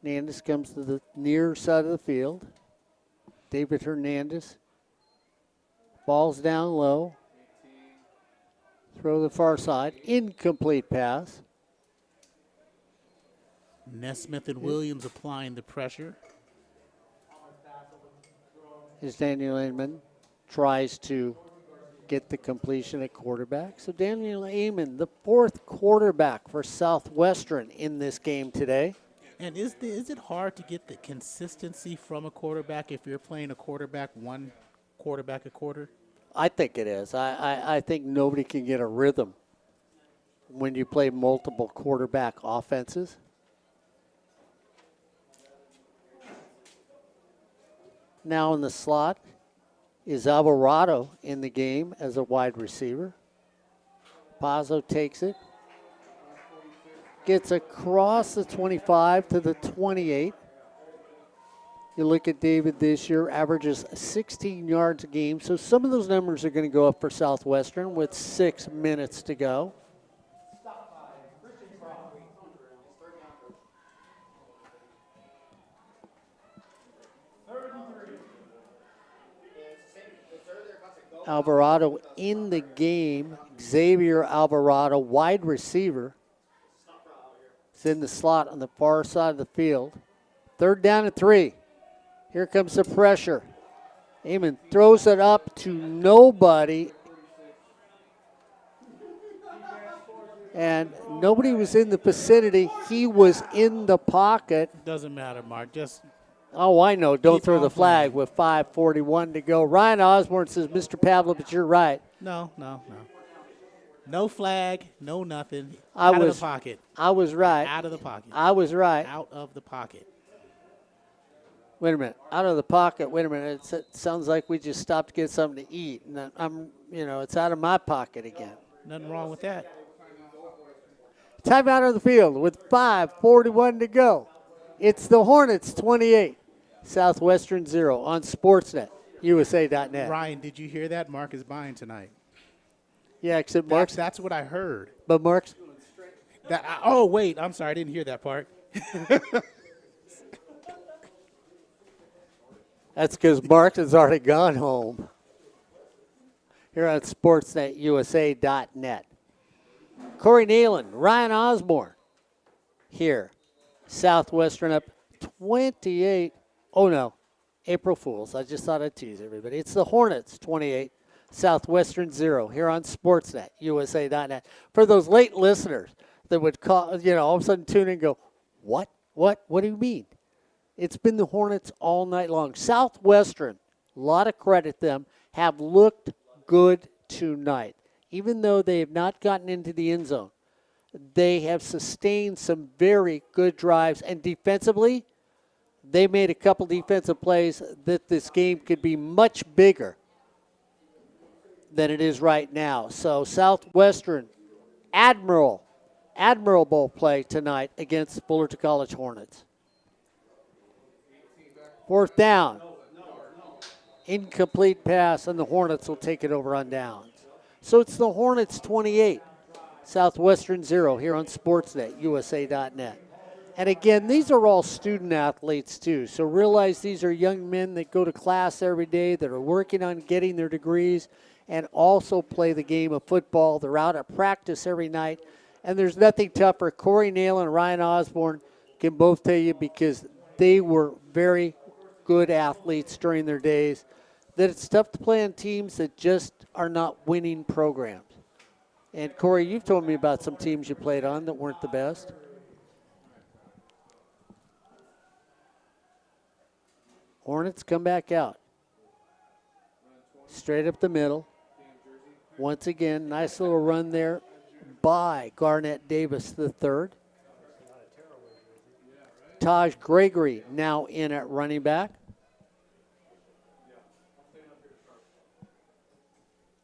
Hernandez comes to the near side of the field. David Hernandez. Ball's down low. Throw the far side. Incomplete pass. Nesmith and Williams applying the pressure. As Daniel Amon tries to get the completion at quarterback. So Daniel Amon, the fourth quarterback for Southwestern in this game today. And is it hard to get the consistency from a quarterback if you're playing a quarterback one quarterback a quarter? I think it is. I think nobody can get a rhythm when you play multiple quarterback offenses. Now in the slot is Alvarado in the game as a wide receiver. Pazzo takes it. Gets across the 25 to the 28. You look at David this year, averages 16 yards a game. So some of those numbers are going to go up for Southwestern with 6 minutes to go. Alvarado in the game. Xavier Alvarado, wide receiver. Is in the slot on the far side of the field. Third down and 3. Here comes the pressure. Amon throws it up to nobody. And nobody was in the vicinity. He was in the pocket. Doesn't matter, Mark. Just oh, I know. Don't keep throw the on flag playing. with 5:41 to go. Ryan Osborn says, Mr. Pavlovich, you're right. No. No flag, no nothing. I Out of was- the pocket. I was right. Out of the pocket. I was right. Out of the pocket. Wait a minute. Out of the pocket. Wait a minute. It sounds like we just stopped to get something to eat. And it's out of my pocket again. Nothing wrong with that. Timeout on the field with 5:41 to go. It's the Hornets 28, Southwestern 0 on Sportsnet, USA.net. Ryan, did you hear that? Mark is buying tonight. Yeah, except Mark's. That's what I heard. But Mark's Oh, wait. I'm sorry. I didn't hear that part. That's because Mark has already gone home. Here on SportsNetUSA.net. Corey Neyland, Ryan Osborn. Here. Southwestern up 28. Oh, no. April Fools. I just thought I'd tease everybody. It's the Hornets 28. Southwestern 0 here on SportsNetUSA.net. For those late listeners that would call, all of a sudden tune in and go, what? What do you mean? It's been the Hornets all night long. Southwestern, a lot of credit them, have looked good tonight. Even though they have not gotten into the end zone, they have sustained some very good drives. And defensively, they made a couple defensive plays that this game could be much bigger than it is right now. So Southwestern, admirable play tonight against Fullerton College Hornets. Fourth down. Incomplete pass, and the Hornets will take it over on downs. So it's the Hornets 28, Southwestern 0 here on SportsNetUSA.net. And again, these are all student athletes too. So realize these are young men that go to class every day, that are working on getting their degrees, and also play the game of football. They're out at practice every night. And there's nothing tougher. Corey Neyland and Ryan Osborn can both tell you, because they were very good athletes during their days, that it's tough to play on teams that just are not winning programs. And Corey, you've told me about some teams you played on that weren't the best. Hornets come back out. Straight up the middle. Once again, nice little run there by Garnett Davis III. Taj Gregory now in at running back.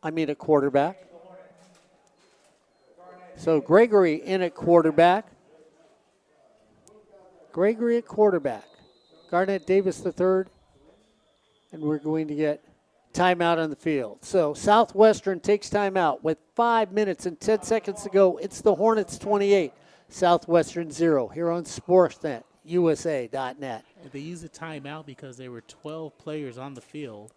A quarterback. So Gregory in at quarterback. Gregory at quarterback. Garnett Davis III. And we're going to get timeout on the field. So Southwestern takes timeout with 5 minutes and 10 seconds to go. It's the Hornets 28, Southwestern 0 here on SportsNetUSA.net. They used a timeout because there were 12 players on the field.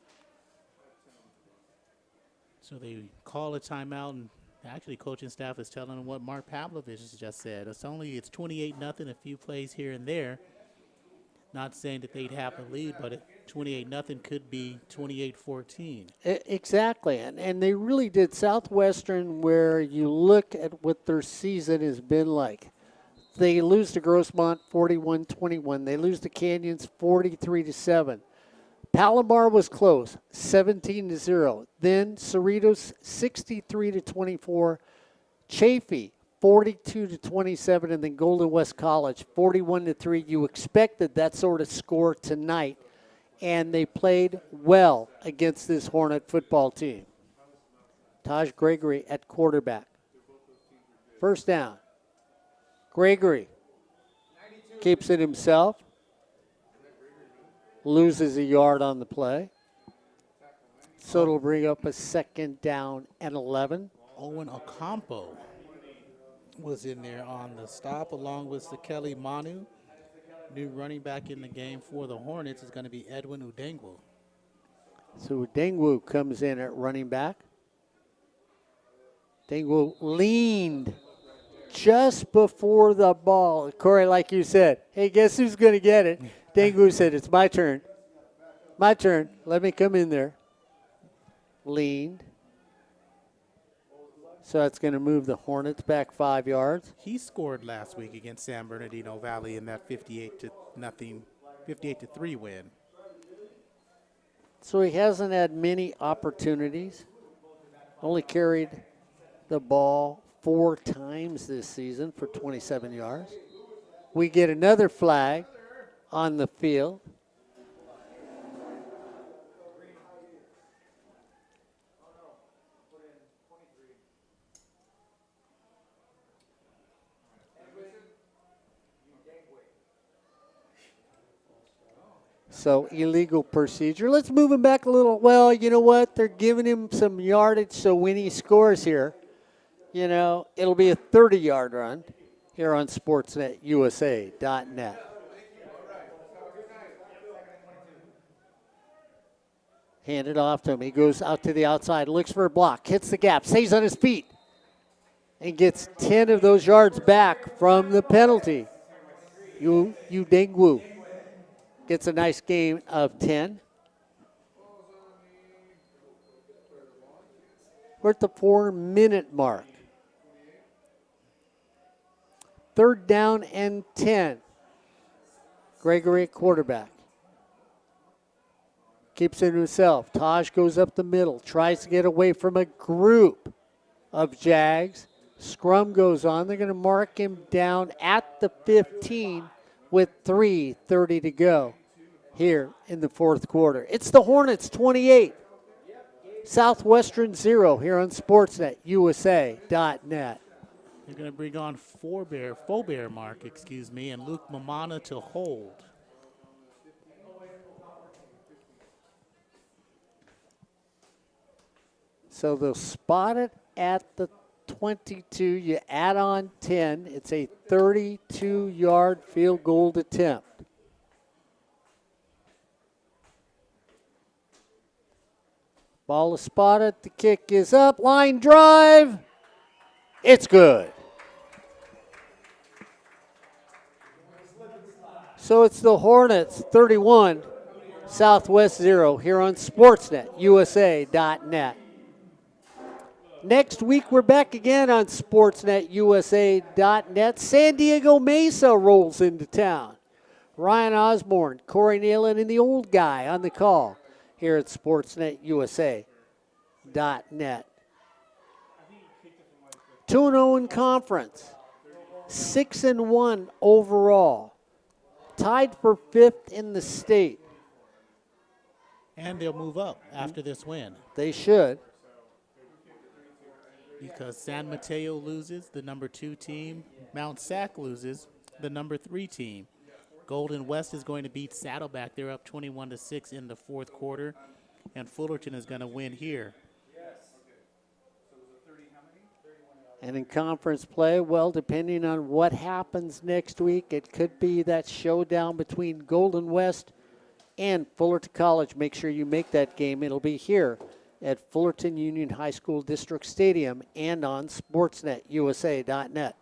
So they call a timeout, and actually coaching staff is telling them what Mark Pavlovich has just said. It's 28-0, a few plays here and there. Not saying that they'd have a lead, but 28-0 could be 28-14. Exactly, and they really did. Southwestern, where you look at what their season has been like. They lose to Grossmont 41-21. They lose to Canyons 43-7. Palomar was close, 17-0. Then Cerritos 63-24. Chaffee 42-27, and then Golden West College 41-3. You expected that sort of score tonight, and they played well against this Hornet football team. Taj Gregory at quarterback. First down. Gregory keeps it himself. Loses a yard on the play. So it'll bring up a second down and 11. Owen Ocampo was in there on the stop, along with Sekeli Manu. New running back in the game for the Hornets is going to be Edwin Udengwu. So Udengwu comes in at running back. Udengwu leaned just before the ball. Corey, like you said, hey, guess who's going to get it? Udengwu said, it's my turn. My turn. Let me come in there. Leaned. So that's going to move the Hornets back 5 yards. He scored last week against San Bernardino Valley in that 58-3 win. So he hasn't had many opportunities. Only carried the ball 4 times this season for 27 yards. We get another flag on the field. So illegal procedure. Let's move him back a little. Well, you know what? They're giving him some yardage, so when he scores here, it'll be a 30-yard run. here on SportsNetUSA.net. Hand it off to him. He goes out to the outside, looks for a block, hits the gap, stays on his feet, and gets 10 of those yards back from the penalty. Yu Dengwu gets a nice gain of 10. We're at the 4-minute mark. 3rd down and 10. Gregory at quarterback. Keeps it to himself. Taj goes up the middle, tries to get away from a group of Jags. Scrum goes on. They're going to mark him down at the 15 with 3:30 to go here in the 4th quarter. It's the Hornets 28, Southwestern 0 here on SportsNetUSA.net. They're going to bring on Four-Bear Mark, and Luke Mamana to hold. So they'll spot it at the 22. You add on 10. It's a 32-yard field goal attempt. Ball is spotted. The kick is up. Line drive. It's good. So it's the Hornets 31, Southwest 0 here on SportsNetUSA.net. Next week, we're back again on SportsNetUSA.net. San Diego Mesa rolls into town. Ryan Osborn, Corey Neyland, and the old guy on the call here at SportsNetUSA.net. 2-0 in conference, 6-1 overall. Tied for 5th in the state. And they'll move up after this win. They should. Because San Mateo loses, the number 2 team. Mount Sac loses, the number 3 team. Golden West is going to beat Saddleback. They're up 21-6 in the 4th quarter. And Fullerton is going to win here. And in conference play, well, depending on what happens next week, it could be that showdown between Golden West and Fullerton College. Make sure you make that game. It'll be here at Fullerton Union High School District Stadium and on SportsNetUSA.net.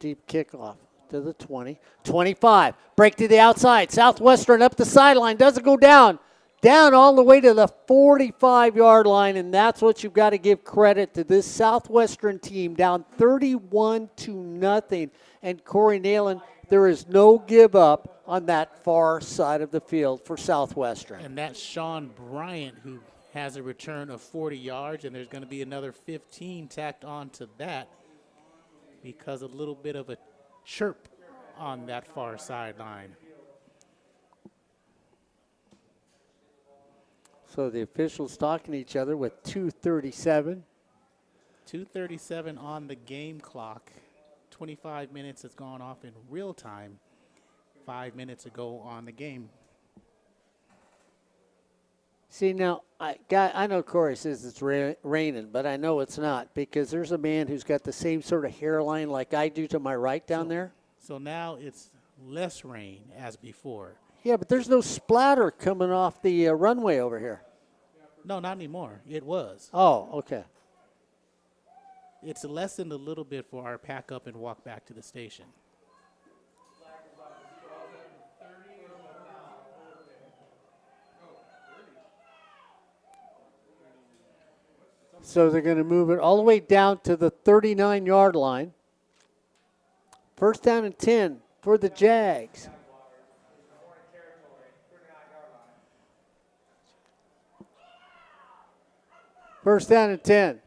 Deep kickoff to the 20. 25. Break to the outside. Southwestern up the sideline. Doesn't go down. Down all the way to the 45-yard line, and that's what you've got to give credit to this Southwestern team, down 31-0. And Corey Neyland, there is no give up on that far side of the field for Southwestern. And that's Sean Bryant, who has a return of 40 yards, and there's going to be another 15 tacked on to that because a little bit of a chirp on that far sideline. So the officials talking to each other with 2:37. 2:37 on the game clock. 25 minutes has gone off in real time 5 minutes ago on the game. See, now, I know Corey says it's raining, but I know it's not because there's a man who's got the same sort of hairline like I do to my right down there. So now it's less rain as before. Yeah, but there's no splatter coming off the runway over here. No, not anymore. It was. Oh, okay. It's lessened a little bit for our pack up and walk back to the station. So they're going to move it all the way down to the 39-yard line. 1st down and 10 for the Jags. First down and 10.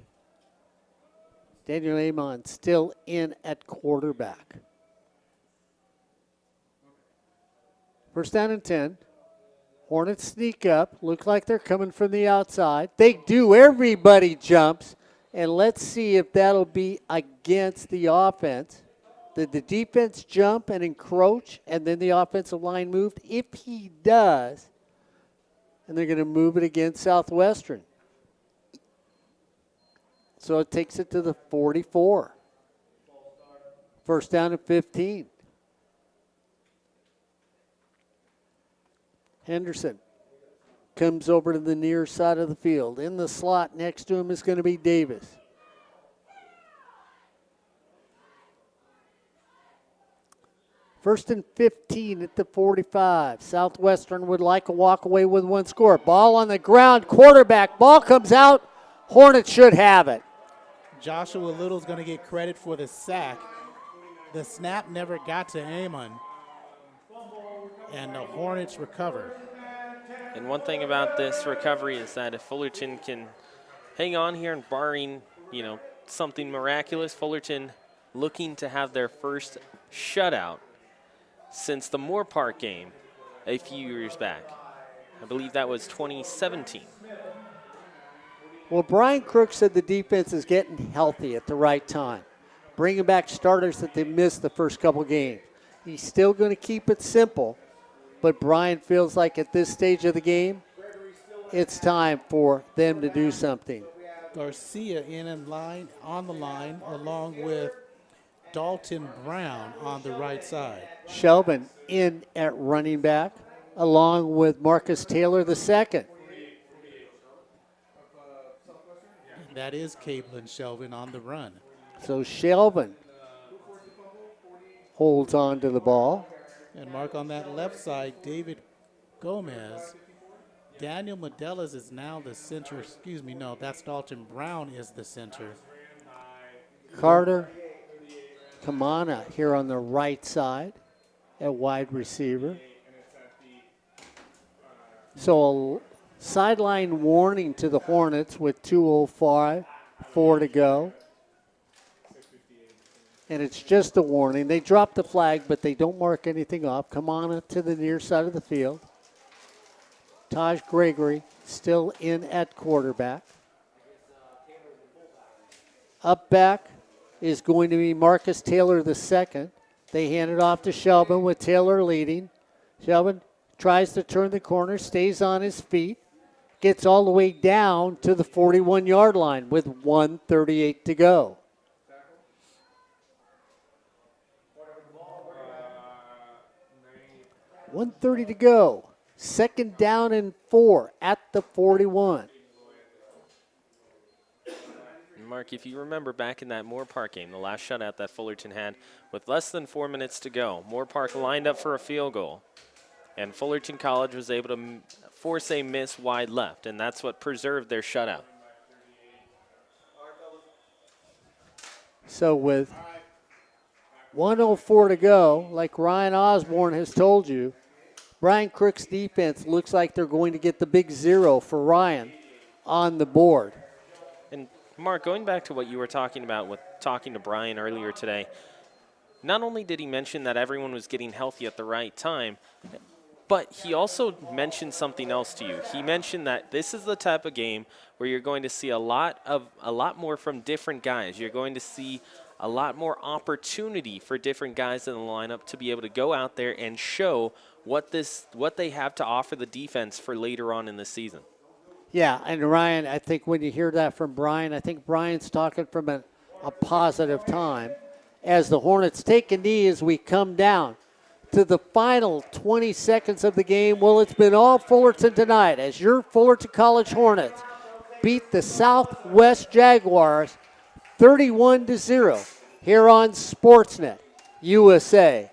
Daniel Amon still in at quarterback. 1st down and 10. Hornets sneak up. Look like they're coming from the outside. They do. Everybody jumps. And let's see if that'll be against the offense. Did the defense jump and encroach and then the offensive line moved? If he does, and they're going to move it against Southwestern. So it takes it to the 44. First down and 15. Henderson comes over to the near side of the field. In the slot next to him is going to be Davis. First and 15 at the 45. Southwestern would like a walk away with one score. Ball on the ground, quarterback. Ball comes out. Hornets should have it. Joshua Little's going to get credit for the sack. The snap never got to Amon, and the Hornets recover. And one thing about this recovery is that if Fullerton can hang on here and barring, something miraculous, Fullerton looking to have their first shutout since the Moore Park game a few years back. I believe that was 2017. Well, Brian Crook said the defense is getting healthy at the right time, bringing back starters that they missed the first couple games. He's still going to keep it simple, but Brian feels like at this stage of the game, it's time for them to do something. Garcia on the line, along with Dalton Brown on the right side. Shelvin in at running back, along with Marcus Taylor II. That is Caitlin Shelvin on the run. So Shelvin holds on to the ball. And Mark, on that left side, David Gomez. Daniel Modelas is now the center. Excuse me, no, that's Dalton Brown is the center. Carter Kamana here on the right side at wide receiver. So a sideline warning to the Hornets with 2:05, 4 to go. And it's just a warning. They drop the flag, but they don't mark anything off. Kamana to the near side of the field. Taj Gregory still in at quarterback. Up back is going to be Marcus Taylor II. They hand it off to Shelvin with Taylor leading. Shelvin tries to turn the corner, stays on his feet, gets all the way down to the 41-yard line with 1:38 to go. $1:30 to go. Second down and 4 at the 41. Mark, if you remember back in that Moore Park game, the last shutout that Fullerton had, with less than 4 minutes to go, Moore Park lined up for a field goal, and Fullerton College was able to force a miss wide left, and that's what preserved their shutout. So with 1:04 to go, like Ryan Osborn has told you, Brian Crook's defense looks like they're going to get the big 0 for Ryan on the board. And Mark, going back to what you were talking about with talking to Brian earlier today, not only did he mention that everyone was getting healthy at the right time, but he also mentioned something else to you. He mentioned that this is the type of game where you're going to see a lot more from different guys. You're going to see a lot more opportunity for different guys in the lineup to be able to go out there and show what they have to offer the defense for later on in the season. Yeah, and Ryan, I think when you hear that from Brian, I think Brian's talking from a positive time as the Hornets take a knee as we come down to the final 20 seconds of the game. Well, it's been all Fullerton tonight as your Fullerton College Hornets beat the Southwest Jaguars 31-0 here on Sportsnet USA.net.